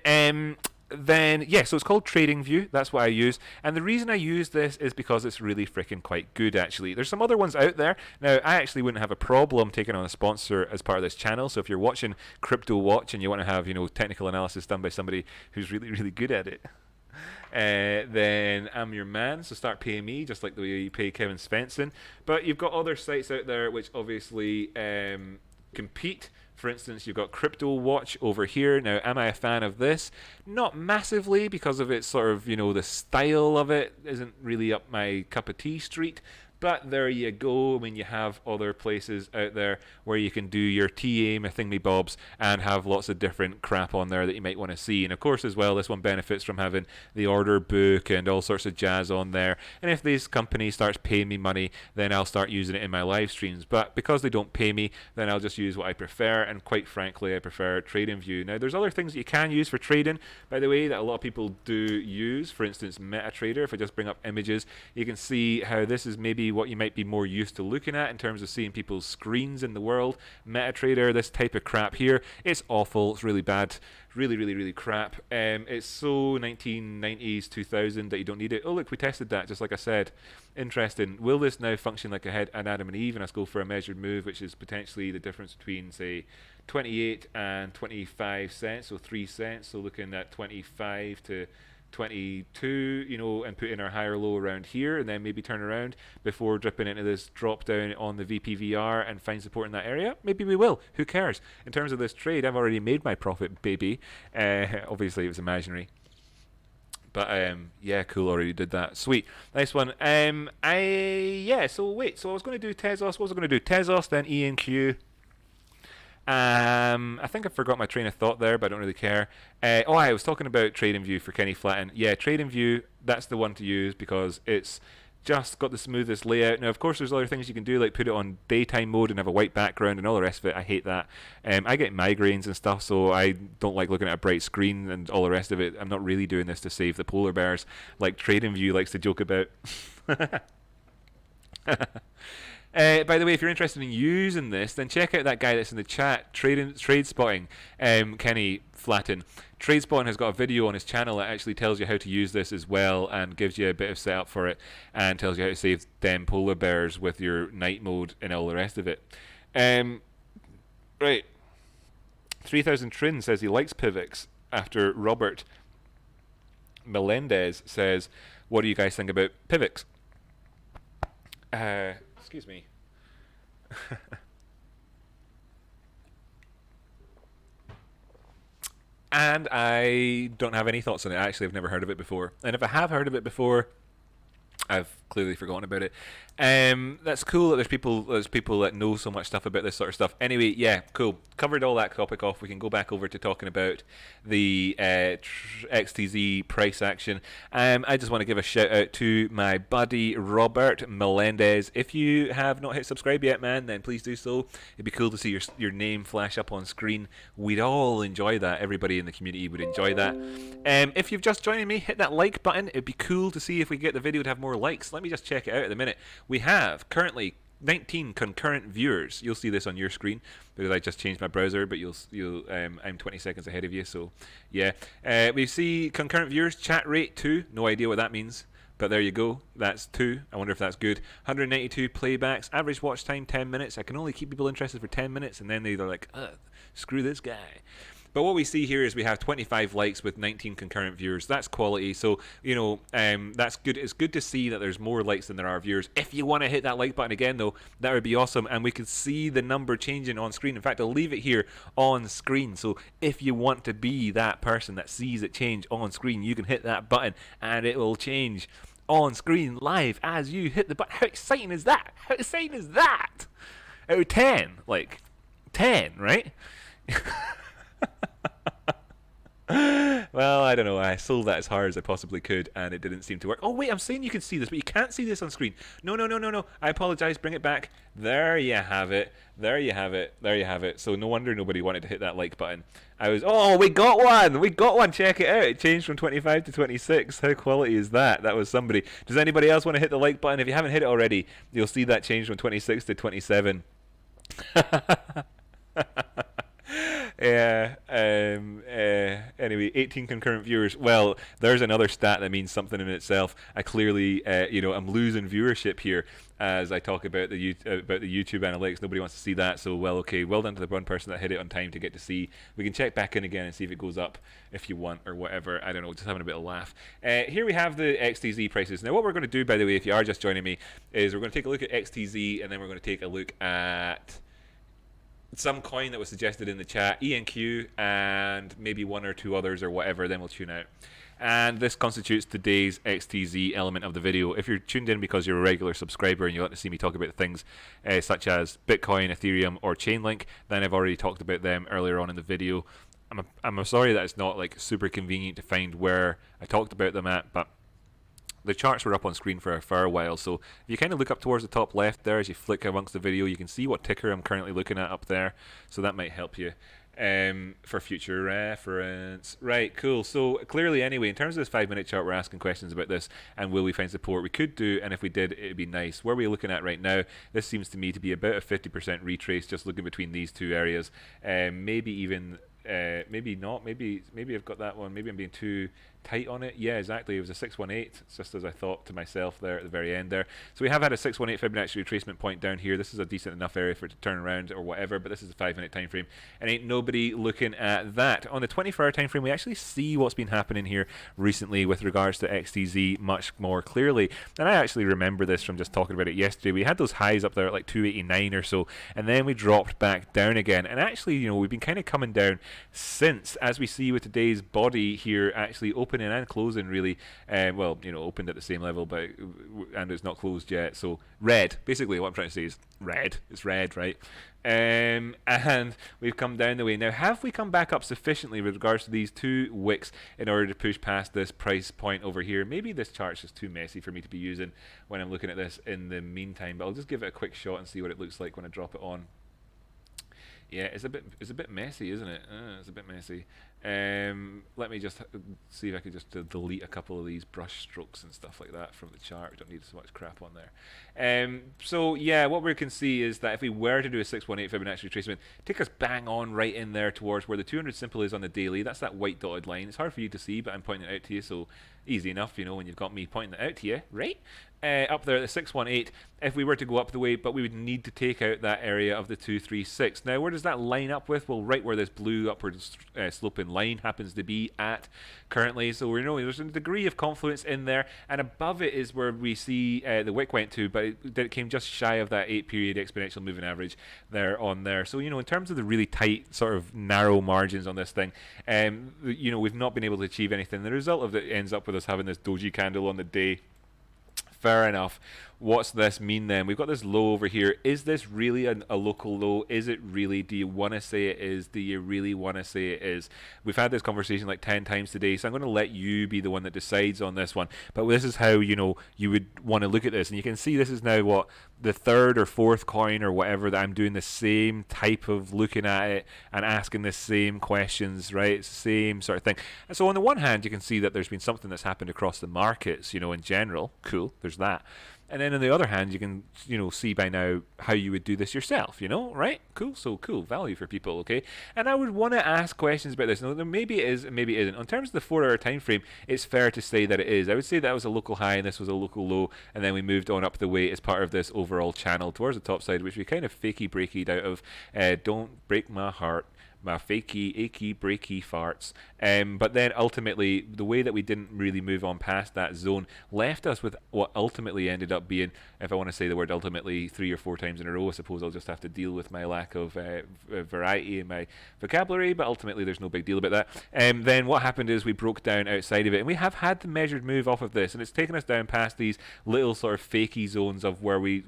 so it's called TradingView. That's what I use, and the reason I use this is because it's really freaking quite good. Actually, there's some other ones out there. Now, I actually wouldn't have a problem taking on a sponsor as part of this channel. So if you're watching Crypto Watch and you want to have technical analysis done by somebody who's really really good at it, then I'm your man. So start paying me, just like the way you pay Kevin Svensson. But you've got other sites out there which obviously compete. For instance, you've got Crypto Watch over here. Now, am I a fan of this? Not massively, because of its sort of, the style of it isn't really up my cup of tea street. But there you go. I mean, you have other places out there where you can do your TA, my thingy bobs, and have lots of different crap on there that you might want to see. And of course, as well, this one benefits from having the order book and all sorts of jazz on there. And if this company starts paying me money, then I'll start using it in my live streams. But because they don't pay me, then I'll just use what I prefer. And quite frankly, I prefer TradingView. Now, there's other things that you can use for trading, by the way, that a lot of people do use. For instance, MetaTrader. If I just bring up images, you can see how this is maybe what you might be more used to looking at in terms of seeing people's screens in the world. MetaTrader, this type of crap here, it's awful, it's really bad, really crap. It's so 1990s, 2000 that you don't need it. Oh look, we tested that, just like I said. Interesting. Will this now function like an Adam and Eve, and let's go for a measured move, which is potentially the difference between, say, 28 and 25 cents, so 3 cents, so looking at 25 to 22, you know, and put in our higher low around here, and then maybe turn around before dripping into this drop down on the VPVR and find support in that area. Maybe we will. Who cares? In terms of this trade, I've already made my profit, baby. Obviously, it was imaginary. But yeah, cool. Already did that. Sweet, nice one. So wait. So I was going to do Tezos. What was I going to do? Tezos, then ENQ. I think I forgot my train of thought there, but I don't really care. I was talking about TradingView for Kenny Flatton. Yeah, TradingView, that's the one to use because it's just got the smoothest layout. Now, of course, there's other things you can do, like put it on daytime mode and have a white background and all the rest of it. I hate that. I get migraines and stuff, so I don't like looking at a bright screen and all the rest of it. I'm not really doing this to save the polar bears like TradingView likes to joke about. By the way, if you're interested in using this, then check out that guy that's in the chat, Trade Spotting, Kenny Flatton. Trade Spotting has got a video on his channel that actually tells you how to use this as well and gives you a bit of setup for it and tells you how to save them polar bears with your night mode and all the rest of it. Right. 3000 Trin says he likes Pivx after Robert Melendez says, what do you guys think about Pivx? Excuse me. And I don't have any thoughts on it. Actually, I've never heard of it before. And if I have heard of it before, I've clearly forgotten about it. That's cool that there's people that know so much stuff about this sort of stuff. Anyway, yeah, cool. Covered all that topic off. We can go back over to talking about the XTZ price action. I just want to give a shout out to my buddy Robert Melendez. If you have not hit subscribe yet, man, then please do so. It'd be cool to see your name flash up on screen. We'd all enjoy that. Everybody in the community would enjoy that. If you've just joined me, hit that like button. It'd be cool to see if we get the video to have more likes. Let me just check it out at the minute. We have currently 19 concurrent viewers. You'll see this on your screen because I just changed my browser, but I'm 20 seconds ahead of you, so yeah. We see concurrent viewers, chat rate 2. No idea what that means, but there you go. That's 2. I wonder if that's good. 192 playbacks. Average watch time 10 minutes. I can only keep people interested for 10 minutes, and then they're like, screw this guy. But what we see here is we have 25 likes with 19 concurrent viewers. That's quality. So, you know, that's good. It's good to see that there's more likes than there are viewers. If you want to hit that like button again, though, that would be awesome. And we can see the number changing on screen. In fact, I'll leave it here on screen. So if you want to be that person that sees it change on screen, you can hit that button and it will change on screen live as you hit the button. How exciting is that? How exciting is that? Out of 10. Like, 10, right? Well, I don't know. I sold that as hard as I possibly could, and it didn't seem to work. Oh, wait, I'm saying you can see this, but you can't see this on screen. No. I apologize. Bring it back. There you have it. There you have it. So no wonder nobody wanted to hit that like button. We got one. We got one. Check it out. It changed from 25 to 26. How quality is that? That was somebody. Does anybody else want to hit the like button? If you haven't hit it already, you'll see that change from 26 to 27. Yeah. Anyway, 18 concurrent viewers. Well, there's another stat that means something in itself. I clearly, I'm losing viewership here as I talk about the YouTube analytics. Nobody wants to see that. So, well done to the one person that hit it on time to get to see. We can check back in again and see if it goes up if you want or whatever. I don't know. Just having a bit of laugh. Here we have the XTZ prices. Now, what we're going to do, by the way, if you are just joining me, is we're going to take a look at XTZ and then we're going to take a look at some coin that was suggested in the chat, ENQ, and maybe one or two others or whatever, then we'll tune out. And this constitutes today's XTZ element of the video. If you're tuned in because you're a regular subscriber and you want to see me talk about things such as Bitcoin, Ethereum, or Chainlink, then I've already talked about them earlier on in the video. I'm sorry that it's not like super convenient to find where I talked about them at, but the charts were up on screen for a while, so if you kind of look up towards the top left there as you flick amongst the video, you can see what ticker I'm currently looking at up there, so that might help you for future reference. Right, cool. So clearly anyway, in terms of this 5-minute chart, we're asking questions about this and will we find support. We could do, and if we did, it'd be nice. Where are we looking at right now? This seems to me to be about a 50% retrace, just looking between these two areas. Maybe even maybe not. Maybe I've got that one. Maybe I'm being too tight on it. Yeah, exactly. It was a 618. It's just as I thought to myself there at the very end there. So we have had a 618 Fibonacci retracement point down here. This is a decent enough area for it to turn around or whatever, but this is a 5-minute time frame, and ain't nobody looking at that. On the 24-hour time frame, we actually see what's been happening here recently with regards to XTZ much more clearly. And I actually remember this from just talking about it yesterday. We had those highs up there at like 289 or so, and then we dropped back down again. And actually, you know, we've been kind of coming down since, as we see with today's body here actually opening and closing really well, you know, opened at the same level, but and it's not closed yet. So red, basically what I'm trying to say is red. It's red, right? And we've come down the way. Now, have we come back up sufficiently with regards to these two wicks in order to push past this price point over here? Maybe this chart's just too messy for me to be using when I'm looking at this in the meantime, but I'll just give it a quick shot and see what it looks like when I drop it on. Yeah, it's a bit messy, isn't it? It's a bit messy. Let me just see if I can just delete a couple of these brush strokes and stuff like that from the chart. We don't need so much crap on there. So yeah, what we can see is that if we were to do a 618 Fibonacci retracement, take us bang on right in there towards where the 200 simple is on the daily. That's that white dotted line. It's hard for you to see, but I'm pointing it out to you, so easy enough, you know, when you've got me pointing it out to you, right? Up there at the 618, if we were to go up the way, but we would need to take out that area of the 236. Now, where does that line up with? Well, right where this blue upward sloping line happens to be at currently. So we know there's a degree of confluence in there, and above it is where we see the wick went to, but it came just shy of that 8-period exponential moving average there on there. So, you know, in terms of the really tight, sort of narrow margins on this thing, you know, we've not been able to achieve anything. The result of it ends up with us having this doji candle on the day. Fair enough. What's this mean then? We've got this low over here. Is this really a local low? Is it really? Do you want to say it is? Do you really want to say it is? We've had this conversation like 10 times today, so I'm going to let you be the one that decides on this one. But this is how, you know, you would want to look at this. And you can see this is now what, the third or fourth coin or whatever that I'm doing the same type of looking at it and asking the same questions, right? It's the same sort of thing. And so on the one hand, you can see that there's been something that's happened across the markets, you know, in general. Cool, there's that. And then on the other hand, you can, you know, see by now how you would do this yourself, you know, right? Cool, so cool, value for people, okay? And I would want to ask questions about this. Now, maybe it is and maybe it isn't. In terms of the 4-hour time frame, it's fair to say that it is. I would say that was a local high and this was a local low, and then we moved on up the way as part of this overall channel towards the top side, which we kind of fakey breakied out of. Don't break my heart. My fakey, achy, breaky farts. But then ultimately, the way that we didn't really move on past that zone left us with what ultimately ended up being, if I want to say the word ultimately 3 or 4 times in a row, I suppose I'll just have to deal with my lack of variety in my vocabulary, but ultimately there's no big deal about that. Then what happened is we broke down outside of it, and we have had the measured move off of this, and it's taken us down past these little sort of fakey zones of where we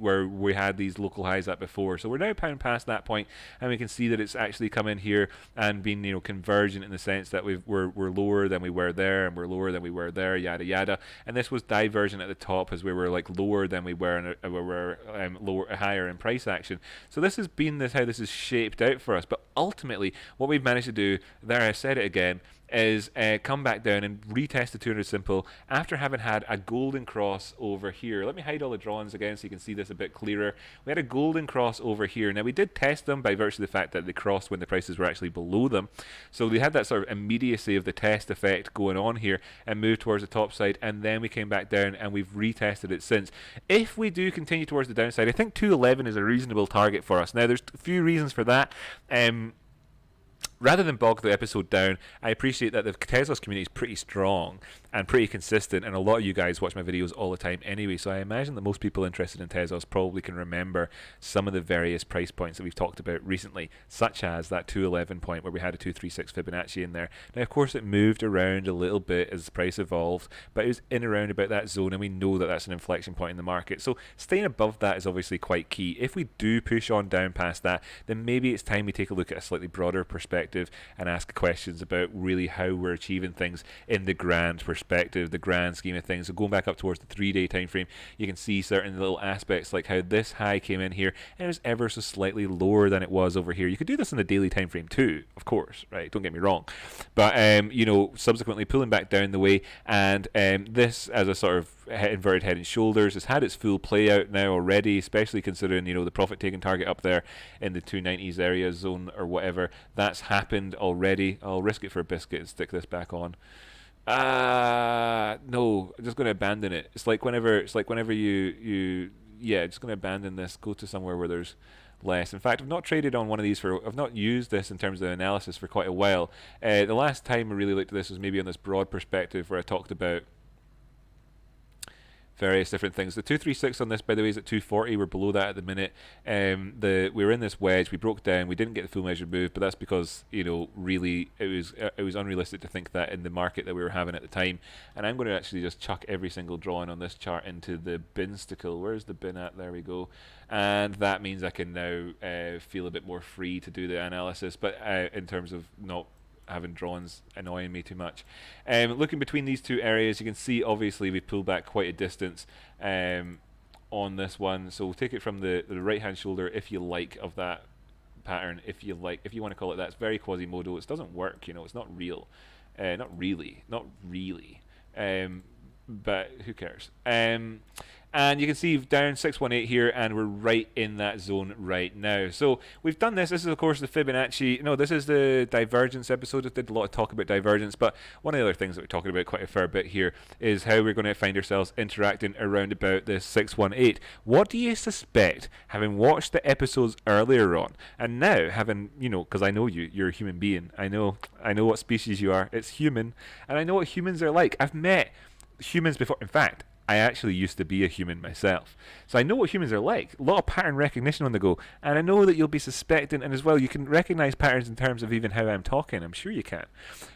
had these local highs at before. So we're now past that point, and we can see that it's actually come in here and been, you know, convergent in the sense that we're lower than we were there, and we're lower than we were there, yada yada. And this was divergent at the top as we were like lower than we were, and we were higher in price action. So this has been how this is shaped out for us. But ultimately, what we've managed to do there, I said it again, is come back down and retest the 200 simple after having had a golden cross over here. Let me hide all the drawings again so you can see this a bit clearer. We had a golden cross over here. Now we did test them by virtue of the fact that they crossed when the prices were actually below them. So we had that sort of immediacy of the test effect going on here and moved towards the top side, and then we came back down and we've retested it since. If we do continue towards the downside, I think 211 is a reasonable target for us. Now there's a few reasons for that. rather than bog the episode down, I appreciate that the Tesla's community is pretty strong and pretty consistent, and a lot of you guys watch my videos all the time anyway, so I imagine that most people interested in Teslas probably can remember some of the various price points that we've talked about recently, such as that 211 point where we had a 236 Fibonacci in there. Now, of course, it moved around a little bit as the price evolved, but it was in around about that zone, and we know that that's an inflection point in the market. So staying above that is obviously quite key. If we do push on down past that, then maybe it's time we take a look at a slightly broader perspective and ask questions about really how we're achieving things in the grand perspective, the grand scheme of things. So going back up towards the 3-day time frame, you can see certain little aspects like how this high came in here and it was ever so slightly lower than it was over here. You could do this in the daily time frame too, of course, right? Don't get me wrong. But subsequently pulling back down the way, and this as a sort of inverted head and shoulders has had its full play out now already, especially considering the profit taking target up there in the 290s area zone or whatever. That's happened already. I'll risk it for a biscuit and stick this back on. No, I'm just going to abandon it. It's like whenever you just going to abandon this, go to somewhere where there's less. In fact, I've not traded on one of these I've not used this in terms of analysis for quite a while. The last time I really looked at this was maybe on this broad perspective where I talked about various different things. The 236 on this, by the way, is at 240. We're below that at the minute. We were in this wedge. We broke down. We didn't get the full measured move, but that's because really it was unrealistic to think that in the market that we were having at the time. And I'm going to actually just chuck every single drawing on this chart into the binsticle. Where's the bin at? There we go. And that means I can now feel a bit more free to do the analysis, but in terms of not having drawings annoying me too much. Looking between these two areas, you can see obviously we pulled back quite a distance on this one. So we'll take it from the right hand shoulder, if you like, of that pattern, if you want to call it that. It's very Quasimodo. It doesn't work, it's not real. Not really. But who cares? And you can see down 618 here, and we're right in that zone right now. So we've done this. This is, of course, the Fibonacci. No, this is the divergence episode. I did a lot of talk about divergence, but one of the other things that we're talking about quite a fair bit here is how we're going to find ourselves interacting around about this 618. What do you suspect, having watched the episodes earlier on, and now having, because I know you're a human being. I know what species you are. It's human, and I know what humans are like. I've met humans before. In fact, I actually used to be a human myself. So I know what humans are like. A lot of pattern recognition on the go. And I know that you'll be suspecting, and as well, you can recognize patterns in terms of even how I'm talking. I'm sure you can.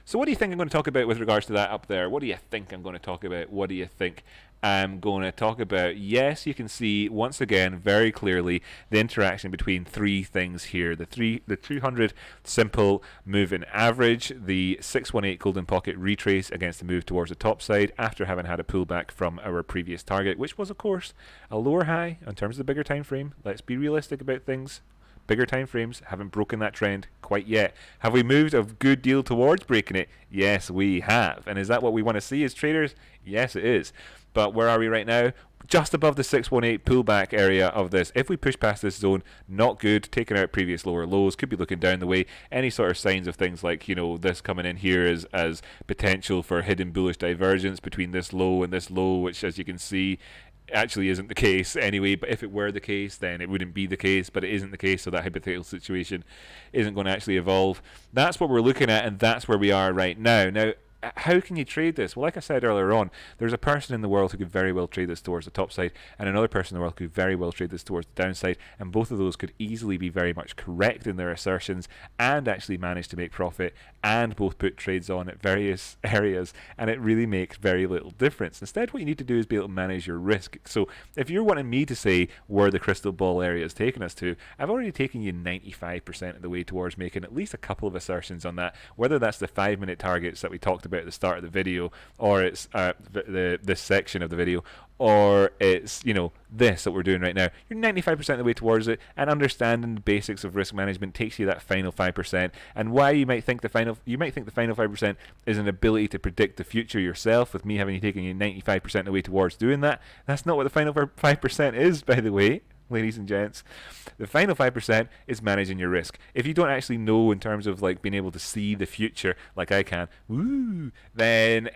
So what do you think I'm going to talk about with regards to that up there? What do you think I'm going to talk about? What do you think I'm going to talk about? Yes, you can see, once again, very clearly, the interaction between three things here. The 200 simple moving average, the 618 golden pocket retrace against the move towards the top side after having had a pullback from our previous target, which was, of course, a lower high in terms of the bigger time frame. Let's be realistic about things. Bigger time frames haven't broken that trend quite yet. Have we moved a good deal towards breaking it? Yes, we have. And is that what we want to see as traders? Yes, it is. But where are we right now? Just above the 618 pullback area of this. If we push past this zone, not good. Taking out previous lower lows, could be looking down the way. Any sort of signs of things like, this coming in here as potential for hidden bullish divergence between this low and this low, which, as you can see, actually isn't the case anyway. But if it were the case, then it wouldn't be the case, but it isn't the case, so that hypothetical situation isn't going to actually evolve. That's what we're looking at, and that's where we are right now. Now, how can you trade this? Well, like I said earlier on, there's a person in the world who could very well trade this towards the top side, and another person in the world could very well trade this towards the downside, and both of those could easily be very much correct in their assertions and actually manage to make profit, and both put trades on at various areas, and it really makes very little difference. Instead, what you need to do is be able to manage your risk. So if you're wanting me to say where the crystal ball area is taking us to, I've already taken you 95% of the way towards making at least a couple of assertions on that, whether that's the 5-minute targets that we talked about at the start of the video, or it's this section of the video, or it's this that we're doing right now. You're 95% of the way towards it, and understanding the basics of risk management takes you that final 5%. And why you might think the final 5% is an ability to predict the future yourself, with me having taken you 95% of the way towards doing that. That's not what the final 5% is, by the way. ladies and gents. The final 5% is managing your risk. If you don't actually know in terms of like being able to see the future like I can, then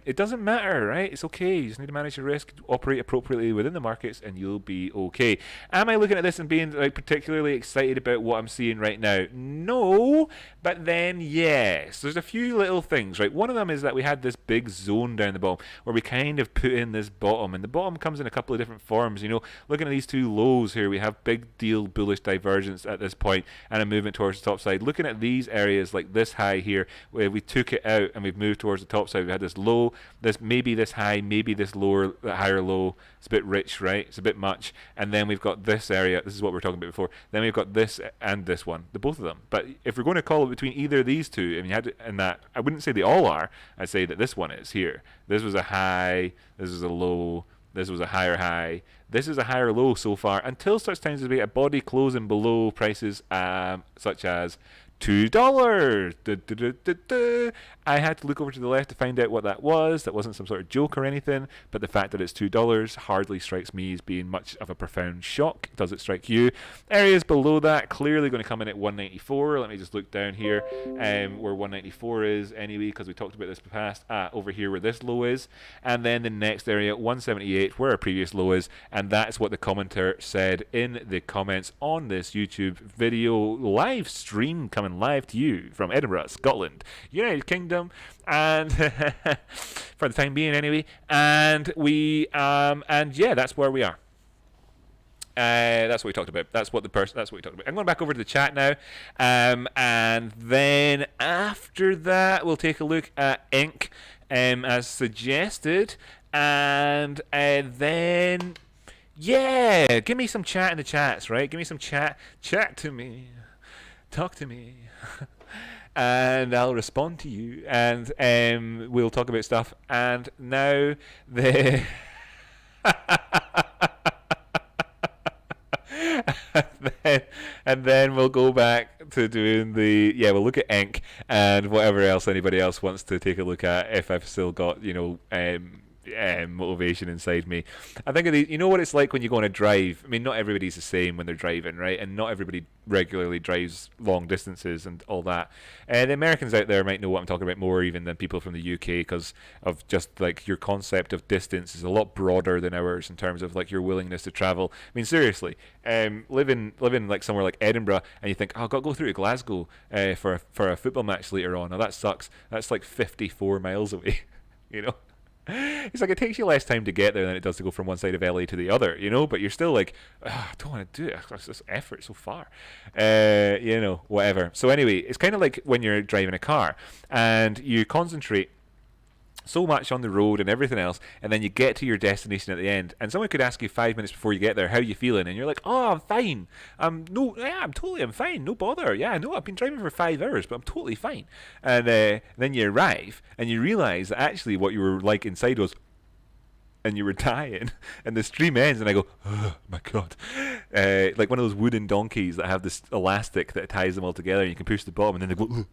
it doesn't matter, right? It's okay. You just need to manage your risk, operate appropriately within the markets, and you'll be okay. Am I looking at this and being like particularly excited about what I'm seeing right now? No, but then yes, there's a few little things, right? One of them is that we had this big zone down the bottom where we kind of put in this bottom, and the bottom comes in a couple of different forms. You know, looking at these two lows here, we have big deal bullish divergence at this point and a movement towards the top side. Looking at these areas like this high here, where we took it out and we've moved towards the top side. We had this low, this maybe this high, maybe this lower, higher low. It's a bit rich, right? It's a bit much. And then we've got this area. This is what we were talking about before. Then we've got this and this one, the both of them. But if we're going to call it between either of these two, and you had to, and that, I wouldn't say they all are. I'd say that this one is here. This was a high. This was a low. This was a higher high. This is a higher low so far, until such times as we get a body closing below prices such as $2. I had to look over to the left to find out what that was. That wasn't some sort of joke or anything, but the fact that it's $2 hardly strikes me as being much of a profound shock. Does it strike you? Areas below that clearly going to come in at 194. Let me just look down here where 194 is anyway, because we talked about this in the past. Over here where this low is, and then the next area 178 where our previous low is, and that's what the commenter said in the comments on this YouTube video live stream, coming live to you from Edinburgh, Scotland, United Kingdom, and for the time being anyway. And we and yeah, that's where we are. That's what we talked about. That's what we talked about. I'm going back over to the chat now, and then after that we'll take a look at ink as suggested, and then yeah, give me some chat in the chats, right? Give me some chat to me, talk to me. And I'll respond to you, and we'll talk about stuff. And now the and then we'll go back to doing we'll look at ink and whatever else anybody else wants to take a look at, if I've still got motivation inside me. I think of these, you know what it's like when you go on a drive. I mean, not everybody's the same when they're driving, right? And not everybody regularly drives long distances and all that. The Americans out there might know what I'm talking about more even than people from the UK, because of just like your concept of distance is a lot broader than ours in terms of like your willingness to travel. I mean, seriously, living like somewhere like Edinburgh, and you think, oh, I've got to go through to Glasgow for a football match later on. Now that sucks. That's like 54 miles away, you know. It's like it takes you less time to get there than it does to go from one side of LA to the other, you know, but you're still like, I don't want to do it. It's this effort so far, whatever. So anyway, it's kind of like when you're driving a car and you concentrate so much on the road and everything else, and then you get to your destination at the end, and someone could ask you 5 minutes before you get there, how you feeling, and you're like, oh, I'm fine. I'm fine, no bother. Yeah, I know I've been driving for 5 hours, but I'm totally fine. And then you arrive and you realize that actually what you were like inside was, and you were dying, and the stream ends, and I go, oh my god, like one of those wooden donkeys that have this elastic that ties them all together, and you can push the bottom, and then they go, ugh.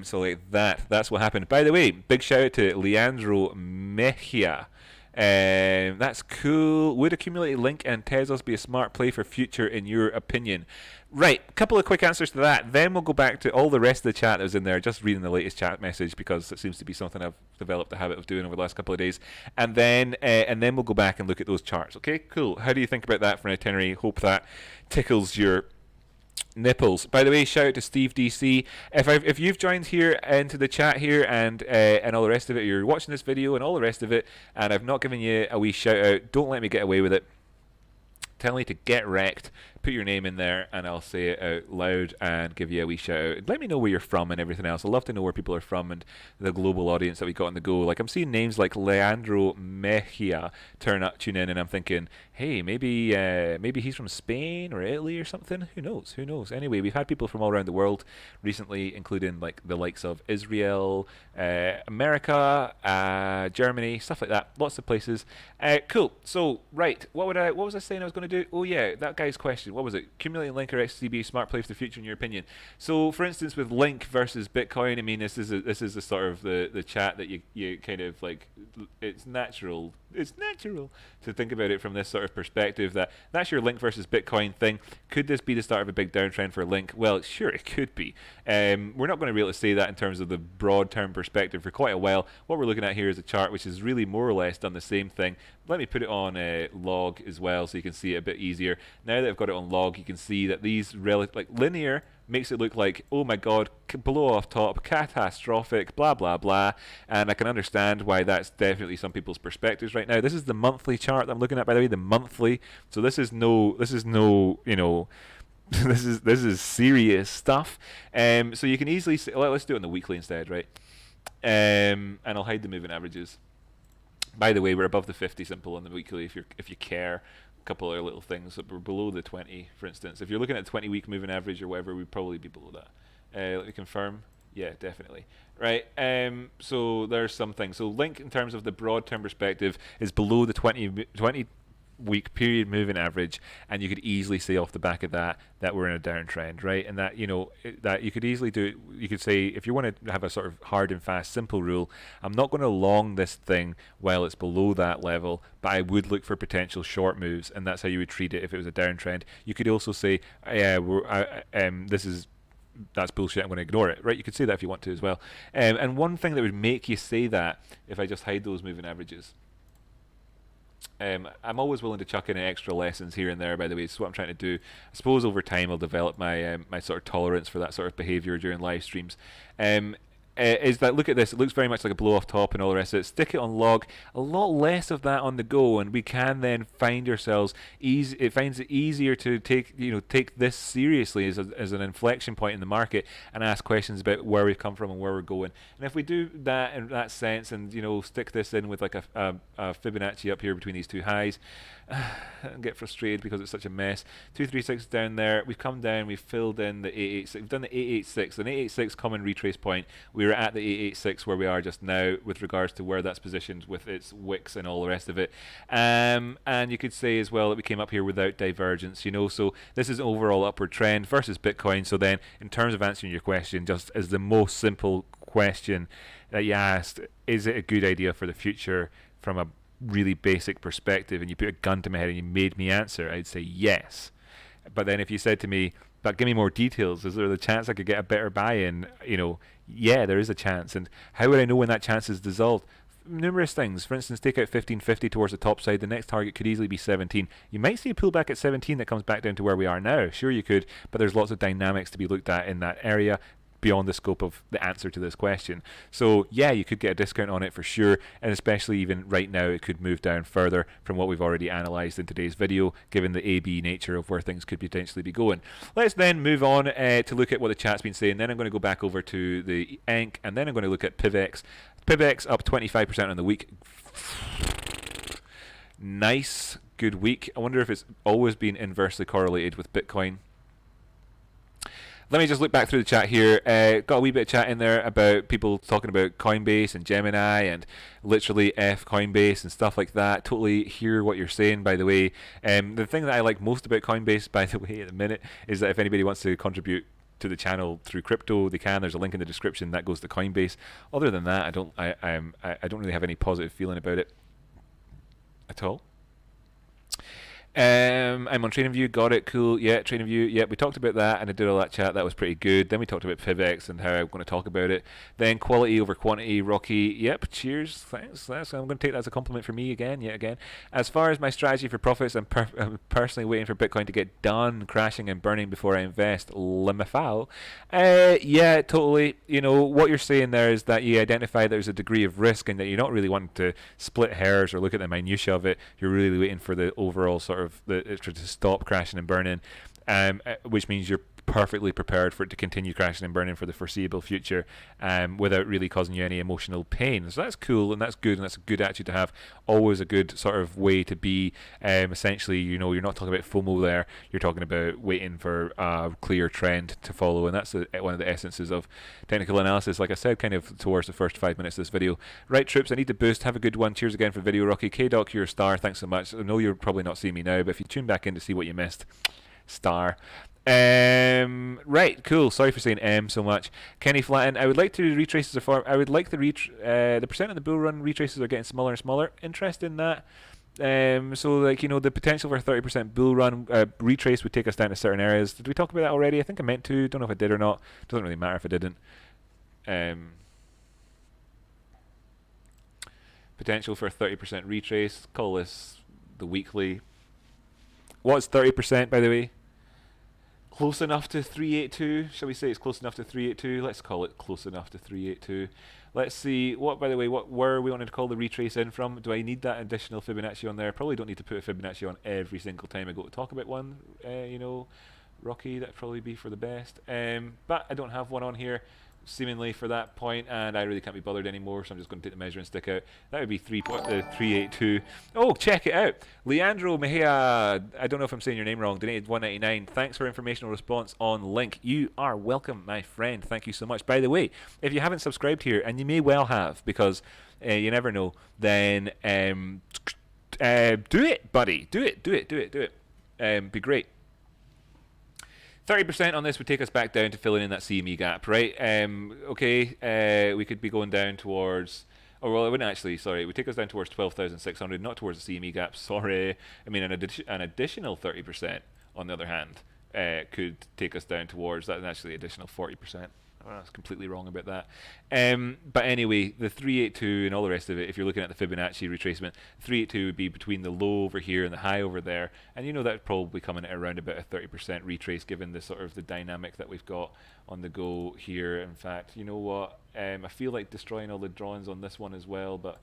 So like that's what happened. By the way, big shout out to Leandro Mejia. That's cool. Would accumulated link and Teslas be a smart play for future in your opinion? Right, a couple of quick answers to that. Then we'll go back to all the rest of the chat that was in there, just reading the latest chat message, because it seems to be something I've developed a habit of doing over the last couple of days. And then we'll go back and look at those charts. Okay, cool. How do you think about that for an itinerary? Hope that tickles your nipples. By the way, shout out to Steve DC. If you've joined here into the chat here and all the rest of it, you're watching this video and all the rest of it, and I've not given you a wee shout out, don't let me get away with it. Tell me to get wrecked. Put your name in there and I'll say it out loud and give you a wee shout out. Let me know where you're from and everything else. I'd love to know where people are from and the global audience that we got on the go. Like, I'm seeing names like Leandro Mejia tune in, and I'm thinking, hey, maybe he's from Spain or Italy or something. Who knows? Anyway, we've had people from all around the world recently, including like the likes of Israel, America, Germany, stuff like that. Lots of places. Cool. So, right, what was I saying I was going to do? Oh yeah, that guy's question. question. What was it? Accumulating Link or XTB smart play for the future in your opinion? So, for instance, with Link versus Bitcoin, I mean, this is the sort of the chat that you kind of like. It's natural. It's natural to think about it from this sort of perspective. That's your Link versus Bitcoin thing. Could this be the start of a big downtrend for Link? Well, sure, it could be. We're not going to be able to say that in terms of the broad term perspective for quite a while. What we're looking at here is a chart which has really more or less done the same thing. Let me put it on log as well so you can see it a bit easier. Now that I've got it on log, you can see that these like linear makes it look like, oh my god, blow off top, catastrophic, blah blah blah, and I can understand why that's definitely some people's perspectives right now. This is the monthly chart that I'm looking at, by the way, the monthly. So this is no, you know, this is serious stuff. So you can easily say, well, let's do it on the weekly instead, right? And I'll hide the moving averages. By the way, we're above the 50 simple on the weekly if you care. A couple other little things. We're below the 20, for instance. If you're looking at a 20-week moving average or whatever, we'd probably be below that. Let me confirm. Yeah, definitely. Right. So there's some things. So Link, in terms of the broad term perspective, is below the 20-week period moving average, and you could easily say off the back of that we're in a downtrend, right? And that, you know, that you could easily do, you could say, if you want to have a sort of hard and fast simple rule, I'm not going to long this thing while it's below that level, but I would look for potential short moves, and that's how you would treat it if it was a downtrend. You could also say, yeah, that's bullshit, I'm going to ignore it, right? You could say that if you want to as well. And one thing that would make you say that, if I just hide those moving averages, I'm always willing to chuck in extra lessons here and there, by the way. This is what I'm trying to do. I suppose over time I'll develop my my sort of tolerance for that sort of behaviour during live streams. Is that, look at this, it looks very much like a blow off top and all the rest of it. Stick it on log, a lot less of that on the go, and we can then find ourselves it finds it easier to take this seriously as an inflection point in the market and ask questions about where we've come from and where we're going. And if we do that in that sense, and stick this in with like a Fibonacci up here between these two highs, and get frustrated because it's such a mess. 236 down there, we've come down, we've filled in the 886, we've done the 886, an 886 common retrace point. We're at the 886 where we are just now with regards to where that's positioned with its wicks and all the rest of it. And you could say as well that we came up here without divergence, so this is overall upward trend versus Bitcoin. So then, in terms of answering your question, just as the most simple question that you asked, is it a good idea for the future from a really basic perspective, and you put a gun to my head and you made me answer, I'd say yes. But then if you said to me, but give me more details, is there the chance I could get a better buy-in? Yeah, there is a chance. And how would I know when that chance is dissolved? Numerous things. For instance, take out 1550 towards the top side. The next target could easily be 17. You might see a pullback at 17 that comes back down to where we are now. Sure, you could, but there's lots of dynamics to be looked at in that area beyond the scope of the answer to this question. So yeah, you could get a discount on it for sure, and especially even right now it could move down further from what we've already analysed in today's video, given the AB nature of where things could potentially be going. Let's then move on to look at what the chat's been saying. Then I'm going to go back over to the ENC, and then I'm going to look at PivX. PivX up 25% on the week. Nice, good week. I wonder if it's always been inversely correlated with Bitcoin. Let me just look back through the chat here. Got a wee bit of chat in there about people talking about Coinbase and Gemini and literally F Coinbase and stuff like that. Totally hear what you're saying, by the way. The thing that I like most about Coinbase, by the way, at the minute, is that if anybody wants to contribute to the channel through crypto, they can. There's a link in the description that goes to Coinbase. Other than that, I don't really have any positive feeling about it at all. I'm on TradingView, got it, cool, yeah, TradingView, yeah, we talked about that, and I did all that chat, that was pretty good. Then we talked about PivX and how I'm going to talk about it. Then quality over quantity, Rocky, yep, cheers, thanks, I'm going to take that as a compliment for me again. As far as my strategy for profits, I'm personally waiting for Bitcoin to get done crashing and burning before I invest. Lemafal. Yeah, totally. What you're saying there is that you identify there's a degree of risk and that you're not really wanting to split hairs or look at the minutiae of it. You're really waiting for the overall sort of to stop crashing and burning, which means you're perfectly prepared for it to continue crashing and burning for the foreseeable future, without really causing you any emotional pain. So that's cool and that's good, and that's a good attitude to have. Always a good sort of way to be. Essentially, you're not talking about FOMO there. You're talking about waiting for a clear trend to follow, and that's one of the essences of technical analysis. Like I said, kind of towards the first 5 minutes of this video. Right, troops, I need to boost. Have a good one. Cheers again for the video, Rocky. K-Doc, you're a star. Thanks so much. I know you're probably not seeing me now, but if you tune back in to see what you missed, Star. Right, cool. Sorry for saying M so much. Kenny Flatten, I would like to retraces are form. I would like the percent of the bull run retraces are getting smaller and smaller. Interest in that. So like the potential for a 30% bull run retrace would take us down to certain areas. Did we talk about that already? I think I meant to. Don't know if I did or not. Doesn't really matter if I didn't. Potential for a 30% retrace. Call this the weekly. What's 30% by the way? Close enough to 382. Shall we say it's close enough to 382? Let's call it close enough to 382. Let's see, by the way, what were we wanted to call the retrace in from? Do I need that additional Fibonacci on there? Probably don't need to put a Fibonacci on every single time I go to talk about one. Rocky, that'd probably be for the best. But I don't have one on here, seemingly for that point, and I really can't be bothered anymore, so I'm just going to take the measure and stick out. That would be 3.382. Oh, check it out. Leandro Mejia, I don't know if I'm saying your name wrong, donated 199. Thanks for informational response on link. You are welcome, my friend. Thank you so much. By the way, if you haven't subscribed here, and you may well have, because you never know, then do it, buddy. Do it. Be great. 30% on this would take us back down to filling in that CME gap, right? Okay, we could be going down towards, or well, it wouldn't actually, sorry, it would take us down towards 12,600, not towards the CME gap, sorry. I mean, an additional 30%, on the other hand, could take us down towards that, and actually additional 40%. I was completely wrong about that. But anyway, the 382 and all the rest of it, if you're looking at the Fibonacci retracement, 382 would be between the low over here and the high over there. And that would probably come in at around about a 30% retrace, given the sort of the dynamic that we've got on the go here. In fact, you know what? I feel like destroying all the drawings on this one as well, but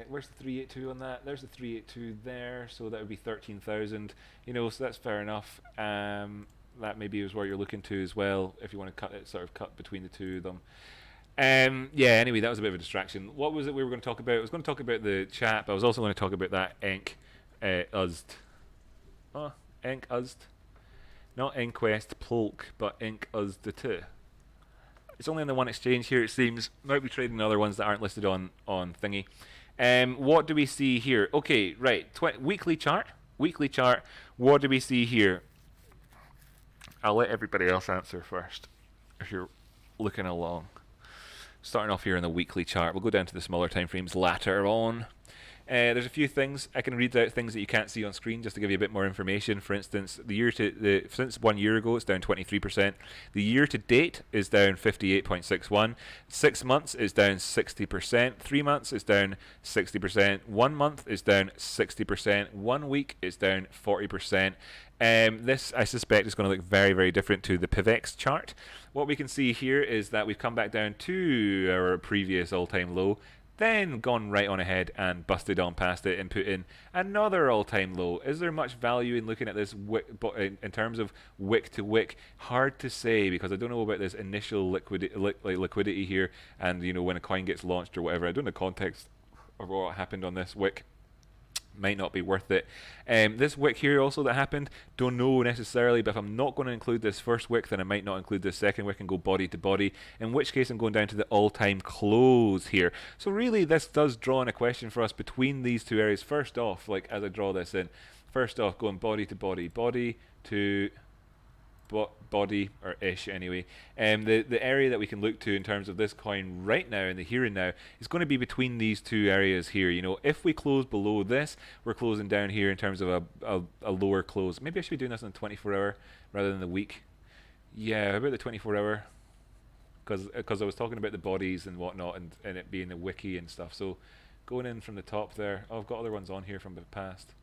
where's the 382 on that? There's the 382 there, so that would be 13,000. So that's fair enough. That maybe is where you're looking to as well, if you want to cut between the two of them. Yeah, anyway, that was a bit of a distraction. What was it we were going to talk about? I was going to talk about the chat, but I was also going to talk about that Enk Uzd. Oh, Enk Uzd. Not Enquest Polk, but Enk Uzd 2. It's only on the one exchange here, it seems. Might be trading other ones that aren't listed on thingy. What do we see here? Okay, right. Weekly chart. What do we see here? I'll let everybody else answer first, if you're looking along. Starting off here in the weekly chart. We'll go down to the smaller time frames later on. There's a few things. I can read out things that you can't see on screen just to give you a bit more information. For instance, since 1 year ago, it's down 23%. The year to date is down 58.61. 6 months is down 60%. 3 months is down 60%. 1 month is down 60%. 1 week is down 40%. This, I suspect, is going to look very, very different to the PIVX chart. What we can see here is that we've come back down to our previous all-time low, then gone right on ahead and busted on past it and put in another all-time low. Is there much value in looking at this in terms of wick to wick? Hard to say, because I don't know about this initial liquidity here, and when a coin gets launched or whatever. I don't know the context of what happened on this wick. Might not be worth it. This wick here also that happened, don't know necessarily, but if I'm not going to include this first wick, then I might not include this second wick and go body to body, in which case I'm going down to the all-time close here. So really this does draw in a question for us between these two areas. First off, like as I draw this in, first off going body to body, body to body, or ish anyway. The area that we can look to in terms of this coin right now, in the here and now, is going to be between these two areas here. If we close below this, we're closing down here in terms of a lower close. Maybe I should be doing this on the 24-hour rather than the week. Yeah, how about the 24-hour? Because I was talking about the bodies and whatnot, and it being the wiki and stuff. So going in from the top there. Oh, I've got other ones on here from the past.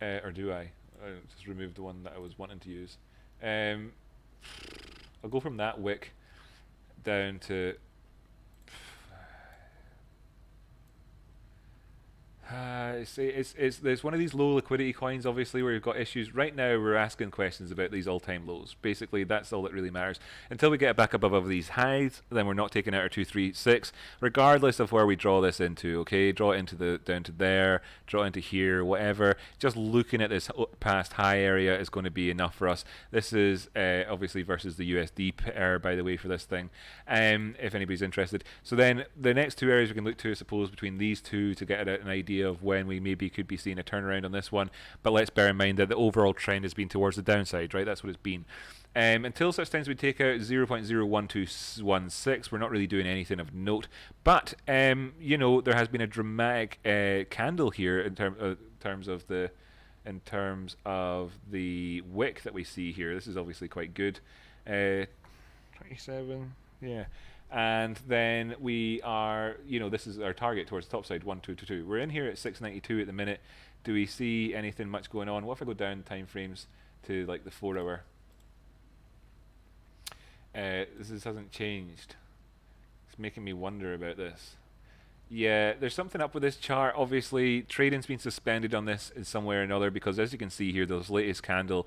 Or do I? I just removed the one that I was wanting to use. I'll go from that wick down to there's one of these low liquidity coins, obviously, where you've got issues. Right now, we're asking questions about these all-time lows. Basically, that's all that really matters. Until we get it back up above these highs, then we're not taking out our 236, regardless of where we draw this into. Okay, draw it into down to there, draw it into here, whatever. Just looking at this past high area is going to be enough for us. This is obviously versus the USD pair, by the way, for this thing. If anybody's interested. So then the next two areas we can look to, I suppose, between these two to get an idea of when we maybe could be seeing a turnaround on this one. But let's bear in mind that the overall trend has been towards the downside, right? That's what it's been. Until such times we take out 0.01216, we're not really doing anything of note. But you know, there has been a dramatic candle here in terms of the wick that we see here. This is obviously quite good. 27, yeah. And then we are, you know, this is our target towards the top side, 1222. We're in here at 692 at the minute. Do we see anything much going on? What if I go down time frames to like the 4 hour? This hasn't changed. It's making me wonder about this. Yeah, there's something up with this chart. Obviously, trading's been suspended on this in some way or another because, as you can see here, this latest candle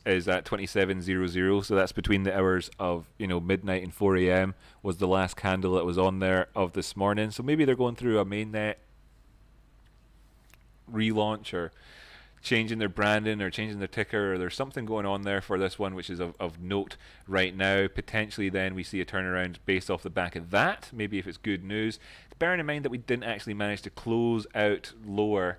is at 2700. So that's between the hours of, you know, midnight and 4 a.m. was the last candle that was on there of this morning. So maybe they're going through a mainnet relaunch or changing their branding or changing their ticker, or there's something going on there for this one which is of note right now. Potentially then we see a turnaround based off the back of that, maybe if it's good news. Bearing in mind that we didn't actually manage to close out lower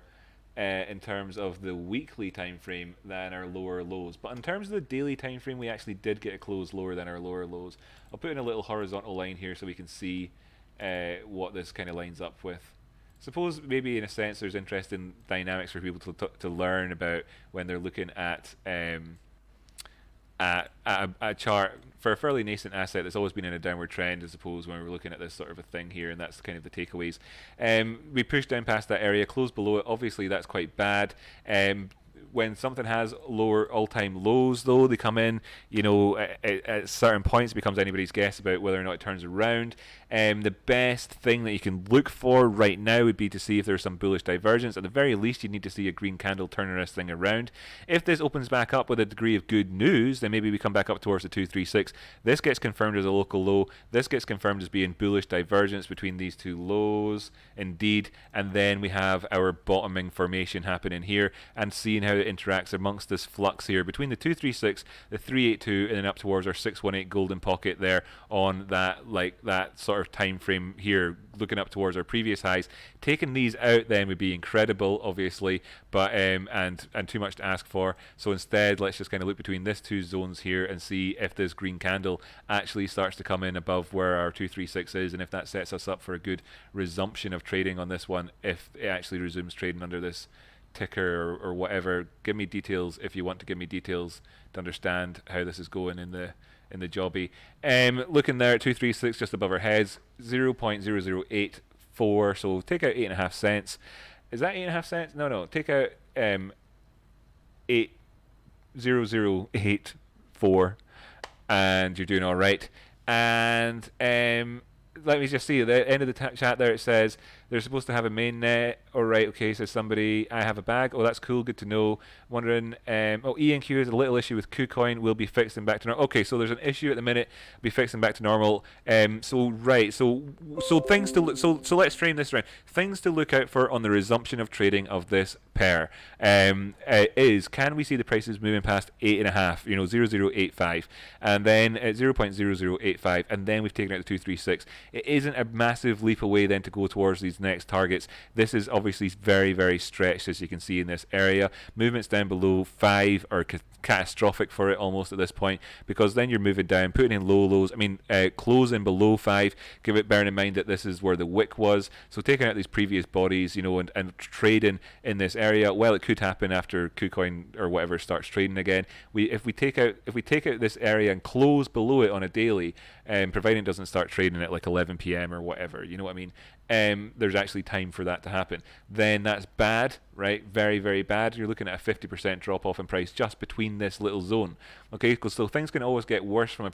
in terms of the weekly time frame than our lower lows, but in terms of the daily time frame we actually did get a close lower than our lower lows. I'll put in a little horizontal line here so we can see what this kind of lines up with. Suppose maybe in a sense there's interesting dynamics for people to learn about when they're looking at a chart for a fairly nascent asset that's always been in a downward trend. I suppose when we're looking at this sort of a thing here, and that's kind of the takeaways. We pushed down past that area, closed below it. Obviously that's quite bad. When something has lower all-time lows, though, they come in, you know, at certain points, it becomes anybody's guess about whether or not it turns around. The best thing that you can look for right now would be to see if there's some bullish divergence. At the very least, you need to see a green candle turning this thing around. If this opens back up with a degree of good news, then maybe we come back up towards the 236. This gets confirmed as a local low. This gets confirmed as being bullish divergence between these two lows, indeed. And then we have our bottoming formation happening here, and seeing how it interacts amongst this flux here between the 236, the 382, and then up towards our 618 golden pocket there on that, like that sort of time frame here, looking up towards our previous highs. Taking these out then would be incredible, obviously, but and too much to ask for. So instead, let's just kind of look between these two zones here and see if this green candle actually starts to come in above where our 236 is, and if that sets us up for a good resumption of trading on this one, if it actually resumes trading under this ticker or whatever. Give me details if you want to give me details to understand how this is going in the jobby. Looking there at 236 just above our heads, 0.0084. So take out 8.5 cents. Is that 8.5 cents? No. Take out 8.0084, and you're doing all right. And let me just see at the end of the chat there. It says they're supposed to have a main net. All right, okay. Says somebody, I have a bag. Oh, that's cool. Good to know. Wondering. E&Q has a little issue with KuCoin. Will be fixed and back to normal. Okay, so there's an issue at the minute. Be fixed and back to normal. So things to look. So let's frame this around. Things to look out for on the resumption of trading of this pair. Is can we see the prices moving past 8.5? 0085, and then at 0.0085, and then we've taken out the 236. It isn't a massive leap away then to go towards these next targets. This is obviously very, very stretched, as you can see in this area. Movements down below 5 are catastrophic for it almost at this point, because then you're moving down, putting in low lows. I mean, closing below 5. Bearing in mind that this is where the wick was. So taking out these previous bodies, and trading in this area. Well, it could happen after KuCoin or whatever starts trading again. If we take out this area and close below it on a daily, providing it doesn't start trading at like 11 p.m. or whatever, you know what I mean? There's actually time for that to happen. Then that's bad, right? Very, very bad. You're looking at a 50% drop off in price just between this little zone. Okay, so things can always get worse from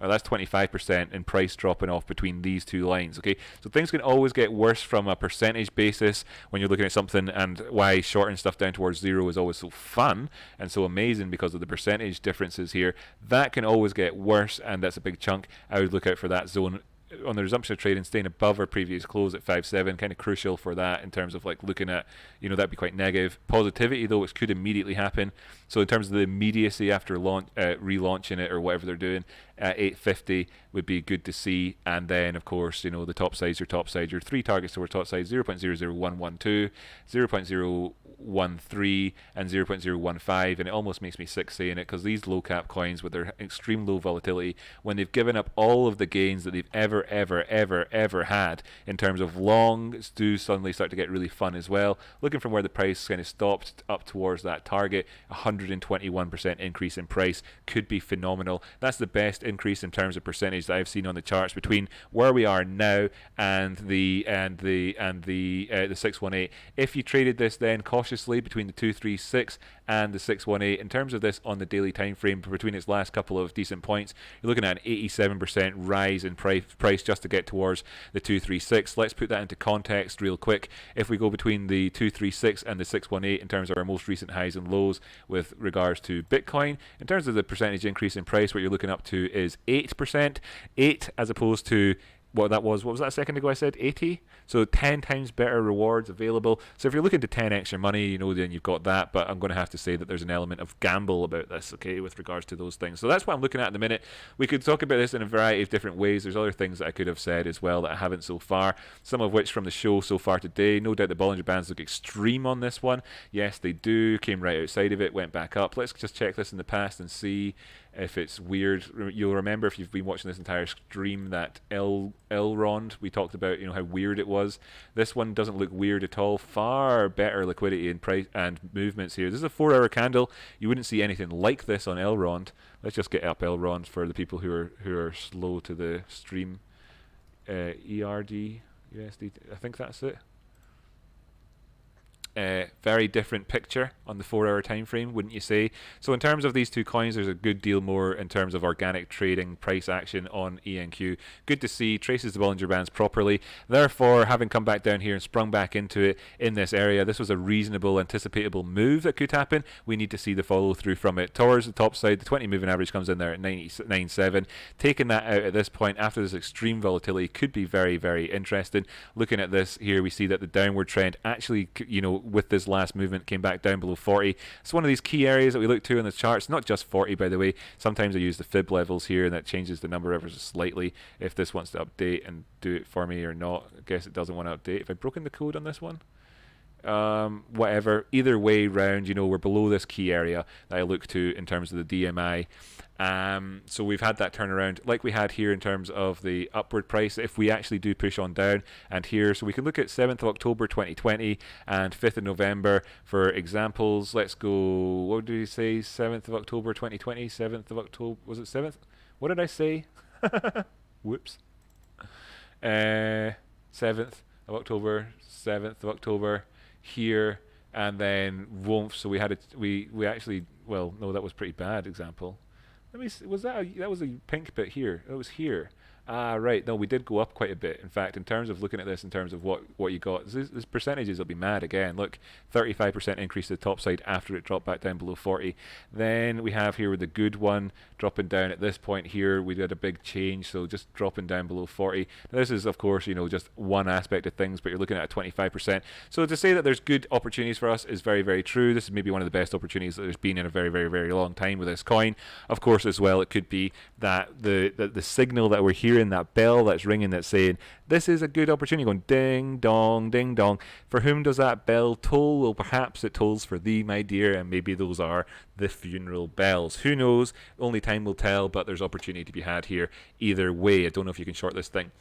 That's 25% in price dropping off between these two lines. Okay, so things can always get worse from a percentage basis when you're looking at something, and why shorting stuff down towards zero is always so fun and so amazing because of the percentage differences here. That can always get worse, and that's a big chunk. I would look out for that zone on the resumption of trading, staying above our previous close at 5.7, kind of crucial for that in terms of like looking at, that'd be quite negative. Positivity though, which could immediately happen. So in terms of the immediacy after relaunching it or whatever they're doing, 850 would be good to see. And then of course, the top sides, your three targets towards top side: 0.00112, 0.013, and 0.015. And it almost makes me sick saying it, because these low cap coins with their extreme low volatility, when they've given up all of the gains that they've ever had in terms of longs, do suddenly start to get really fun as well. Looking from where the price kind of stopped up towards that target, 121% increase in price could be phenomenal. That's the best increase in terms of percentage that I've seen on the charts between where we are now and the 618. If you traded this then cautiously between the 236 and the 618, in terms of this on the daily time frame between its last couple of decent points, you're looking at an 87% rise in price just to get towards the 236. Let's put that into context real quick. If we go between the 236 and the 618 in terms of our most recent highs and lows with regards to Bitcoin, in terms of the percentage increase in price, what you're looking up to is 8%, 8 as opposed to what was that a second ago I said 80? So 10 times better rewards available. So if you're looking to 10x your money, then you've got that. But I'm going to have to say that there's an element of gamble about this, okay, with regards to those things. So that's what I'm looking at the minute. We could talk about this in a variety of different ways. There's other things that I could have said as well that I haven't so far, some of which from the show so far today. No doubt the Bollinger Bands look extreme on this one. Yes, they do. Came right outside of it, went back up. Let's just check this in the past and see if it's weird. You'll remember, if you've been watching this entire stream, that Elrond, we talked about, how weird it was. This one doesn't look weird at all. Far better liquidity and price and movements here. This is a 4-hour candle. You wouldn't see anything like this on Elrond. Let's just get up Elrond for the people who are slow to the stream. ERD USD, I think that's it. Very different picture on the 4-hour time frame, wouldn't you say? So in terms of these two coins, there's a good deal more in terms of organic trading price action on ENQ. Good to see, traces the Bollinger Bands properly. Therefore, having come back down here and sprung back into it in this area, this was a reasonable, anticipatable move that could happen. We need to see the follow through from it towards the top side. The 20 moving average comes in there at 99.7. Taking that out at this point after this extreme volatility could be very, very interesting. Looking at this here, we see that the downward trend actually, with this last movement came back down below 40. It's one of these key areas that we look to in the charts, not just 40 by the way. Sometimes I use the fib levels here and that changes the number ever so slightly if this wants to update and do it for me or not. I guess it doesn't want to update. Have I broken the code on this one? Whatever, either way round, we're below this key area that I look to in terms of the DMI. So we've had that turnaround like we had here in terms of the upward price. If we actually do push on down and here, so we can look at 7th of October 2020 and 5th of November for examples. Let's go, what did we say, 7th of October 2020, 7th of October, was it 7th? What did I say? Whoops. 7th of October, 7th of October here, and then won't. So we had we actually, well, no, that was pretty bad example. Let me see, that was a pink bit here. That was here. Right. No, we did go up quite a bit. In fact, in terms of looking at this, in terms of what you got, this percentages will be mad again. Look, 35% increase to the top side after it dropped back down below 40. Then we have here with the good one dropping down at this point here. We did a big change, so just dropping down below 40. Now, this is, of course, just one aspect of things, but you're looking at 25%. So to say that there's good opportunities for us is very, very true. This is maybe one of the best opportunities that there's been in a very, very, very long time with this coin. Of course, as well, it could be that the signal that we're hearing, that bell that's ringing, that's saying this is a good opportunity, going ding dong, ding dong. For whom does that bell toll? Well, perhaps it tolls for thee, my dear, and maybe those are the funeral bells. Who knows? Only time will tell, but there's opportunity to be had here either way. I don't know if you can short this thing.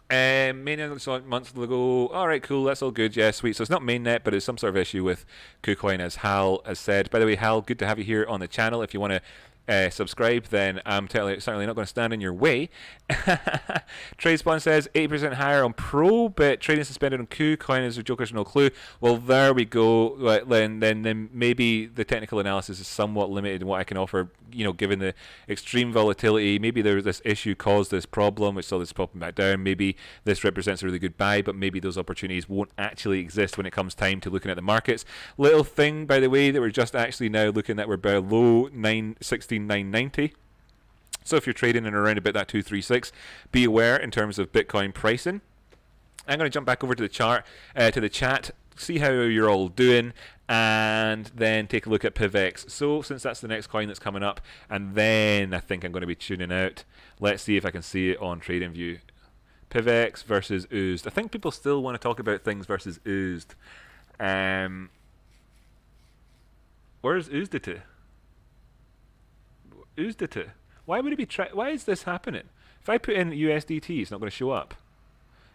Mainnet saw it months ago. Alright, cool, that's all good. Yeah, sweet. So it's not mainnet, but it's some sort of issue with KuCoin, as Hal has said. By the way, Hal, good to have you here on the channel. If you want to subscribe, then I'm certainly not going to stand in your way. TradeSpawn says 80% higher on Pro, but trading suspended on KuCoin is a joker's no clue. Well, there we go. Then maybe the technical analysis is somewhat limited in what I can offer. Given the extreme volatility, maybe there was this issue caused this problem, which saw this popping back down. Maybe this represents a really good buy, but maybe those opportunities won't actually exist when it comes time to looking at the markets. Little thing, by the way, that we're just actually now looking at, we're below 16,990. So if you're trading in around about that 236, be aware in terms of Bitcoin pricing. I'm going to jump back over to the chart, to the chat, see how you're all doing, and then take a look at PivX. So since that's the next coin that's coming up, and then I think I'm going to be tuning out. Let's see if I can see it on TradingView. PivX versus Oozed. I think people still want to talk about things versus Oozed. Where's Oozed it to? Oozed it to? Why would it be? Why is this happening? If I put in USDT, it's not going to show up.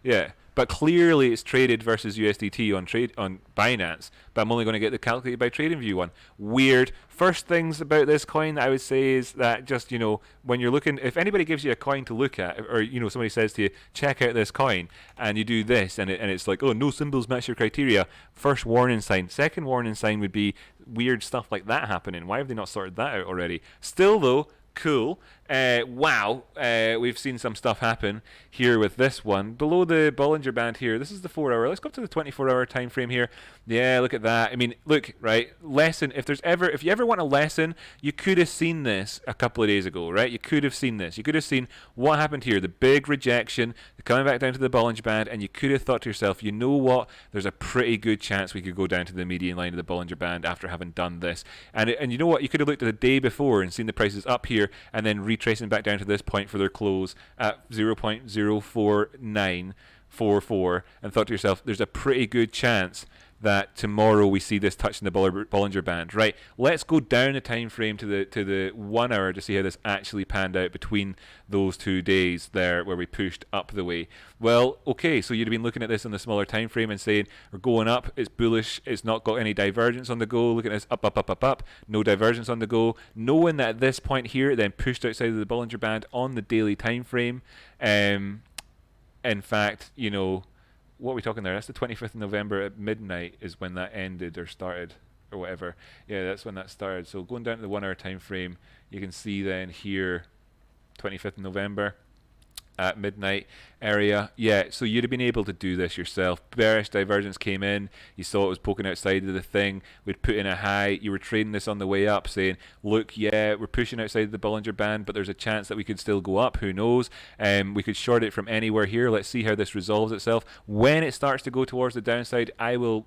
Yeah, but clearly it's traded versus USDT on Binance, but I'm only going to get the calculated by TradingView one. Weird. First things about this coin that I would say is that just, when you're looking, if anybody gives you a coin to look at, or somebody says to you, check out this coin, and you do this, and it's like, oh, no symbols match your criteria. First warning sign. Second warning sign would be weird stuff like that happening. Why have they not sorted that out already? Still though, cool. Wow, we've seen some stuff happen here with this one. Below the Bollinger Band here, this is the 4 hour. Let's go up to the 24-hour time frame here. Yeah, look at that. I mean, look, right? Lesson, if you ever want a lesson, you could have seen this a couple of days ago, right? You could have seen this. You could have seen what happened here, the big rejection, coming back down to the Bollinger Band, and you could have thought to yourself, you know what? There's a pretty good chance we could go down to the median line of the Bollinger Band after having done this. And you know what? You could have looked at the day before and seen the prices up here, and then retracing back down to this point for their close at 0.04944 and thought to yourself, there's a pretty good chance that tomorrow we see this touching the Bollinger Band. Right, let's go down the time frame to the 1 hour to see how this actually panned out between those 2 days there where we pushed up the way. Well, okay, so you'd have been looking at this on the smaller time frame and saying we're going up, it's bullish, it's not got any divergence on the go. Look at this, up, no divergence on the go. Knowing that at this point here it then pushed outside of the Bollinger Band on the daily time frame. In fact, what are we talking there? That's the 25th of November at midnight is when that ended or started or whatever. Yeah, that's when that started. So going down to the 1 hour time frame, you can see then here, 25th of November at midnight area. Yeah, so you'd have been able to do this yourself. Bearish divergence came in. You saw it was poking outside of the thing. We'd put in a high. You were trading this on the way up saying, look, yeah, we're pushing outside the Bollinger Band, but there's a chance that we could still go up. Who knows? We could short it from anywhere here. Let's see how this resolves itself. When it starts to go towards the downside, I will,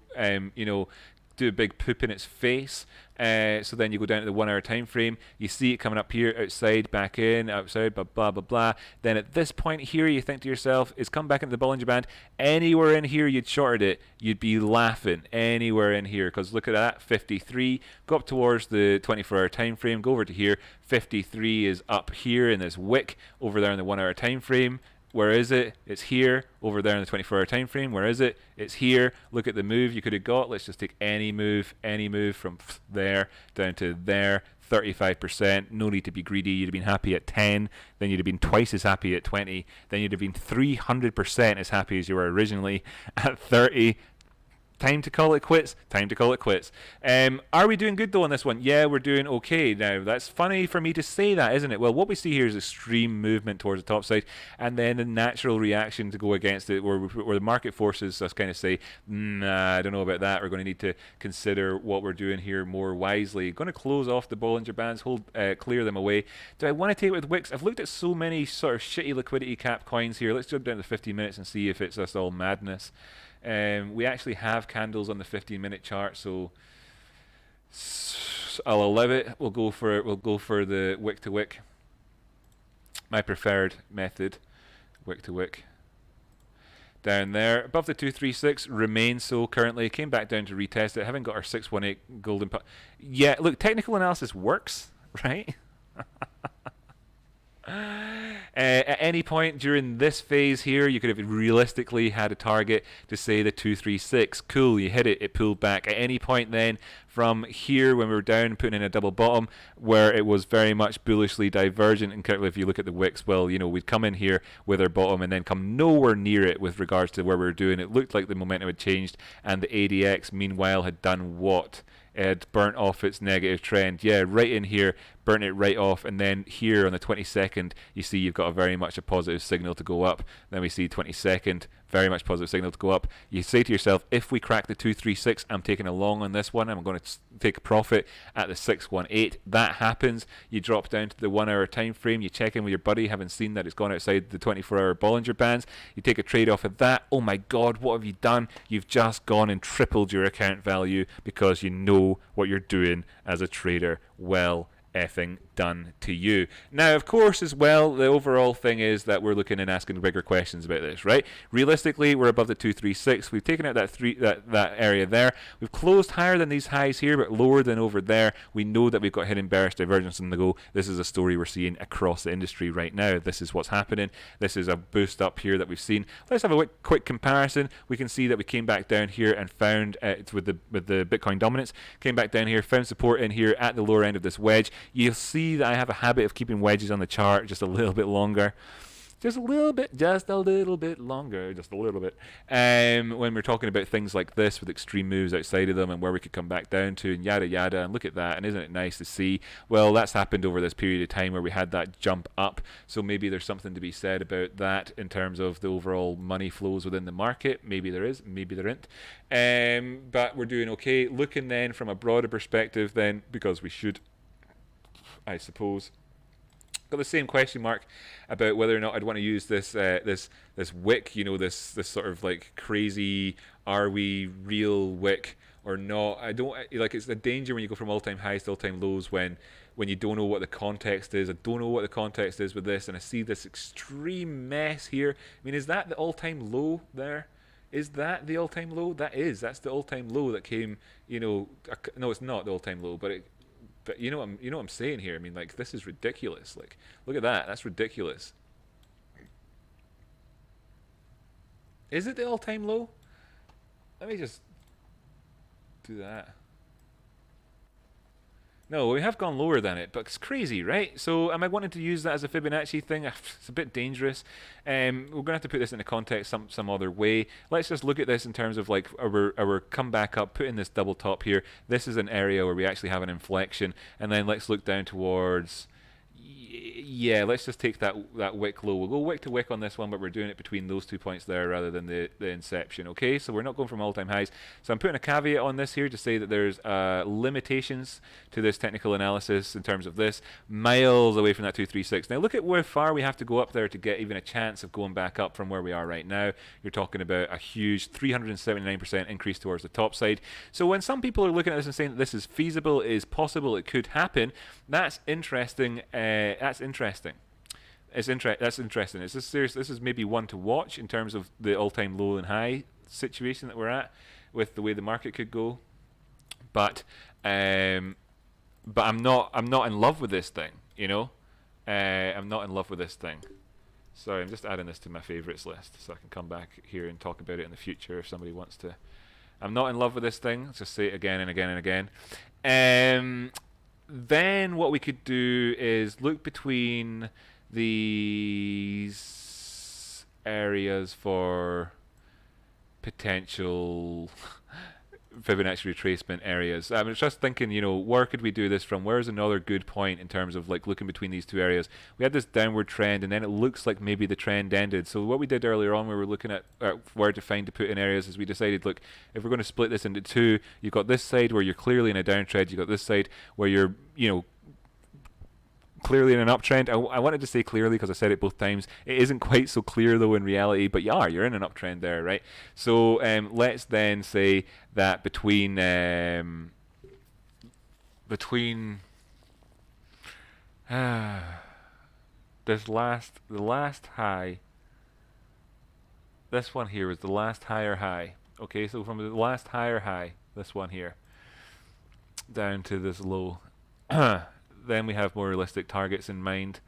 do a big poop in its face. So then you go down to the 1 hour time frame, you see it coming up here, outside, back in, outside, blah blah blah blah. Then at this point here you think to yourself, it's come back into the Bollinger Band. Anywhere in here you'd shorted it, you'd be laughing. Anywhere in here, because look at that, 53, go up towards the 24 hour time frame, go over to here, 53 is up here in this wick over there in the 1 hour time frame. Where is it? It's here, over there in the 24-hour time frame. Where is it? It's here. Look at the move you could have got. Let's just take any move from there down to there. 35%. No need to be greedy. You'd have been happy at 10. Then you'd have been twice as happy at 20. Then you'd have been 300% as happy as you were originally at 30. Time to call it quits. Time to call it quits. Are we doing good though on this one? Yeah, we're doing okay. Now, that's funny for me to say that, isn't it? Well, what we see here is extreme movement towards the top side, and then a natural reaction to go against it, where the market forces us kind of say, I don't know about that. We're going to need to consider what we're doing here more wisely. Going to close off the Bollinger Bands, clear them away. Do I want to take it with wicks? I've looked at so many sort of shitty liquidity cap coins here. Let's jump down to 15 minutes and see if it's just all madness. We actually have candles on the 15-minute chart, so I'll allow it. We'll go for the wick to wick. My preferred method, wick to wick. Down there, above the 236, remains so currently. Came back down to retest it. Haven't got our 618 golden. Yeah, look, technical analysis works, right? At any point during this phase here, you could have realistically had a target to say the 236. Cool, you hit it, it pulled back. At any point then, from here when we were down, putting in a double bottom, where it was very much bullishly divergent, and currently if you look at the wicks, well, you know, we'd come in here with our bottom and then come nowhere near it with regards to where we were doing. It looked like the momentum had changed, and the ADX meanwhile had done what? It had burnt off its negative trend. Yeah, right in here, burnt it right off, and then here on the 22nd, you see you've got a very much a positive signal to go up. Then we see 22nd, very much positive signal to go up. You say to yourself, if we crack the 236, I'm taking a long on this one. I'm going to take a profit at the 618. That happens. You drop down to the 1 hour time frame. You check in with your buddy, having seen that it's gone outside the 24-hour Bollinger Bands. You take a trade off of that. Oh my God, what have you done? You've just gone and tripled your account value because you know what you're doing as a trader. Well effing done to you. Now, of course, as well, the overall thing is that we're looking and asking bigger questions about this, right? Realistically, we're above the 236. We've taken out that area there. We've closed higher than these highs here, but lower than over there. We know that we've got hidden bearish divergence on the go. This is a story we're seeing across the industry right now. This is what's happening. This is a boost up here that we've seen. Let's have a quick comparison. We can see that we came back down here and found with the Bitcoin dominance, came back down here, found support in here at the lower end of this wedge. You'll see that I have a habit of keeping wedges on the chart just a little bit longer. Just a little bit longer, when we're talking about things like this with extreme moves outside of them and where we could come back down to and yada yada, and look at that, and isn't it nice to see? Well, that's happened over this period of time where we had that jump up, so maybe there's something to be said about that in terms of the overall money flows within the market. Maybe there is, maybe there isn't, but we're doing okay. Looking then from a broader perspective then, because we should, I suppose, got the same question mark about whether or not I'd want to use this this wick, you know, this sort of like crazy, are we real wick or not? I don't like. It's the danger when you go from all-time highs to all-time lows when you don't know what the context is. I don't know what the context is with this, and I see this extreme mess here. I mean, is that the all-time low there? Is that the all-time low? That's the all-time low that came, you know, no, it's not the all-time low, but you know what I'm saying here. I mean, like, this is ridiculous. Like, look at that. That's ridiculous. Is it the all-time low? Let me just do that. No, we have gone lower than it, but it's crazy, right? So am I wanting to use that as a Fibonacci thing? It's a bit dangerous. We're going to have to put this into context some other way. Let's just look at this in terms of like our come back up, put in this double top here. This is an area where we actually have an inflection, and then let's look down towards... Yeah, let's just take that wick low. We'll go wick to wick on this one, but we're doing it between those 2 points there rather than the inception, okay? So we're not going from all-time highs. So I'm putting a caveat on this here to say that there's limitations to this technical analysis in terms of this, miles away from that 236. Now look at where far we have to go up there to get even a chance of going back up from where we are right now. You're talking about a huge 379% increase towards the top side. So when some people are looking at this and saying that this is feasible, is possible, it could happen, that's interesting. That's interesting. That's interesting. Is this serious? This is maybe one to watch in terms of the all-time low and high situation that we're at with the way the market could go. But I'm not in love with this thing. You know, I'm not in love with this thing. Sorry, I'm just adding this to my favorites list so I can come back here and talk about it in the future if somebody wants to. I'm not in love with this thing. Let's just say it again and again and again. Then what we could do is look between these areas for potential Fibonacci retracement areas. I'm just thinking, you know, where could we do this from? Where's another good point in terms of like looking between these two areas? We had this downward trend, and then it looks like maybe the trend ended. So what we did earlier on, we were looking at where to find to put in areas, is we decided, look, if we're going to split this into two, you've got this side where you're clearly in a downtrend, you've got this side where you're, you know, clearly in an uptrend. I wanted to say clearly because I said it both times. It isn't quite so clear though in reality, but you're in an uptrend there, right? So let's then say that between this the last high, this one here was the last higher high. Okay, so from the last higher high, this one here, down to this low. Then we have more realistic targets in mind.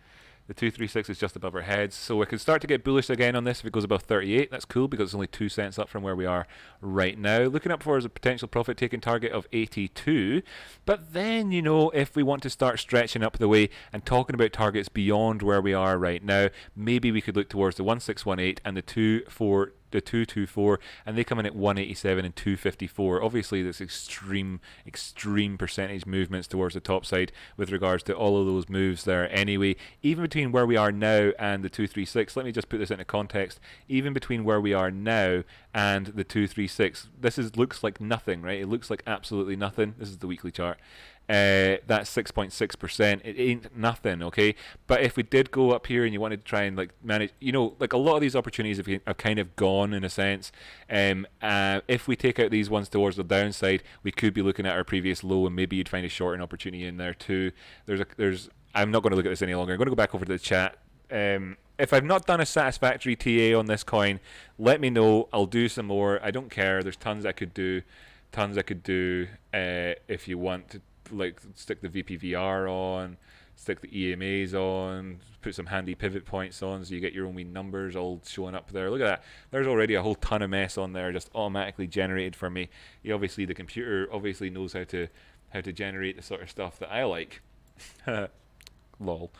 The 236 is just above our heads, so we could start to get bullish again on this if it goes above 38. That's cool because it's only 2 cents up from where we are right now. Looking up for is a potential profit taking target of 82. But then, you know, if we want to start stretching up the way and talking about targets beyond where we are right now, maybe we could look towards the 1618 and the 224, and they come in at 187 and 254. Obviously, there's extreme percentage movements towards the top side with regards to all of those moves there. Anyway, even between where we are now and the 236, let me just put this into context. Even between where we are now and the 236, this looks like nothing, right? It looks like absolutely nothing. This is the weekly chart. That's 6.6%. It ain't nothing, okay? But if we did go up here and you wanted to try and like manage, you know, like a lot of these opportunities have kind of gone in a sense. If we take out these ones towards the downside, we could be looking at our previous low, and maybe you'd find a shorting opportunity in there too. I'm not going to look at this any longer. I'm going to go back over to the chat. If I've not done a satisfactory TA on this coin, let me know. I'll do some more. I don't care. There's tons I could do. If you want to, like, stick the VPVR on, stick the EMAs on, put some handy pivot points on so you get your own wee numbers all showing up there. Look at that. There's already a whole ton of mess on there just automatically generated for me. The computer obviously knows how to generate the sort of stuff that I like. Lol.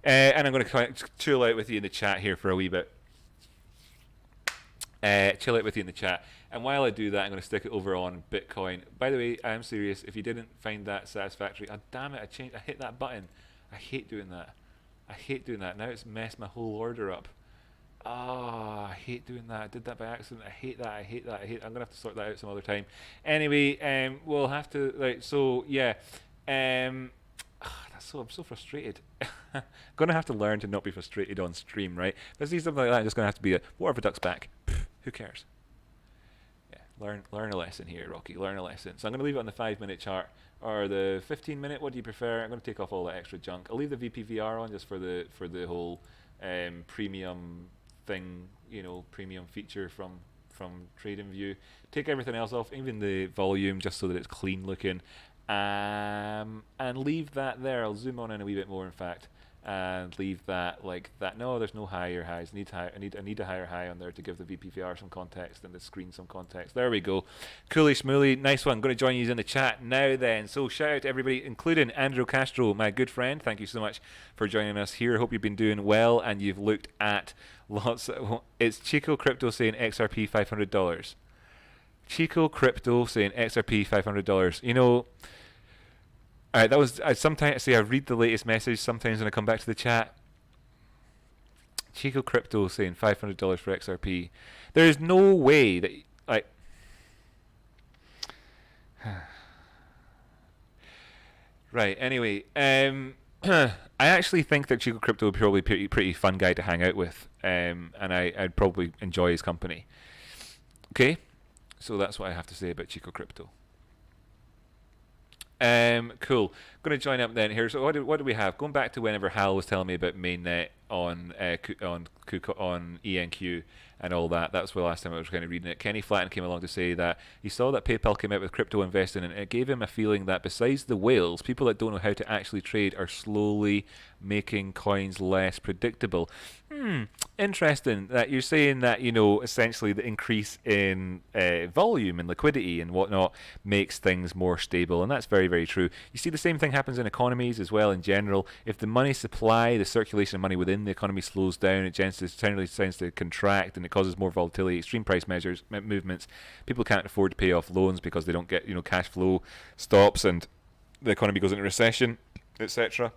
And I'm going to chill out with you in the chat here for a wee bit. Chill out with you in the chat. And while I do that, I'm going to stick it over on Bitcoin. By the way, I am serious. If you didn't find that satisfactory, oh, damn it, I hit that button. I hate doing that. Now it's messed my whole order up. Oh, I hate doing that. I did that by accident. I hate that. I'm going to have to sort that out some other time. Anyway, we'll have to, like, so, yeah. I'm so frustrated. I'm going to have to learn to not be frustrated on stream, right? If I see something like that, I'm just going to have to be what if it ducks back? Who cares? Learn a lesson here, Rocky. Learn a lesson. So I'm going to leave it on the 5-minute chart or the 15-minute. What do you prefer? I'm going to take off all that extra junk. I'll leave the VPVR on just for the whole premium thing, you know, premium feature from TradingView. Take everything else off, even the volume, just so that it's clean looking, and leave that there. I'll zoom on in a wee bit more, in fact. And leave that like that. No, there's no higher highs. I need a higher high on there to give the VPVR some context and the screen some context. There we go. Coolie schmooly, nice one. I'm going to join you in the chat now then. So shout out to everybody, including Andrew Castro, my good friend. Thank you so much for joining us here. Hope you've been doing well and you've looked at lots of, it's Chico Crypto saying XRP $500. Chico Crypto saying XRP $500. You know, alright, that was, I read the latest message sometimes when I come back to the chat. Chico Crypto saying $500 for XRP. There is no way that, like, right, anyway, I actually think that Chico Crypto would probably be a pretty fun guy to hang out with, and I'd probably enjoy his company. Okay, so that's what I have to say about Chico Crypto. Cool. Going to join up then here. So what do we have? Going back to whenever Hal was telling me about mainnet on ENQ and all that. That's the last time I was kind of reading it. Kenny Flatton came along to say that he saw that PayPal came out with crypto investing, and it gave him a feeling that besides the whales, people that don't know how to actually trade are slowly making coins less predictable. Interesting that you're saying that, you know, essentially the increase in volume and liquidity and whatnot makes things more stable, and that's very, very true. You see the same thing happens in economies as well in general. If the money supply, the circulation of money within the economy slows down, it generally tends to contract, and it causes more volatility, extreme price movements. People can't afford to pay off loans because they don't get, you know, cash flow stops and the economy goes into recession, etc.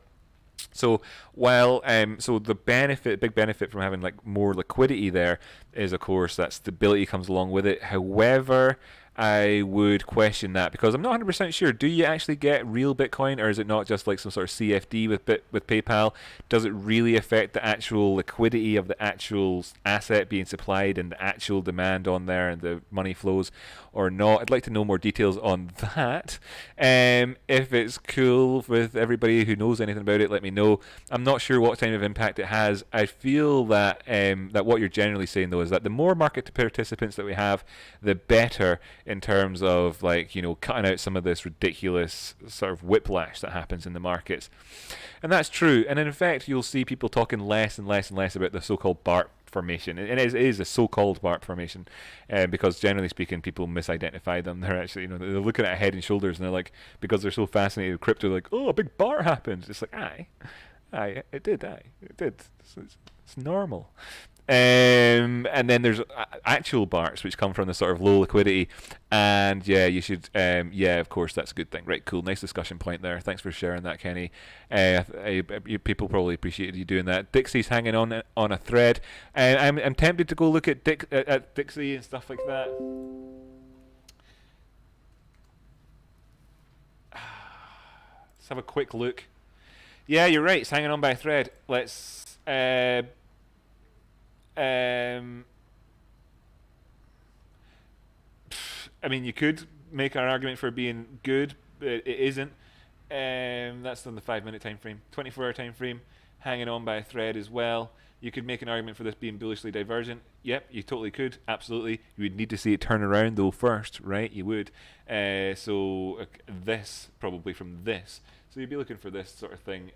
So while the big benefit from having like more liquidity there is, of course, that stability comes along with it. However, I would question that because I'm not 100% sure. Do you actually get real Bitcoin, or is it not just like some sort of CFD with PayPal? Does it really affect the actual liquidity of the actual asset being supplied and the actual demand on there and the money flows or not? I'd like to know more details on that. If it's cool with everybody who knows anything about it, let me know. I'm not sure what kind of impact it has. I feel that that what you're generally saying though is that the more market participants that we have, the better in terms of like, you know, cutting out some of this ridiculous sort of whiplash that happens in the markets. And that's true. And in fact, you'll see people talking less and less and less about the so-called BART formation. And it is a so-called BART formation, because generally speaking, people misidentify them. They're actually, you know, they're looking at Head and Shoulders, and they're like, because they're so fascinated with crypto, like, oh, a big BART happened. It's like, it did. It's normal. And then there's actual BARTs, which come from the sort of low liquidity, and yeah, you should, of course, that's a good thing. Right, cool, nice discussion point there. Thanks for sharing that, Kenny. People probably appreciated you doing that. Dixie's hanging on a thread, and I'm tempted to go look at Dixie and stuff like that. Let's have a quick look. Yeah, you're right. It's hanging on by a thread. Let's. I mean, you could make an argument for being good, but it isn't. That's on the 5-minute time frame. 24-hour time frame, hanging on by a thread as well. You could make an argument for this being bullishly divergent. Yep, you totally could. Absolutely. You would need to see it turn around though first, right? You would. So this, probably from this. So you'd be looking for this sort of thing,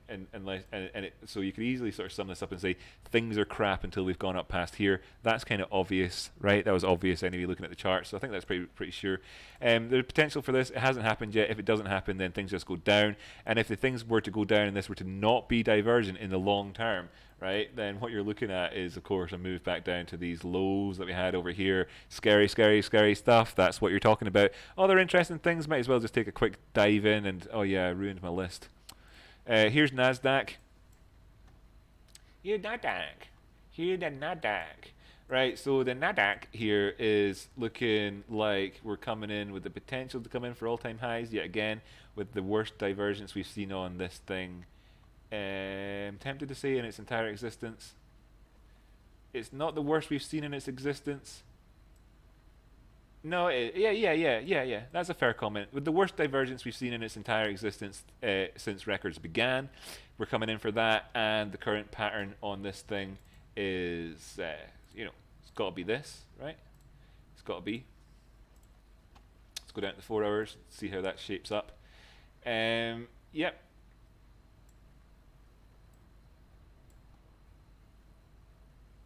so you could easily sort of sum this up and say things are crap until we've gone up past here. That's kind of obvious, right? That was obvious anyway, looking at the chart. So I think that's pretty sure. There's potential for this. It hasn't happened yet. If it doesn't happen, then things just go down. And if the things were to go down and this were to not be divergent in the long term, right, then what you're looking at is, of course, a move back down to these lows that we had over here. Scary stuff. That's what you're talking about. Other interesting things, might as well just take a quick dive in. And oh yeah, I ruined my list. Here's NASDAQ. Here's the NASDAQ. Right, so the NASDAQ here is looking like we're coming in with the potential to come in for all-time highs yet again, with the worst divergence we've seen on this thing. I'm tempted to say in its entire existence. It's not the worst we've seen in its existence. No, yeah. That's a fair comment. With the worst divergence we've seen in its entire existence since records began, we're coming in for that, and the current pattern on this thing is, it's got to be this, right? It's got to be. Let's go down to 4 hours, see how that shapes up. Yep.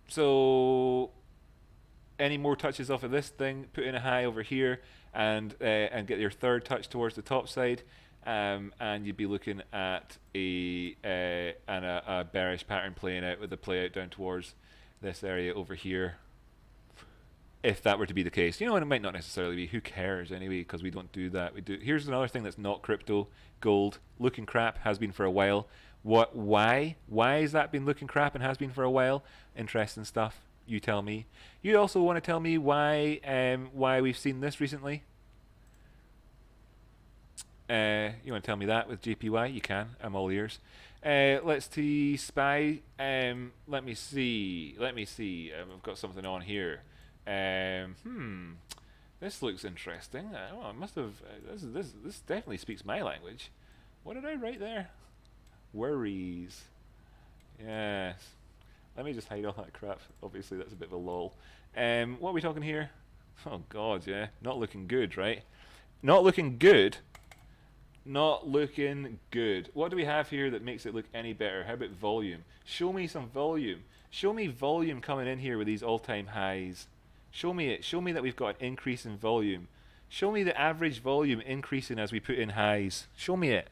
So any more touches off of this thing, put in a high over here, and get your third touch towards the top side, and you'd be looking at a bearish pattern playing out with the play out down towards this area over here. If that were to be the case, and it might not necessarily be. Who cares anyway? Because we don't do that. We do. Here's another thing that's not crypto. Gold, looking crap, has been for a while. Why has that been looking crap and has been for a while? Interesting stuff. You tell me. You also want to tell me why we've seen this recently? You want to tell me that with JPY? You can. I'm all ears. Let's see. SPY. Let me see. I've got something on here. This looks interesting. I must have. This definitely speaks my language. What did I write there? Worries. Yes. Let me just hide all that crap. Obviously, that's a bit of a lol. What are we talking here? Oh God, yeah. Not looking good, right? Not looking good. Not looking good. What do we have here that makes it look any better? How about volume? Show me some volume. Show me volume coming in here with these all-time highs. Show me it. Show me that we've got an increase in volume. Show me the average volume increasing as we put in highs. Show me it.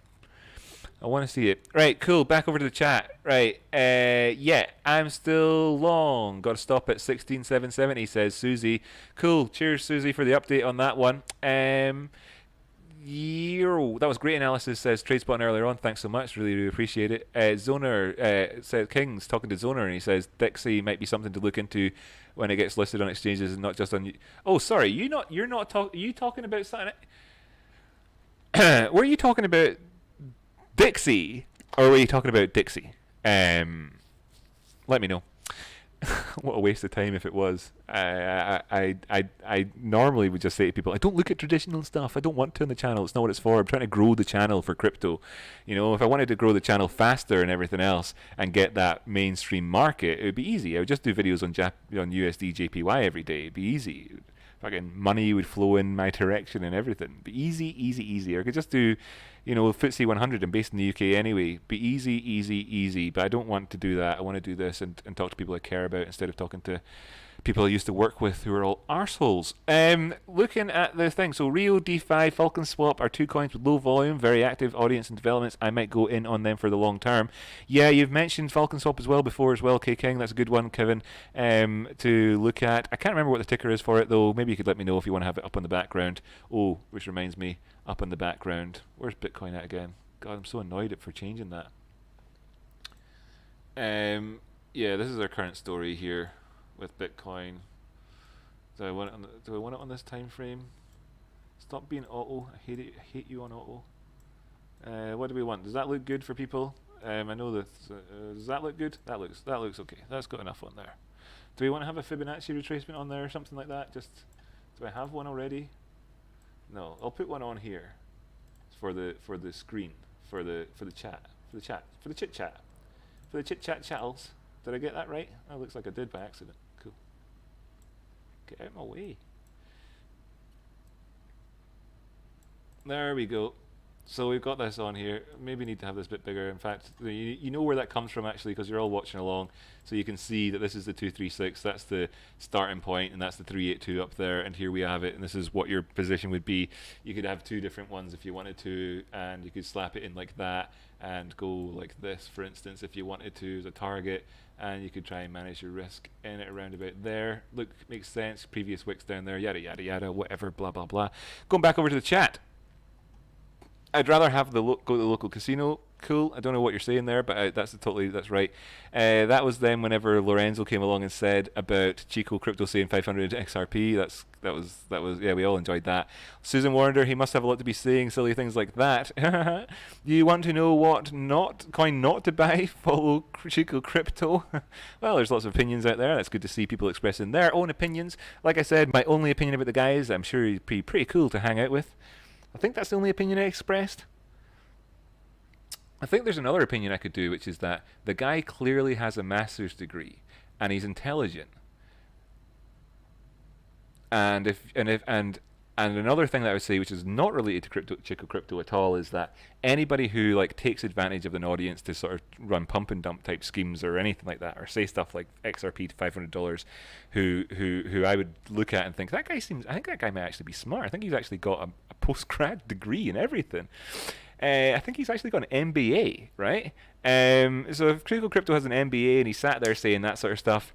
I want to see it. Right, cool. Back over to the chat. Right, yeah, I'm still long. Got to stop at 16,770, says Susie. Cool. Cheers, Susie, for the update on that one. That was great analysis, says TradeSpot earlier on. Thanks so much. Really appreciate it. Zoner says King's talking to Zoner, and he says Dixie might be something to look into when it gets listed on exchanges and not just on. Oh, sorry, are you talking about something? Were you talking about Dixie, or were you talking about Dixie? Let me know. What a waste of time if it was. I normally would just say to people, I don't look at traditional stuff. I don't want to on the channel. It's not what it's for. I'm trying to grow the channel for crypto. If I wanted to grow the channel faster and everything else and get that mainstream market, it would be easy. I would just do videos on USD JPY every day. It'd be easy. fucking money would flow in my direction and everything. Be easy, easy, easy. Or I could just do, FTSE 100. I'm based in the UK anyway. Be easy, easy, easy. But I don't want to do that. I want to do this and talk to people I care about instead of talking to people I used to work with who are all arseholes. Looking at the thing, so Rio, DeFi, Falcon Swap are 2 coins with low volume, very active audience and developments. I might go in on them for the long term. Yeah, you've mentioned Falcon Swap as well before as well, K King. That's a good one, Kevin, to look at. I can't remember what the ticker is for it though. Maybe you could let me know if you want to have it up on the background. Oh, which reminds me, up on the background. Where's Bitcoin at again? God, I'm so annoyed for changing that. Yeah, this is our current story here with Bitcoin. Do I want it on this time frame? Stop being auto. I hate it. I hate you on auto. What do we want? Does that look good for people? I know that. Does that look good? That looks okay. That's got enough on there. Do we want to have a Fibonacci retracement on there or something like that? Just, do I have one already? No, I'll put one on here for the screen for the chat for the chit chat for the chit chat chattels. Did I get that right? That looks like I did by accident. Cool. Get out of my way. There we go. So we've got this on here. Maybe need to have this a bit bigger. In fact, you know where that comes from actually, because you're all watching along. So you can see that this is the 236. That's the starting point, and that's the 382 up there. And here we have it. And this is what your position would be. You could have 2 different ones if you wanted to, and you could slap it in like that and go like this, for instance, if you wanted to as a target. And you could try and manage your risk in it around about there. Look, makes sense. Previous wicks down there. Yada yada yada. Whatever. Blah blah blah. Going back over to the chat. I'd rather have go to the local casino. Cool. I don't know what you're saying there, but that's right. That was then whenever Lorenzo came along and said about Chico Crypto saying 500 XRP. That was yeah, we all enjoyed that. Susan Warner, he must have a lot to be saying silly things like that. You want to know what coin not to buy? Follow Chico Crypto. Well, there's lots of opinions out there. That's good to see people expressing their own opinions. Like I said, my only opinion about the guy is I'm sure he'd be pretty cool to hang out with. I think that's the only opinion I expressed. I think there's another opinion I could do, which is that the guy clearly has a master's degree and he's intelligent. And another thing that I would say, which is not related to Chico Crypto at all, is that anybody who takes advantage of an audience to sort of run pump and dump type schemes or anything like that, or say stuff like XRP to $500, who I would look at and think I think that guy might actually be smart. I think he's actually got a post-grad degree and everything. I think he's actually got an MBA, right? So if Chico Crypto has an MBA and he sat there saying that sort of stuff,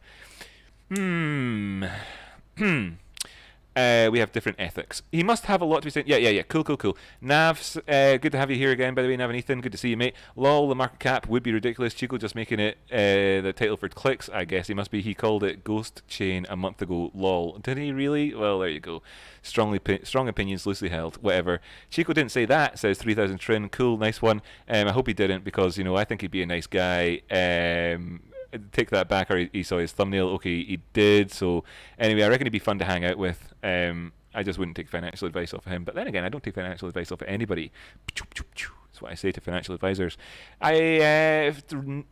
we have different ethics. He must have a lot to be saying. Yeah. Cool. Navs, good to have you here again, by the way, Nav and Ethan. Good to see you, mate. Lol, the market cap would be ridiculous. Chico just making it the title for clicks, I guess. He called it Ghost Chain a month ago. Lol. Did he really? Well, there you go. Strong opinions, loosely held. Whatever. Chico didn't say that, says 3,000 Trin. Cool, nice one. I hope he didn't, because, I think he'd be a nice guy. Take that back, or he saw his thumbnail. Okay, he did. So anyway, I reckon he'd be fun to hang out with. I just wouldn't take financial advice off of him. But then again, I don't take financial advice off of anybody. That's what I say to financial advisors. Nadek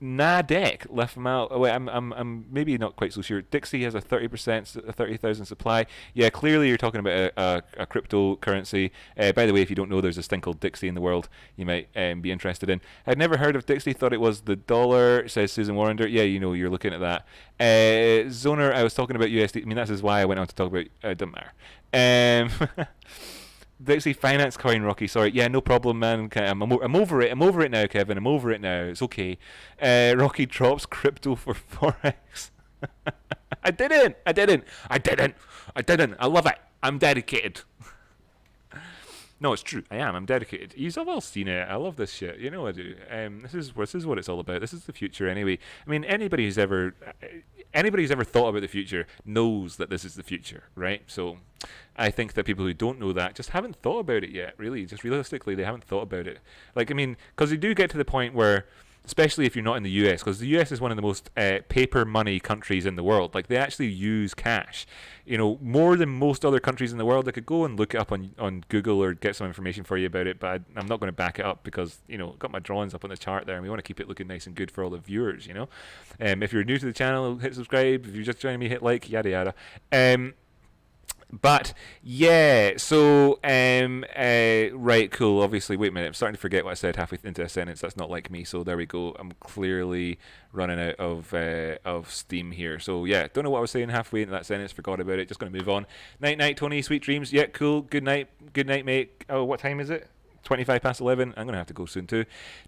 left him out. Oh, wait, I'm maybe not quite so sure. Dixie has a 30,000 supply. Yeah, clearly you're talking about a cryptocurrency. By the way, if you don't know, there's this thing called Dixie in the world you might be interested in. I'd never heard of Dixie. Thought it was the dollar, says Susan Warrender. Yeah, you're looking at that. Zoner, I was talking about USD. I mean, that's why I went on to talk about it. Doesn't matter. Dixie finance coin, Rocky. Sorry, yeah, no problem, man. I'm over it. I'm over it now, Kevin. I'm over it now. It's okay. Rocky drops crypto for forex. I didn't. I love it. I'm dedicated. No, it's true. I am. I'm dedicated. You've all seen it. I love this shit. You know I do. This is what it's all about. This is the future, anyway. I mean, anybody who's ever thought about the future knows that this is the future, right? So, I think that people who don't know that just haven't thought about it yet. Really, just realistically, they haven't thought about it. Because you do get to the point where, especially if you're not in the US, because the US is one of the most paper money countries in the world. Like, they actually use cash, more than most other countries in the world. I could go and look it up on Google or get some information for you about it, but I'm not going to back it up because, I've got my drawings up on the chart there, and we want to keep it looking nice and good for all the viewers, If you're new to the channel, hit subscribe. If you're just joining me, hit like, yada yada. But yeah, so right, cool. Obviously, wait a minute. I'm starting to forget what I said halfway into a sentence. That's not like me. So there we go. I'm clearly running out of steam here. So yeah, don't know what I was saying halfway into that sentence. Forgot about it. Just going to move on. Night, night, Tony. Sweet dreams. Yeah, cool. Good night, mate. Oh, what time is it? 25 past 11. I'm gonna have to go soon too.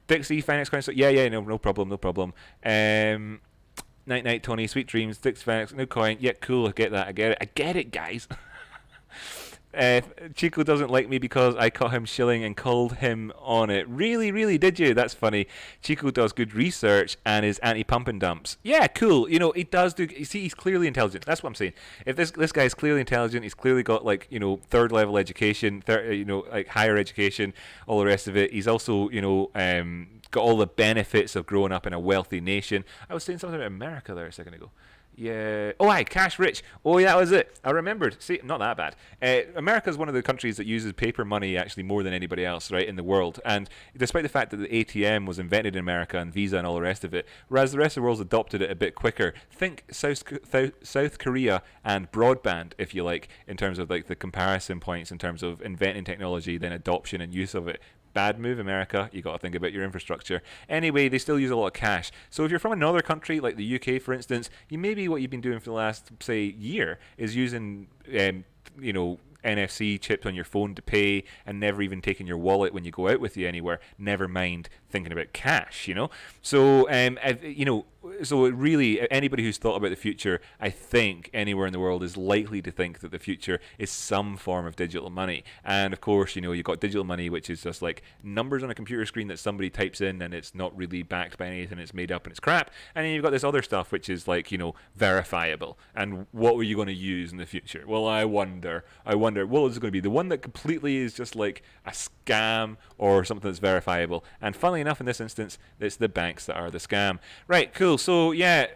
Dixie, finance council. Yeah, no problem. Night, night, Tony. Sweet dreams. Dixie, finance. No coin. Yeah, cool. I get that. I get it, guys. Chico doesn't like me because I caught him shilling and called him on it. Really, did you? That's funny. Chico does good research and is anti-pump and dumps. Yeah, cool. He does do. You see, he's clearly intelligent. That's what I'm saying. If this guy is clearly intelligent, he's clearly got third level education, like higher education, all the rest of it. He's also got all the benefits of growing up in a wealthy nation. I was saying something about America there a second ago. Yeah. Oh, aye, cash rich. Oh, yeah, that was it. I remembered. See, not that bad. America is one of the countries that uses paper money actually more than anybody else, right, in the world. And despite the fact that the ATM was invented in America and Visa and all the rest of it, whereas the rest of the world's adopted it a bit quicker. Think South Korea and broadband, if you like, in terms of like the comparison points in terms of inventing technology, then adoption and use of it. Bad move, America. You got to think about your infrastructure. Anyway, they still use a lot of cash. So if you're from another country, like the UK, for instance, maybe what you've been doing for the last, say, year is using, NFC chips on your phone to pay and never even taking your wallet when you go out with you anywhere. Never mind thinking about cash, So, so really, anybody who's thought about the future, I think anywhere in the world is likely to think that the future is some form of digital money. And of course, you've got digital money, which is just like numbers on a computer screen that somebody types in and it's not really backed by anything, it's made up and it's crap. And then you've got this other stuff, which is like, verifiable. And what were you going to use in the future? Well, I wonder, what is it going to be? The one that completely is just like a scam or something that's verifiable. And funnily enough, in this instance, it's the banks that are the scam. Right, cool. So yeah,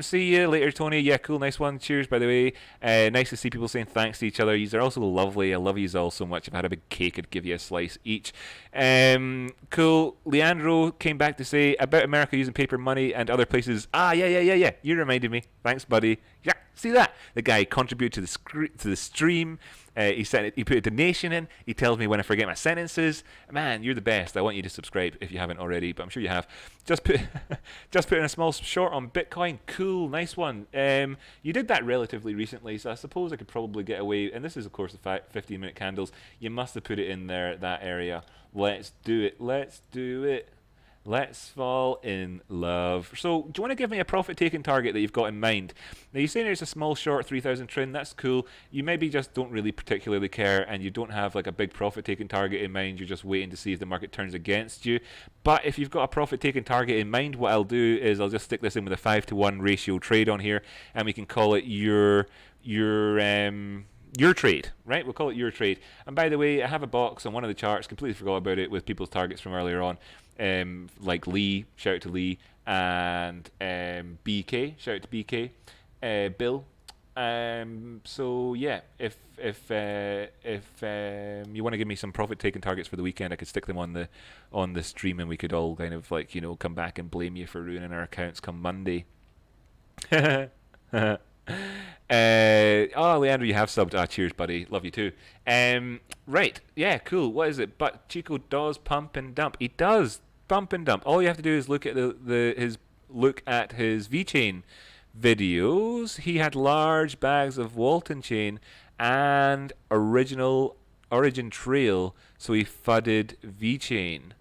see you later, Tony. Yeah, cool, nice one. Cheers, by the way. Nice to see people saying thanks to each other. Yous are also lovely. I love yous all so much. If I had a big cake, I'd give you a slice each. Cool. Leandro came back to say about America using paper money and other places. Yeah. You reminded me. Thanks, buddy. Yeah, see that? The guy contributed to the stream. He put a donation in. He tells me when I forget my sentences. Man, you're the best. I want you to subscribe if you haven't already, but I'm sure you have. Just put in a small short on Bitcoin. Cool, nice one. You did that relatively recently, so I suppose I could probably get away. And this is, of course, the 15-minute candles. You must have put it in there, that area. Let's do it. Let's fall in love. So, do you want to give me a profit-taking target that you've got in mind? Now, you're saying it's a small short 3,000 trin. That's cool. You maybe just don't really particularly care, and you don't have like a big profit-taking target in mind. You're just waiting to see if the market turns against you. But if you've got a profit-taking target in mind, what I'll do is I'll just stick this in with a 5-to-1 ratio trade on here, and we can call it your trade, right? We'll call it your trade. And by the way, I have a box on one of the charts, completely forgot about it, with people's targets from earlier on. Like Lee, shout out to Lee, and BK, shout out to BK, Bill. So yeah, if you want to give me some profit taking targets for the weekend, I could stick them on the stream, and we could all kind of like come back and blame you for ruining our accounts come Monday. Leandro, you have subbed. Cheers, buddy. Love you too. Right. Yeah, cool. What is it? But Chico does pump and dump. He does pump and dump. All you have to do is look at his VeChain videos. He had large bags of Walton chain and Origin Trail, so he fudded VeChain.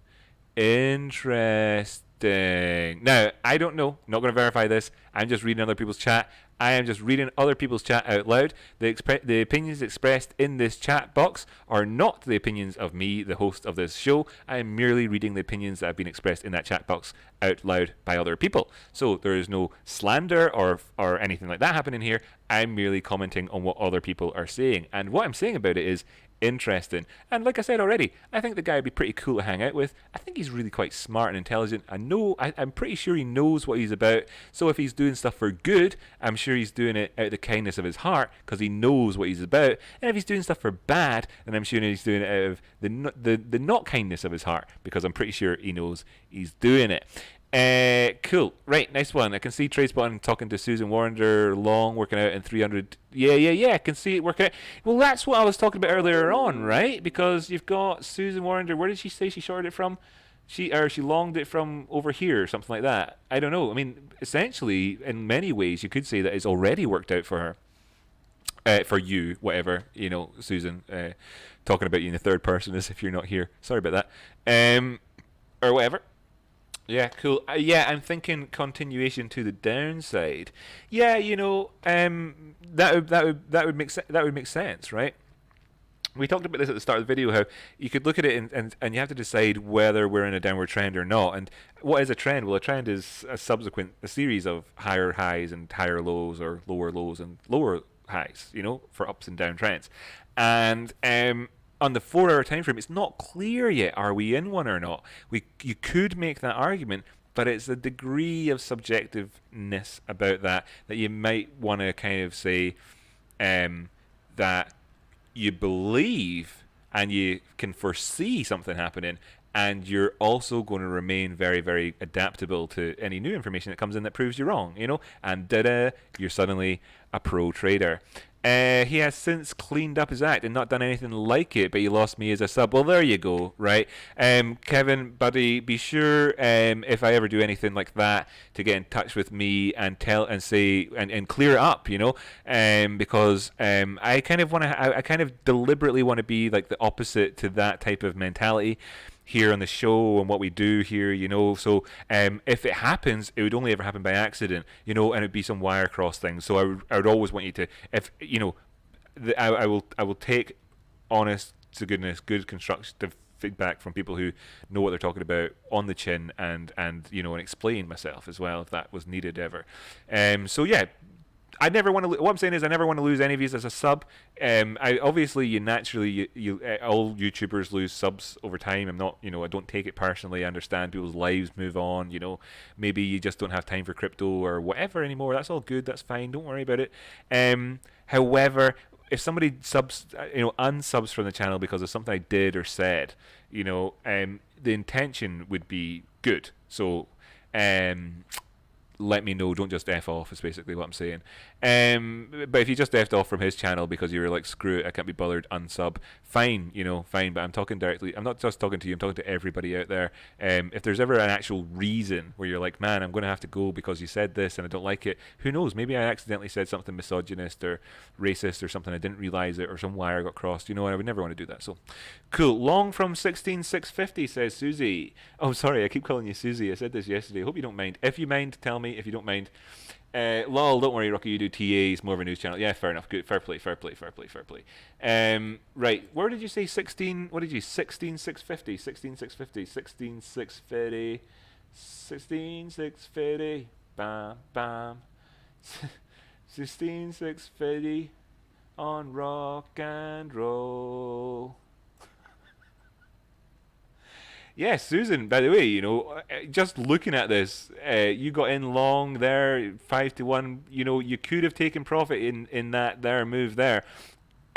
Interesting. Now, I don't know. Not going to verify this. I'm just reading other people's chat. I am just reading other people's chat out loud. The opinions expressed in this chat box are not the opinions of me, the host of this show. I am merely reading the opinions that have been expressed in that chat box out loud by other people. So there is no slander or anything like that happening here. I'm merely commenting on what other people are saying. And what I'm saying about it is interesting. And like I said already, I think the guy would be pretty cool to hang out with. I think he's really quite smart and intelligent. I'm pretty sure he knows what he's about. So if he's doing stuff for good, I'm sure he's doing it out of the kindness of his heart because he knows what he's about. And if he's doing stuff for bad, then I'm sure he's doing it out of the not kindness of his heart because I'm pretty sure he knows he's doing it. Cool. Right, nice one. I can see TradeSpot talking to Susan Warrender, long working out in 300. Yeah. I can see it working out. Well, that's what I was talking about earlier on, right? Because you've got Susan Warrender. Where did she say she shorted it from? She longed it from over here, something like that. I don't know. I mean, essentially, in many ways, you could say that it's already worked out for her. For you, whatever, Susan, talking about you in the third person as if you're not here. Sorry about that. Or whatever. Yeah, cool. Yeah, I'm thinking continuation to the downside. Yeah, that would make sense, right? We talked about this at the start of the video, how you could look at it and you have to decide whether we're in a downward trend or not. And what is a trend? Well, a trend is a series of higher highs and higher lows, or lower lows and lower highs, for ups and down trends. And on the 4 hour time frame, it's not clear yet, are we in one or not? You could make that argument, but it's a degree of subjectiveness about that you might want to kind of say that you believe and you can foresee something happening, and you're also going to remain very, very adaptable to any new information that comes in that proves you wrong, and you're suddenly a pro trader. He has since cleaned up his act and not done anything like it, but he lost me as a sub. Well, there you go, right? Kevin, buddy, be sure if I ever do anything like that to get in touch with me and tell and say and clear it up, because I kind of deliberately want to be like the opposite to that type of mentality here on the show and what we do here, so if it happens, it would only ever happen by accident, and it'd be some wire cross thing. So I would always want you to, if I will take honest to goodness, good constructive feedback from people who know what they're talking about on the chin, and explain myself as well if that was needed ever. So yeah, I never want to. What I'm saying is, I never want to lose any of these as a sub. Obviously, you naturally, all YouTubers lose subs over time. I'm not, I don't take it personally. I understand people's lives move on. Maybe you just don't have time for crypto or whatever anymore. That's all good. That's fine. Don't worry about it. However, if somebody unsubs from the channel because of something I did or said, the intention would be good. So, let me know. Don't just F off is basically what I'm saying. But if you just F'd off from his channel because you were like, screw it, I can't be bothered, unsub, fine, fine. But I'm talking directly. I'm not just talking to you. I'm talking to everybody out there. If there's ever an actual reason where you're like, man, I'm going to have to go because you said this and I don't like it, who knows? Maybe I accidentally said something misogynist or racist or something. I didn't realize it, or some wire got crossed. And I would never want to do that. So, cool. Long from 16650 says Susie. Oh, sorry, I keep calling you Susie. I said this yesterday. I hope you don't mind. If you mind, tell me. If you don't mind. Lol, don't worry, Rocky, you do TAs, more of a news channel. Yeah, fair enough. Good. Fair play. Right, where did you say 16? What did you 16,650? 16,650. 16,650. 16,650. Bam, bam. 16,650 on rock and roll. Yeah, Susan, by the way, just looking at this, you got in long there, 5-1, you could have taken profit in that there move there.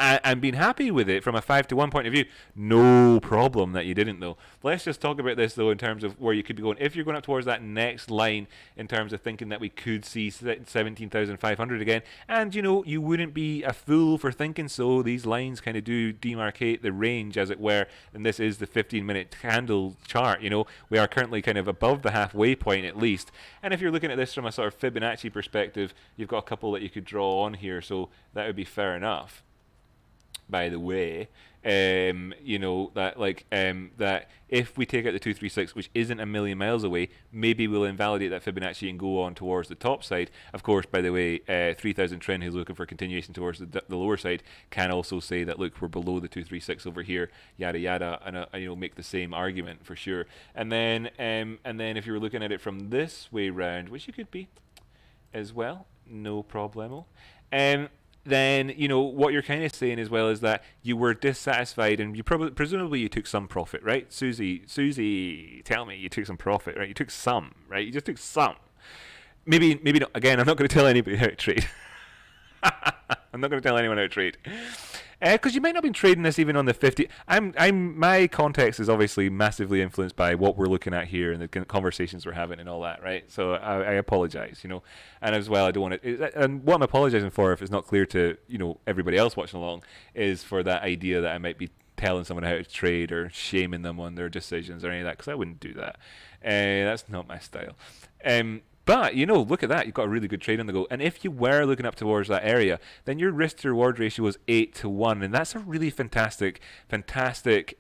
And been happy with it from a 5-1 point of view. No problem that you didn't, though. Let's just talk about this, though, in terms of where you could be going. If you're going up towards that next line, in terms of thinking that we could see 17,500 again, and you wouldn't be a fool for thinking so. These lines kind of do demarcate the range, as it were, and this is the 15-minute candle chart. We are currently kind of above the halfway point at least. And if you're looking at this from a sort of Fibonacci perspective, you've got a couple that you could draw on here, so that would be fair enough. By the way, that if we take out the 236, which isn't a million miles away, maybe we'll invalidate that Fibonacci and go on towards the top side. Of course, by the way, 3000 trend who's looking for continuation towards the lower side can also say that, look, we're below the 236 over here, yada yada, and make the same argument for sure. And then if you were looking at it from this way round, which you could be as well, no problemo. Then what you're kind of saying as well is that you were dissatisfied, and presumably you took some profit, right? Susie, tell me you took some profit, right? You took some, right? You just took some. Maybe not. Again, I'm not going to tell anybody how to trade. I'm not going to tell anyone how to trade. Because you might not be trading this even on the 50. My context is obviously massively influenced by what we're looking at here and the conversations we're having and all that, right? So I apologize, and as well, I don't want to. And what I'm apologizing for, if it's not clear to everybody else watching along, is for that idea that I might be telling someone how to trade or shaming them on their decisions or any of that, because I wouldn't do that. That's not my style. But, look at that. You've got a really good trade on the go. And if you were looking up towards that area, then your risk to reward ratio was 8 to 1. And that's a really fantastic, that's fantastic.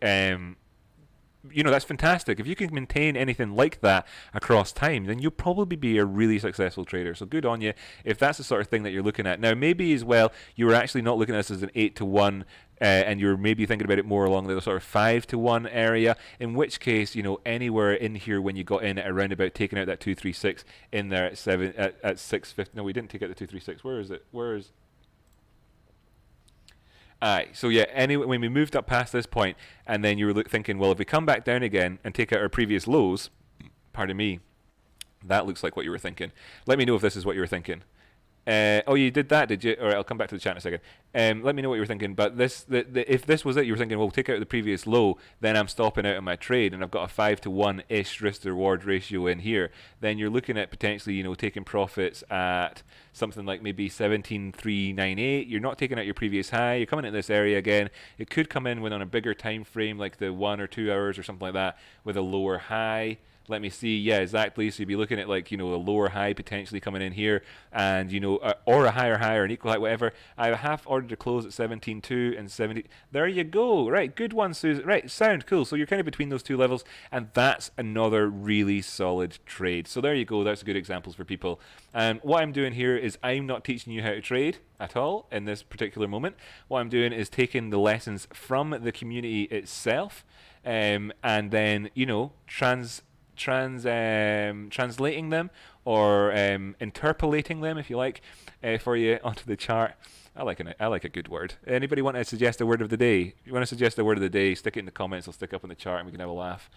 If you can maintain anything like that across time, then you'll probably be a really successful trader. So good on you if that's the sort of thing that you're looking at. Now, maybe as well, you were actually not looking at this as an 8 to 1, and you're maybe thinking about it more along the sort of 5 to 1 area, in which case, anywhere in here when you got in at around about taking out that 236 in there at 650. No, we didn't take out the 236. Where is it? Aye, so yeah, anyway, when we moved up past this point, and then you were thinking, well, if we come back down again and take out our previous lows, pardon me, that looks like what you were thinking. Let me know if this is what you were thinking. Oh, you did that, did you? All right, I'll come back to the chat in a second. Let me know what you were thinking. But if this was it, you were thinking, well, take out the previous low, then I'm stopping out on my trade, and I've got a 5 to 1-ish risk to reward ratio in here. Then you're looking at potentially, taking profits at something like maybe 17,398. You're not taking out your previous high. You're coming in this area again. It could come in when on a bigger time frame, like the 1 or 2 hours or something like that, with a lower high. Let me see. Yeah, exactly. So you'd be looking at like, a lower high potentially coming in here, and or a higher high or an equal high, whatever. I have a half order to close at 17.2 and 70. There you go. Right, good one, Susan. Right, sound cool. So you're kind of between those two levels, and that's another really solid trade. So there you go. That's good examples for people. And what I'm doing here is I'm not teaching you how to trade at all in this particular moment. What I'm doing is taking the lessons from the community itself, and then translating them or interpolating them, if you like, for you onto the chart. I like a good word. Anybody want to suggest a word of the day? If you want to suggest a word of the day, stick it in the comments. I'll stick up on the chart and we can have a laugh.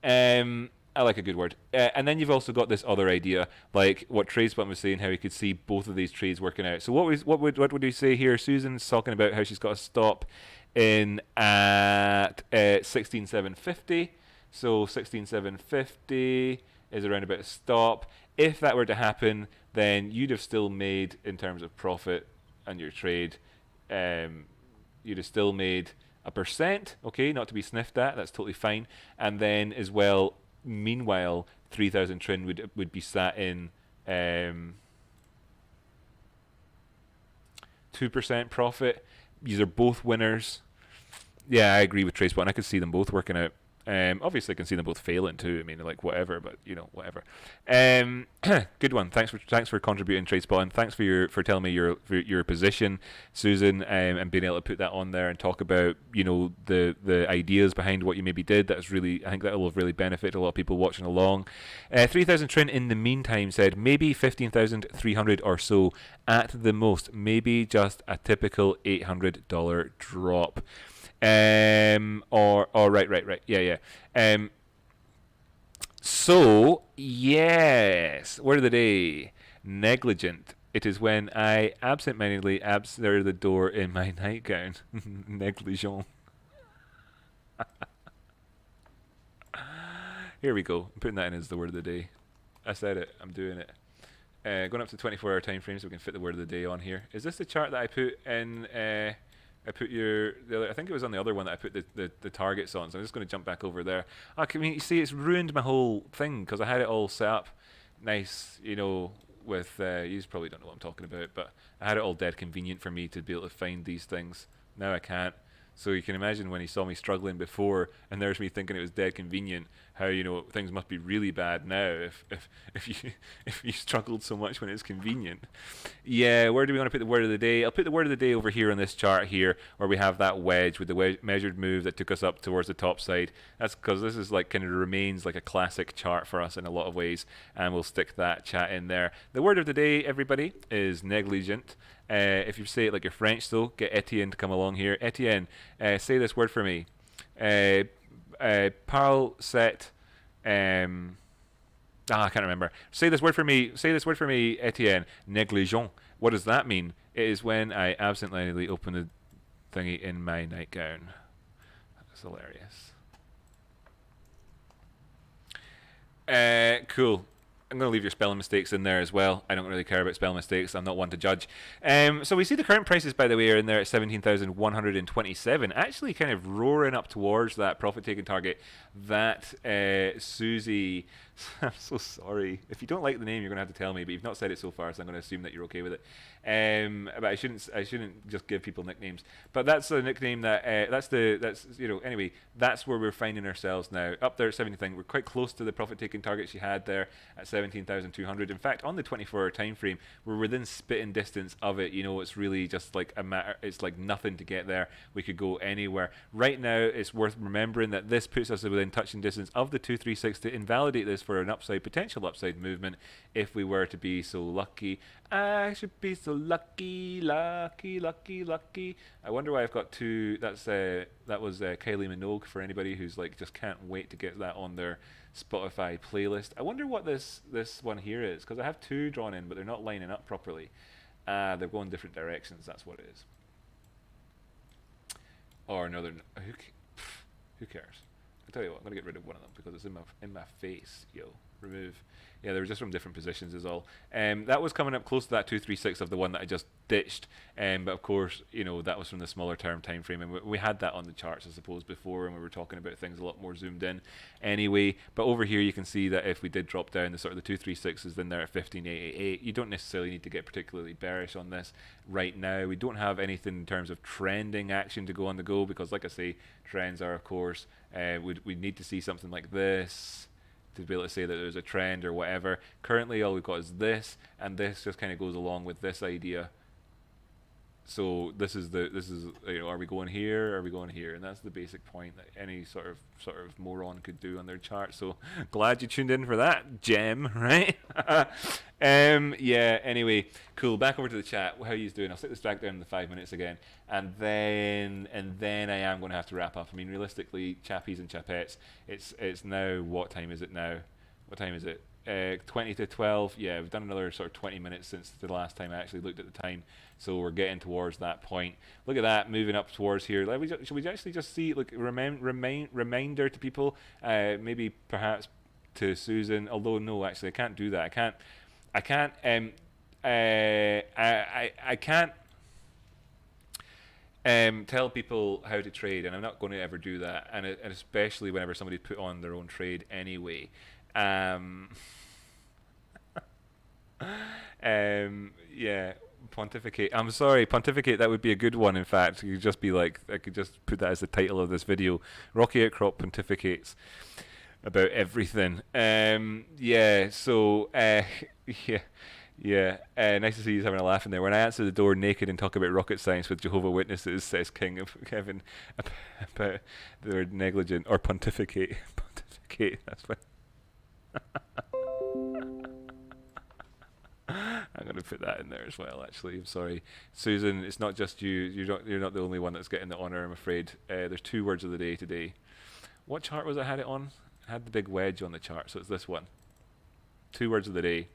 I like a good word. And then you've also got this other idea, like what TradeSpot was saying, how he could see both of these trades working out. So what would we say here? Susan's talking about how she's got a stop in at 16,750. So 16,750 is around about a stop. If that were to happen, then you'd have still made, in terms of profit and your trade, you'd have still made 1%. Okay, not to be sniffed at. That's totally fine. And then as well, meanwhile, 3,000 trin would be sat in 2% profit. These are both winners. Yeah, I agree with TradeSpot, and I could see them both working out. Obviously, I can see them both failing too. I mean, like whatever, but whatever. Good one. Thanks for contributing, TradeSpot, and thanks for telling me your position, Susan, and being able to put that on there and talk about the ideas behind what you maybe did. I think that will have really benefited a lot of people watching along. 3,000 trin in the meantime said maybe 15,300 or so at the most. Maybe just a typical $800 drop. Right. Yeah. So, yes, word of the day, negligent. It is when I absent-mindedly absent the door in my nightgown. Negligent. Here we go. I'm putting that in as the word of the day. I said it. I'm doing it. Going up to 24-hour time frame so we can fit the word of the day on here. Is this the chart that I put in... I think it was on the other one that I put the targets on, so I'm just going to jump back over there. You see, it's ruined my whole thing because I had it all set up nice, with, you probably don't know what I'm talking about, but I had it all dead convenient for me to be able to find these things. Now I can't. So you can imagine when he saw me struggling before, and there's me thinking it was dead convenient, how things must be really bad now if you struggled so much when it's convenient. Yeah, where do we want to put the word of the day? I'll put the word of the day over here on this chart here, where we have that wedge with the measured move that took us up towards the top side. That's because this is like kind of remains like a classic chart for us in a lot of ways, and we'll stick that chat in there. The word of the day, everybody, is negligent. If you say it like you're French, though, get Etienne to come along here. Etienne, say this word for me. Parle set. I can't remember. Say this word for me. Etienne. Negligent. What does that mean? It is when I absentmindedly open the thingy in my nightgown. That's hilarious. Cool. I'm going to leave your spelling mistakes in there as well. I don't really care about spelling mistakes. I'm not one to judge. So we see the current prices, by the way, are in there at 17,127. Actually kind of roaring up towards that profit-taking target. That Susie... I'm so sorry. If you don't like the name, you're going to have to tell me, but you've not said it so far, so I'm going to assume that you're okay with it. But I shouldn't just give people nicknames. But that's a nickname that anyway, that's where we're finding ourselves now. Up there at 17,000, we're quite close to the profit-taking target she had there at 17,200. In fact, on the 24-hour time frame, we're within spitting distance of it. You know, it's really just like a matter. It's like nothing to get there. We could go anywhere. Right now, it's worth remembering that this puts us within touching distance of the 236 to invalidate this for an potential upside movement if we were to be so lucky. I should be so lucky. I wonder why I've got two. That was Kylie Minogue, for anybody who's like just can't wait to get that on their Spotify playlist. I wonder what this one here is, because I have two drawn in, but they're not lining up properly. They're going different directions. That's what it is. Or no, they're not. Who cares? I tell you what, I'm gonna get rid of one of them because it's in my face. Yo, remove. Yeah, they were just from different positions is all. That was coming up close to that 236 of the one that I just ditched. But of course, you know, that was from the smaller term time frame, and we had that on the charts, I suppose, before, and we were talking about things a lot more zoomed in. Anyway, but over here you can see that if we did drop down, the sort of the 236 is in there at 15,888. You don't necessarily need to get particularly bearish on this right now. We don't have anything in terms of trending action to go on the go, because, like I say, trends are, of course, we'd need to see something like this to be able to say that there's a trend or whatever. Currently all we've got is this, and this just kind of goes along with this idea. So this is you know, are we going here, are we going here? And that's the basic point that any sort of moron could do on their chart. So glad you tuned in for that, Gem, right? Yeah, anyway, cool. Back over to the chat. How are you doing? I'll set this back down in the 5 minutes again, and then I am going to have to wrap up. I mean, realistically, chappies and chapettes, it's now, what time is it now? What time is it? 20 to 12. Yeah, we've done another sort of 20 minutes since the last time I actually looked at the time, so we're getting towards that point. Look at that, moving up towards here. Should we actually just see, like, reminder to people, maybe perhaps to Susan, although no, actually I can't do that. I can't tell people how to trade, and I'm not going to ever do that, and especially whenever somebody put on their own trade anyway. Yeah, pontificate. I'm sorry, pontificate. That would be a good one. In fact, you could just be like, I could just put that as the title of this video. Rocky Outcrop pontificates about everything. Yeah. So, yeah. Nice to see you having a laugh in there. When I answer the door naked and talk about rocket science with Jehovah Witnesses, says King of Kevin, about the word negligent or pontificate. Pontificate. That's fine. I'm going to put that in there as well, actually. I'm sorry, Susan, it's not just you. You're not the only one that's getting the honour, I'm afraid. There's two words of the day today. What chart was I had it on? I had the big wedge on the chart, so it's this one. Two words of the day.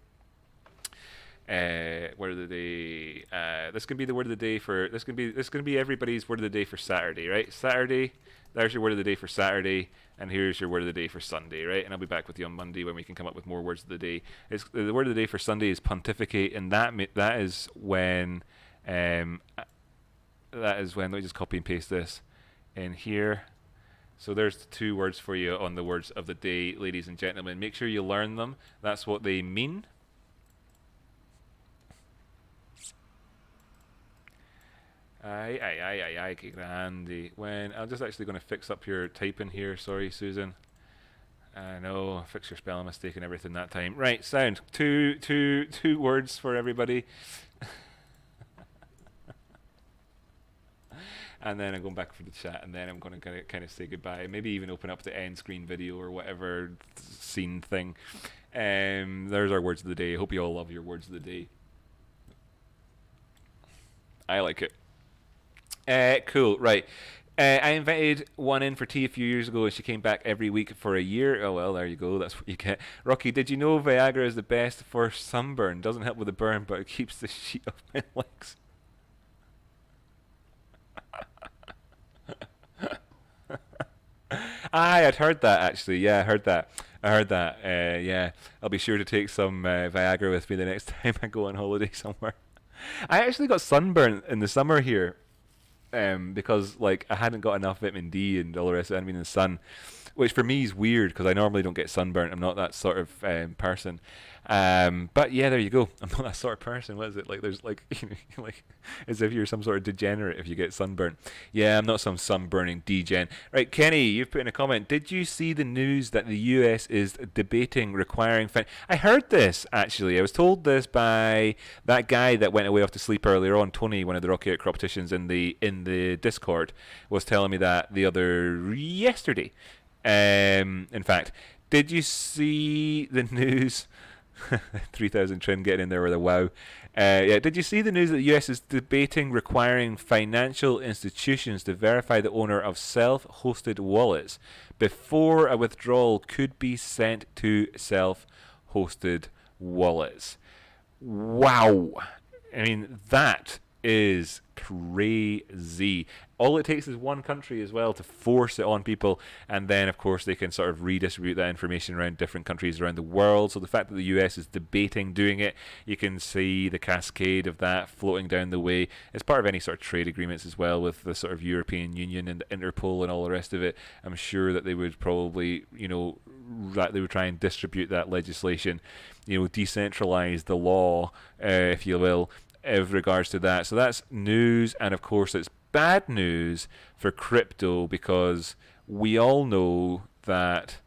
Word of the day. This can be the word of the day for. This can be everybody's word of the day for Saturday, right? Saturday. There's your word of the day for Saturday, and here's your word of the day for Sunday, right? And I'll be back with you on Monday when we can come up with more words of the day. The word of the day for Sunday is pontificate, and that is when let me just copy and paste this in here. So there's the two words for you on the words of the day, ladies and gentlemen. Make sure you learn them. That's what they mean. Aye, que grande. When I'm just actually going to fix up your typing here. Sorry, Susan. I know, fix your spelling mistake and everything that time. Right, sound. Two words for everybody. And then I'm going back for the chat, and then I'm going to kind of say goodbye. Maybe even open up the end screen video or whatever scene thing. There's our words of the day. I hope you all love your words of the day. I like it. Cool, right. I invited one in for tea a few years ago, and she came back every week for a year. Oh, well, there you go. That's what you get. Rocky, did you know Viagra is the best for sunburn? Doesn't help with the burn, but it keeps the sheet off my legs. I'd heard that actually. Yeah, I heard that. I heard that. Yeah, I'll be sure to take some Viagra with me the next time I go on holiday somewhere. I actually got sunburn in the summer here, because like I hadn't got enough vitamin D and all the rest of it. I hadn't been in the sun, which for me is weird because I normally don't get sunburnt. I'm not that sort of person. But yeah, there you go. I'm not that sort of person. What is it like? There's like, like as if you're some sort of degenerate if you get sunburnt. Yeah, I'm not some sunburning degen. Right, Kenny, you've put in a comment. Did you see the news that the US is debating requiring? I heard this actually. I was told this by that guy that went away off to sleep earlier on. Tony, one of the Rocky Outcrop in the Discord, was telling me that the other yesterday. In fact, did you see the news? 3,000 Trin getting in there with a wow. Yeah, did you see the news that the US is debating requiring financial institutions to verify the owner of self-hosted wallets before a withdrawal could be sent to self-hosted wallets? Wow. I mean, that is crazy. All it takes is one country as well to force it on people, and then of course they can sort of redistribute that information around different countries around the world. So the fact that the US is debating doing it, you can see the cascade of that floating down the way. It's part of any sort of trade agreements as well with the sort of European Union and Interpol and all the rest of it. I'm sure that they would probably, that they would try and distribute that legislation, decentralize the law, if you will, with regards to that. So that's news, and of course it's bad news for crypto because we all know that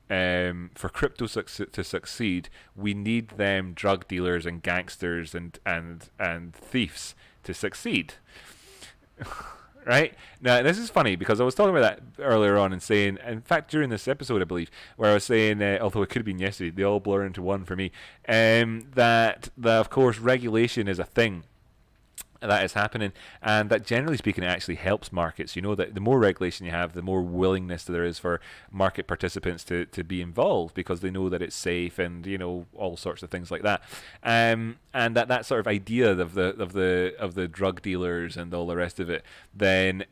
for crypto to succeed, we need them drug dealers and gangsters and thieves to succeed. Right? Now, this is funny because I was talking about that earlier on and saying, in fact, during this episode, I believe, where I was saying, although it could have been yesterday, they all blur into one for me, that of course, regulation is a thing that is happening, and that generally speaking it actually helps markets. That the more regulation you have, the more willingness there is for market participants to be involved because they know that it's safe and all sorts of things like that. And that sort of idea of the drug dealers and all the rest of it, then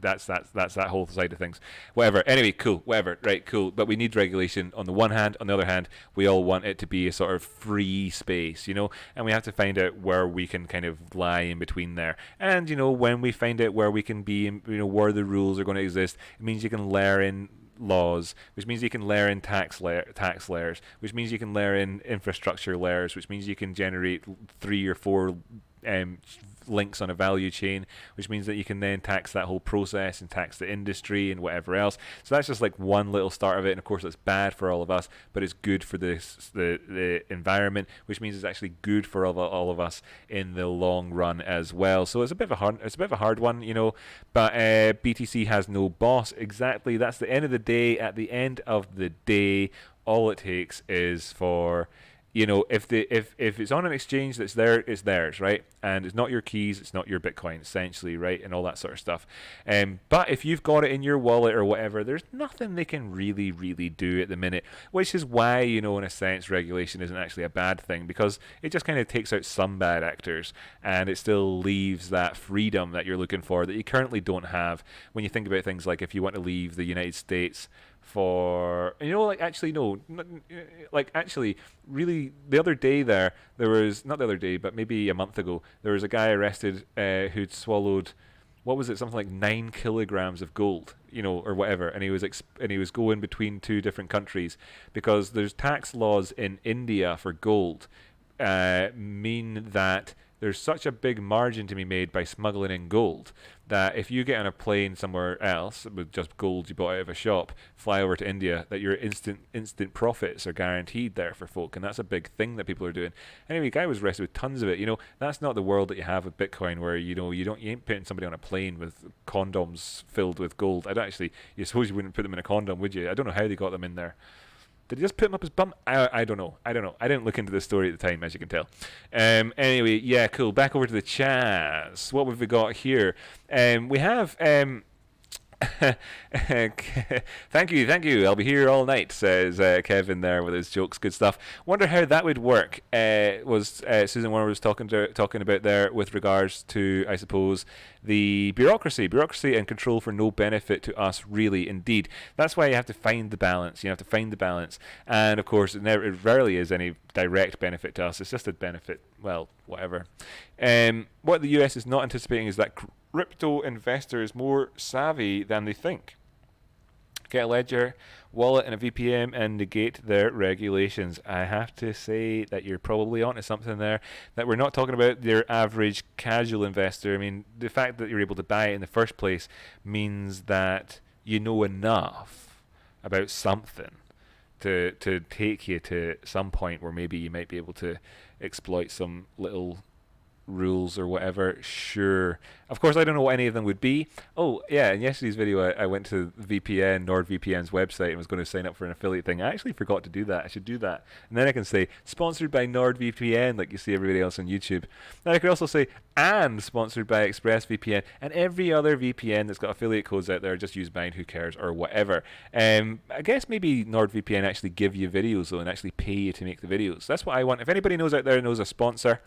that's that whole side of things. Whatever. Anyway, cool. Whatever. Right. Cool. But we need regulation on the one hand. On the other hand, we all want it to be a sort of free space, and we have to find out where we can kind of lie in between there. And when we find out where we can be, where the rules are going to exist, it means you can layer in laws, which means you can layer in tax layers, which means you can layer in infrastructure layers, which means you can generate 3 or 4 links on a value chain, which means that you can then tax that whole process and tax the industry and whatever else. So that's just like one little start of it, and of course it's bad for all of us, but it's good for the environment, which means it's actually good for all of us in the long run as well. So it's a bit of a hard one, but BTC has no boss. Exactly, that's the end of the day. At the end of the day, all it takes is for if it's on an exchange that's there, it's theirs, right? And it's not your keys, it's not your Bitcoin, essentially, right? And all that sort of stuff. But if you've got it in your wallet or whatever, there's nothing they can really, really do at the minute, which is why, in a sense, regulation isn't actually a bad thing, because it just kind of takes out some bad actors, and it still leaves that freedom that you're looking for that you currently don't have when you think about things like if you want to leave the United States for, really, the other day there was, not the other day, but maybe a month ago, there was a guy arrested who'd swallowed, what was it, something like 9 kilograms of gold, or whatever, and he was going between 2 different countries because there's tax laws in India for gold, mean that there's such a big margin to be made by smuggling in gold that if you get on a plane somewhere else with just gold you bought out of a shop, fly over to India, that your instant profits are guaranteed there for folk, and that's a big thing that people are doing. Anyway, the guy was arrested with tons of it. That's not the world that you have with Bitcoin, where you ain't putting somebody on a plane with condoms filled with gold. You suppose you wouldn't put them in a condom, would you? I don't know how they got them in there. Did he just put him up his bum? I don't know. I didn't look into the story at the time, as you can tell. Anyway, yeah, cool. Back over to the chats. What have we got here? We have Thank you. I'll be here all night, says Kevin there with his jokes. Good stuff. Wonder how that would work. Was Susan Warner was talking about there with regards to, I suppose, the bureaucracy and control for no benefit to us, really, indeed. That's why you have to find the balance. You have to find the balance, and of course, it rarely is any direct benefit to us. It's just a benefit. Well, whatever. What the US is not anticipating is that crypto investors more savvy than they think. Get a ledger, wallet, and a VPN and negate their regulations. I have to say that you're probably onto something there. That we're not talking about your average casual investor. I mean, the fact that you're able to buy it in the first place means that you know enough about something to take you to some point where maybe you might be able to exploit some little rules or whatever. Sure. Of course, I don't know what any of them would be. Oh, yeah, in yesterday's video, I went to NordVPN's website and was going to sign up for an affiliate thing. I actually forgot to do that. I should do that. And then I can say, sponsored by NordVPN, like you see everybody else on YouTube. Then I could also say, and sponsored by ExpressVPN, and every other VPN that's got affiliate codes out there, just use mine, who cares, or whatever. I guess maybe NordVPN actually give you videos, though, and actually pay you to make the videos. That's what I want. If anybody knows out there knows a sponsor,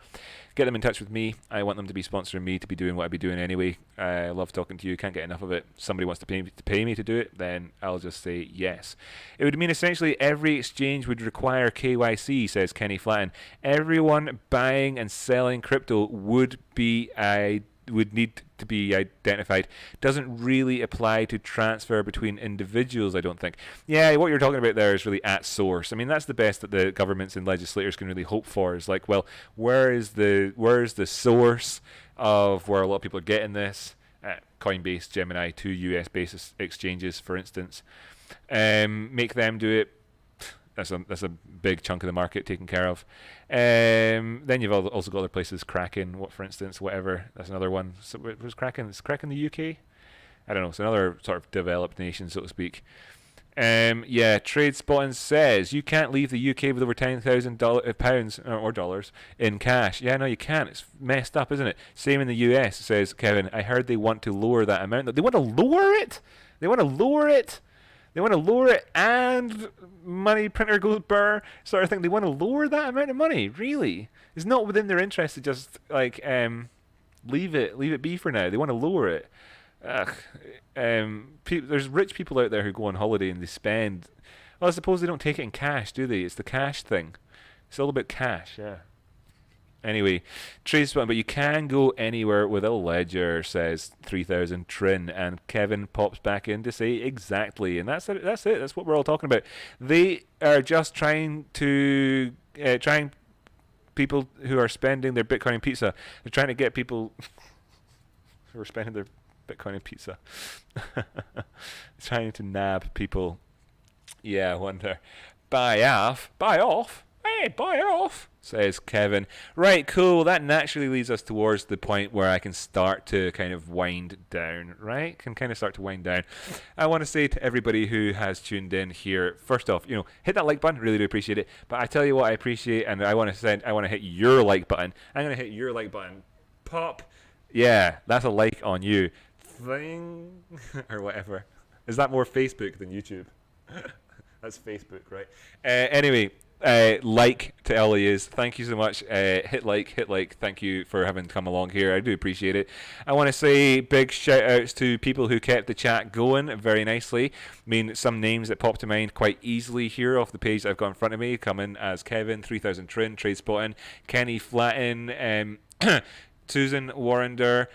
get them in touch with me. I want them to be sponsoring me to be doing what I'd be doing anyway. I love talking to you. Can't get enough of it. Somebody wants to pay me to do it, then I'll just say yes. It would mean essentially every exchange would require KYC, says Kenny Flatton. Everyone buying and selling crypto would need to be identified. Doesn't really apply to transfer between individuals, I don't think. Yeah, what you're talking about there is really at source. I mean, that's the best that the governments and legislators can really hope for, is like, well, where's the source of where a lot of people are getting this? Coinbase, Gemini, 2 US-based exchanges, for instance. Make them do it. That's a big chunk of the market taken care of. Then you've also got other places, Kraken, for instance, whatever. That's another one. So, was Kraken? Is Kraken the UK? I don't know. It's another sort of developed nation, so to speak. Yeah, Trade Spotting says you can't leave the UK with over £10,000 or dollars in cash. Yeah, no, you can't. It's messed up, isn't it? Same in the US, says Kevin. I heard they want to lower that amount. They want to lower it? They want to lower it? They want to lower it and money printer goes burr sort of thing. They want to lower that amount of money. Really? It's not within their interest to just like leave it be for now. They want to lower it. Ugh. There's rich people out there who go on holiday and they spend. Well, I suppose they don't take it in cash, do they? It's the cash thing. It's all about cash. Yeah. Anyway, trace one, but you can go anywhere with a ledger, says 3000 Trin, and Kevin pops back in to say exactly, and that's it. That's what we're all talking about. They are just trying people who are spending their Bitcoin and pizza. They're trying to get people who are spending their Bitcoin and pizza. Trying to nab people. Yeah, I wonder. Buy off. Hey, buy off, says Kevin. Right, cool. That naturally leads us towards the point where I can start to kind of wind down, right? Can kind of start to wind down. I want to say to everybody who has tuned in here, first off, hit that like button. Really do appreciate it. But I tell you what I appreciate, and I want to hit your like button. I'm going to hit your like button. Pop. Yeah, that's a like on you. Thing. Or whatever. Is that more Facebook than YouTube? That's Facebook, right? Anyway. Like to all of yous, thank you so much. Hit like. Thank you for having come along here. I do appreciate it. I want to say big shout outs to people who kept the chat going very nicely. I mean, some names that pop to mind quite easily here off the page that I've got in front of me come in as Kevin, 3000 Trin, Trade Spotting, Kenny Flatton, Susan Warrender.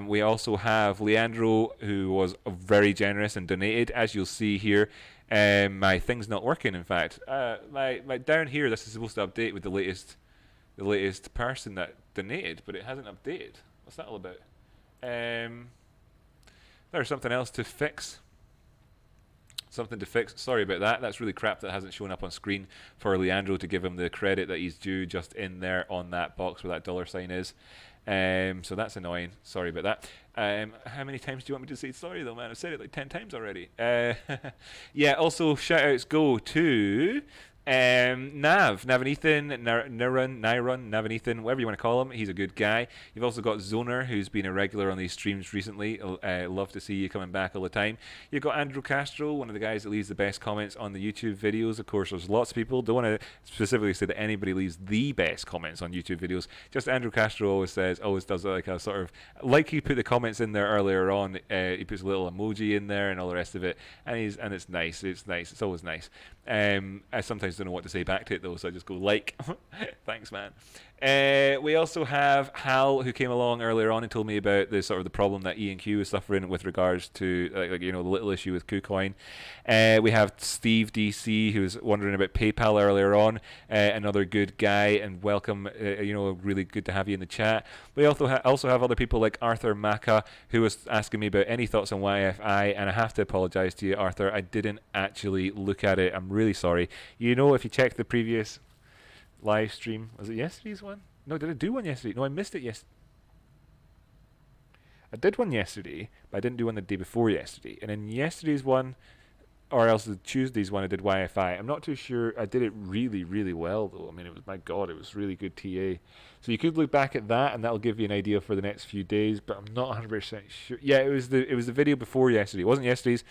We also have Leandro, who was very generous and donated, as you'll see here. My thing's not working. In fact, my down here, this is supposed to update with the latest person that donated, but it hasn't updated. What's that all about? There's something else to fix. Something to fix. Sorry about that. That's really crap that hasn't shown up on screen for Leandro to give him the credit that he's due just in there on that box where that $sign is. So that's annoying. Sorry about that. How many times do you want me to say sorry though, man? I've said it like 10 times already. Yeah, also shout outs go to Navanethan, Navanethan, whatever you want to call him. He's a good guy. You've also got Zoner, who's been a regular on these streams recently. Love to see you coming back all the time. You've got Andrew Castro, one of the guys that leaves the best comments on the YouTube videos. Of course, there's lots of people. Don't want to specifically say that anybody leaves the best comments on YouTube videos. Just Andrew Castro always does like a sort of, like he put the comments in there earlier on. He puts a little emoji in there and all the rest of it, and it's nice. It's nice. It's always nice. I sometimes don't know what to say back to it though, so I just go like. Thanks, man. We also have Hal, who came along earlier on and told me about the sort of the problem that E&Q is suffering with regards to like the little issue with KuCoin. We have Steve DC, who was wondering about PayPal earlier on. Another good guy, and welcome. Really good to have you in the chat. We also have other people like Arthur Maka, who was asking me about any thoughts on YFI, and I have to apologize to you, Arthur. I didn't actually look at it. I'm really sorry. If you check the previous live stream, was it yesterday's one? No, did I do one yesterday? No, I missed it yesterday. I did one yesterday, but I didn't do one the day before yesterday. And in yesterday's one, or else the Tuesday's one, I did YFI. I'm not too sure. I did it really, really well, though. I mean, my God, it was really good TA. So you could look back at that, and that'll give you an idea for the next few days. But I'm not 100% sure. Yeah, it was the video before yesterday. It wasn't yesterday's.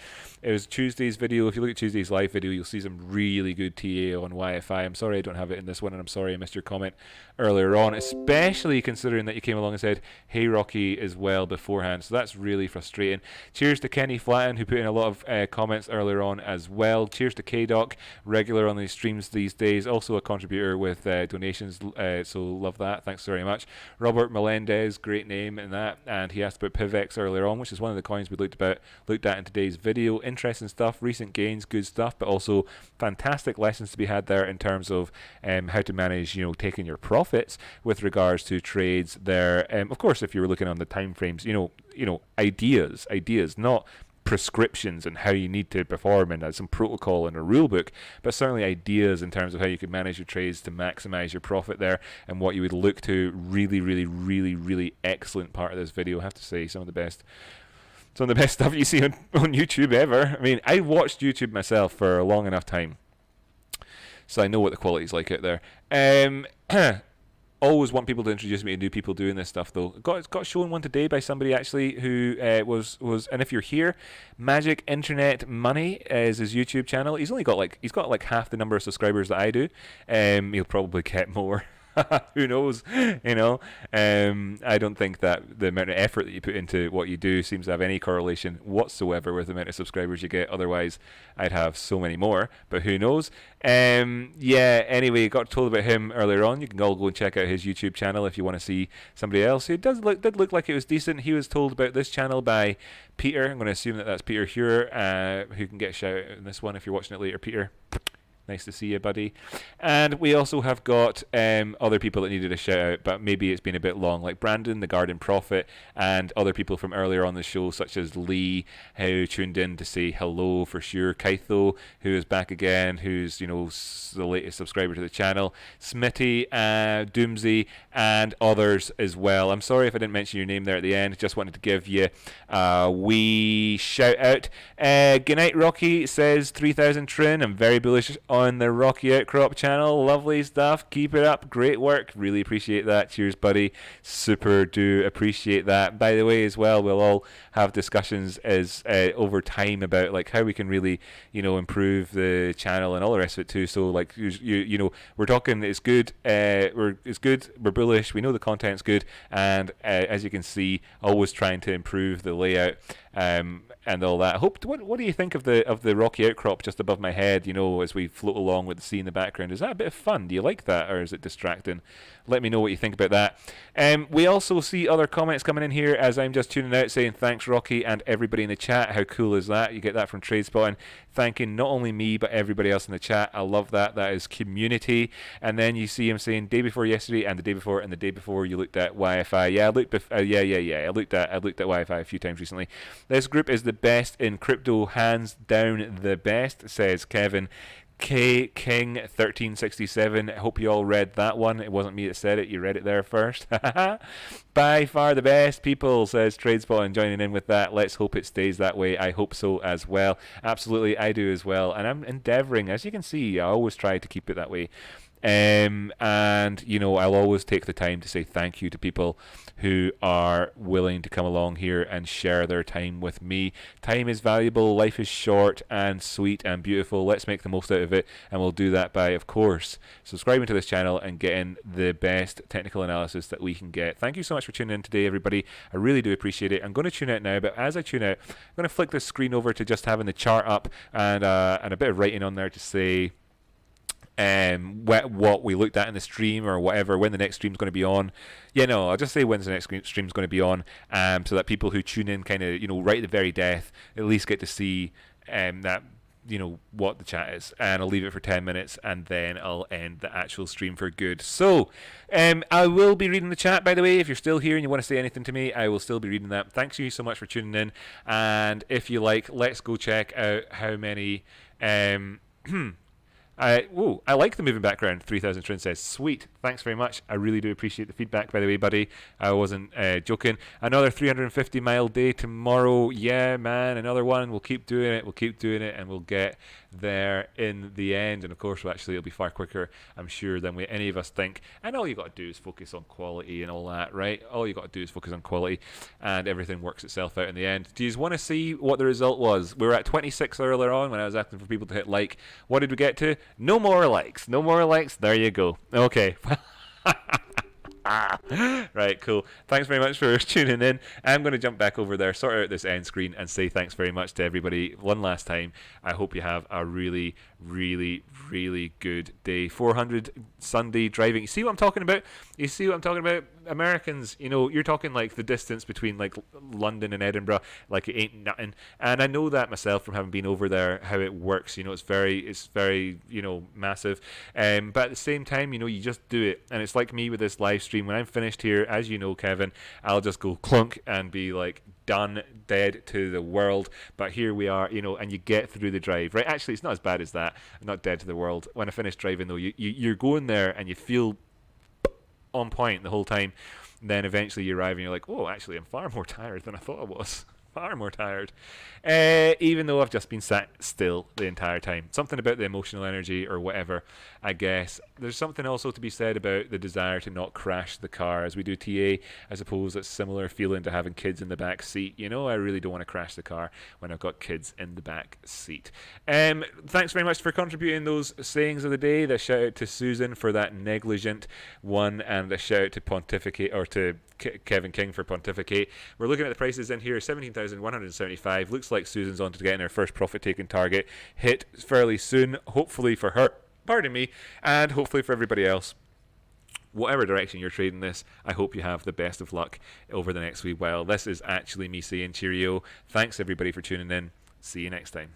It was Tuesday's video. If you look at Tuesday's live video, you'll see some really good TA on YFI. I'm sorry I don't have it in this one, and I'm sorry I missed your comment earlier on, especially considering that you came along and said, "Hey Rocky" as well beforehand. So that's really frustrating. Cheers to Kenny Flatton, who put in a lot of comments earlier on as well. Cheers to KDoc, regular on these streams these days, also a contributor with donations. So love that. Thanks very much. Robert Melendez, great name in that, and he asked about PivX earlier on, which is one of the coins we looked at in today's video. Interesting stuff, recent gains, good stuff, but also fantastic lessons to be had there in terms of how to manage, taking your profits with regards to trades there. Of course, if you were looking on the time frames, ideas, not prescriptions and how you need to perform and some protocol and a rule book, but certainly ideas in terms of how you could manage your trades to maximize your profit there and what you would look to. Really, really, really, really excellent part of this video. I have to say, some of the best stuff you see on YouTube ever. I mean, I watched YouTube myself for a long enough time, so I know what the quality is like out there. Always want people to introduce me to new people doing this stuff, though. Got shown one today by somebody actually who was, and if you're here, Magic Internet Money is his YouTube channel. He's got like half the number of subscribers that I do. He'll probably get more. Who knows? I don't think that the amount of effort that you put into what you do seems to have any correlation whatsoever with the amount of subscribers you get. Otherwise, I'd have so many more. But who knows? Anyway, got told about him earlier on. You can all go and check out his YouTube channel if you want to see somebody else. It did look like it was decent. He was told about this channel by Peter. I'm going to assume that that's Peter Hure, who can get a shout out in this one if you're watching it later. Peter, nice to see you, buddy. And we also have got other people that needed a shout out, but maybe it's been a bit long, like Brandon, the Garden Prophet, and other people from earlier on the show, such as Lee, who tuned in to say hello for sure. Kaitho, who is back again, who's the latest subscriber to the channel. Smitty, Doomsy, and others as well. I'm sorry if I didn't mention your name there at the end. Just wanted to give you a wee shout out. Good night, Rocky says 3,000 Trin. I'm very bullish on the Rocky Outcrop channel. Lovely stuff. Keep it up. Great work. Really appreciate that. Cheers, buddy. Super do appreciate that. By the way, as well, we'll all have discussions as over time about like how we can really, improve the channel and all the rest of it too. So like we're talking. It's good. It's good. We're bullish. We know the content's good, and as you can see, always trying to improve the layout. And all that. What do you think of the Rocky Outcrop just above my head, as we float along with the sea in the background? Is that a bit of fun? Do you like that, or is it distracting? Let me know what you think about that. We also see other comments coming in here as I'm just tuning out saying thanks, Rocky, and everybody in the chat. How cool is that? You get that from TradeSpotting, thanking not only me but everybody else in the chat. I love that. That is community. And then you see him saying day before yesterday and the day before and the day before you looked at YFI. Yeah, I looked at YFI a few times recently. This group is the best in crypto, hands down the best, says Kevin. K King 1367. I hope you all read that one. It wasn't me that said it. You read it there first. By far the best, people, says TradeSpot, and joining in with that. Let's hope it stays that way. I hope so as well. Absolutely, I do as well. And I'm endeavoring, as you can see, I always try to keep it that way. And you know, I'll always take the time to say thank you to people who are willing to come along here and share their time with me. Time is valuable, life is short and sweet and beautiful. Let's make the most out of it, and we'll do that by, of course, subscribing to this channel and getting the best technical analysis that we can get. Thank you so much for tuning in today, everybody. I really do appreciate it. I'm going to tune out now, but as I tune out, I'm going to flick this screen over to just having the chart up and a bit of writing on there to say what we looked at in the stream or whatever, when the next stream's going to be on. Yeah, no, I'll just say when's the next stream's going to be on, so that people who tune in kind of, you know, right at the very death at least get to see that, you know, what the chat is. And I'll leave it for 10 minutes and then I'll end the actual stream for good. So I will be reading the chat, by the way. If you're still here and you want to say anything to me, I will still be reading that. Thanks you so much for tuning in, and if you like, let's go check out how many I like the moving background. 3000 Trin says, sweet, thanks very much. I really do appreciate the feedback, by the way, buddy. I wasn't joking. Another 350 mile day tomorrow. Yeah, man, another one. We'll keep doing it. We'll keep doing it, and we'll get there in the end. And of course, it'll be far quicker, I'm sure, than any of us think. And all you got to do is focus on quality and all that, right? All you got to do is focus on quality, and everything works itself out in the end. Do you want to see what the result was? We were at 26 earlier on when I was asking for people to hit like. What did we get to? No more likes. No more likes. There you go. Okay. Right, cool. Thanks very much for tuning in. I'm going to jump back over there, sort out this end screen, and say thanks very much to everybody one last time. I hope you have a really, really, really good day. 400 Sunday driving. You see what I'm talking about? You see what I'm talking about? Americans, you know, you're talking like the distance between like London and Edinburgh, like it ain't nothing. And I know that myself from having been over there, how it works. You know, it's very, you know, massive. But at the same time, you know, you just do it. And it's like me with this live stream. When I'm finished here, as you know, Kevin, I'll just go clunk and be like done, dead to the world. But here we are, you know, and you get through the drive, right? Actually, it's not as bad as that. I'm not dead to the world. When I finish driving, though, you're going there and you feel on point the whole time. Then eventually you arrive and you're like, oh, actually, I'm far more tired than I thought I was. Far more tired. Even though I've just been sat still the entire time. Something about the emotional energy or whatever, I guess. There's something also to be said about the desire to not crash the car. As we do TA, I suppose it's similar feeling to having kids in the back seat. You know, I really don't want to crash the car when I've got kids in the back seat. Thanks very much for contributing those sayings of the day. The shout out to Susan for that negligent one, and a shout out to Pontificate, or to Kevin King for Pontificate. We're looking at the prices in here, 17,175. Looks like Susan's on to getting her first profit-taking target hit fairly soon, hopefully for her, pardon me, and hopefully for everybody else. Whatever direction you're trading this, I hope you have the best of luck over the next wee while. This is actually me saying cheerio. Thanks everybody for tuning in. See you next time.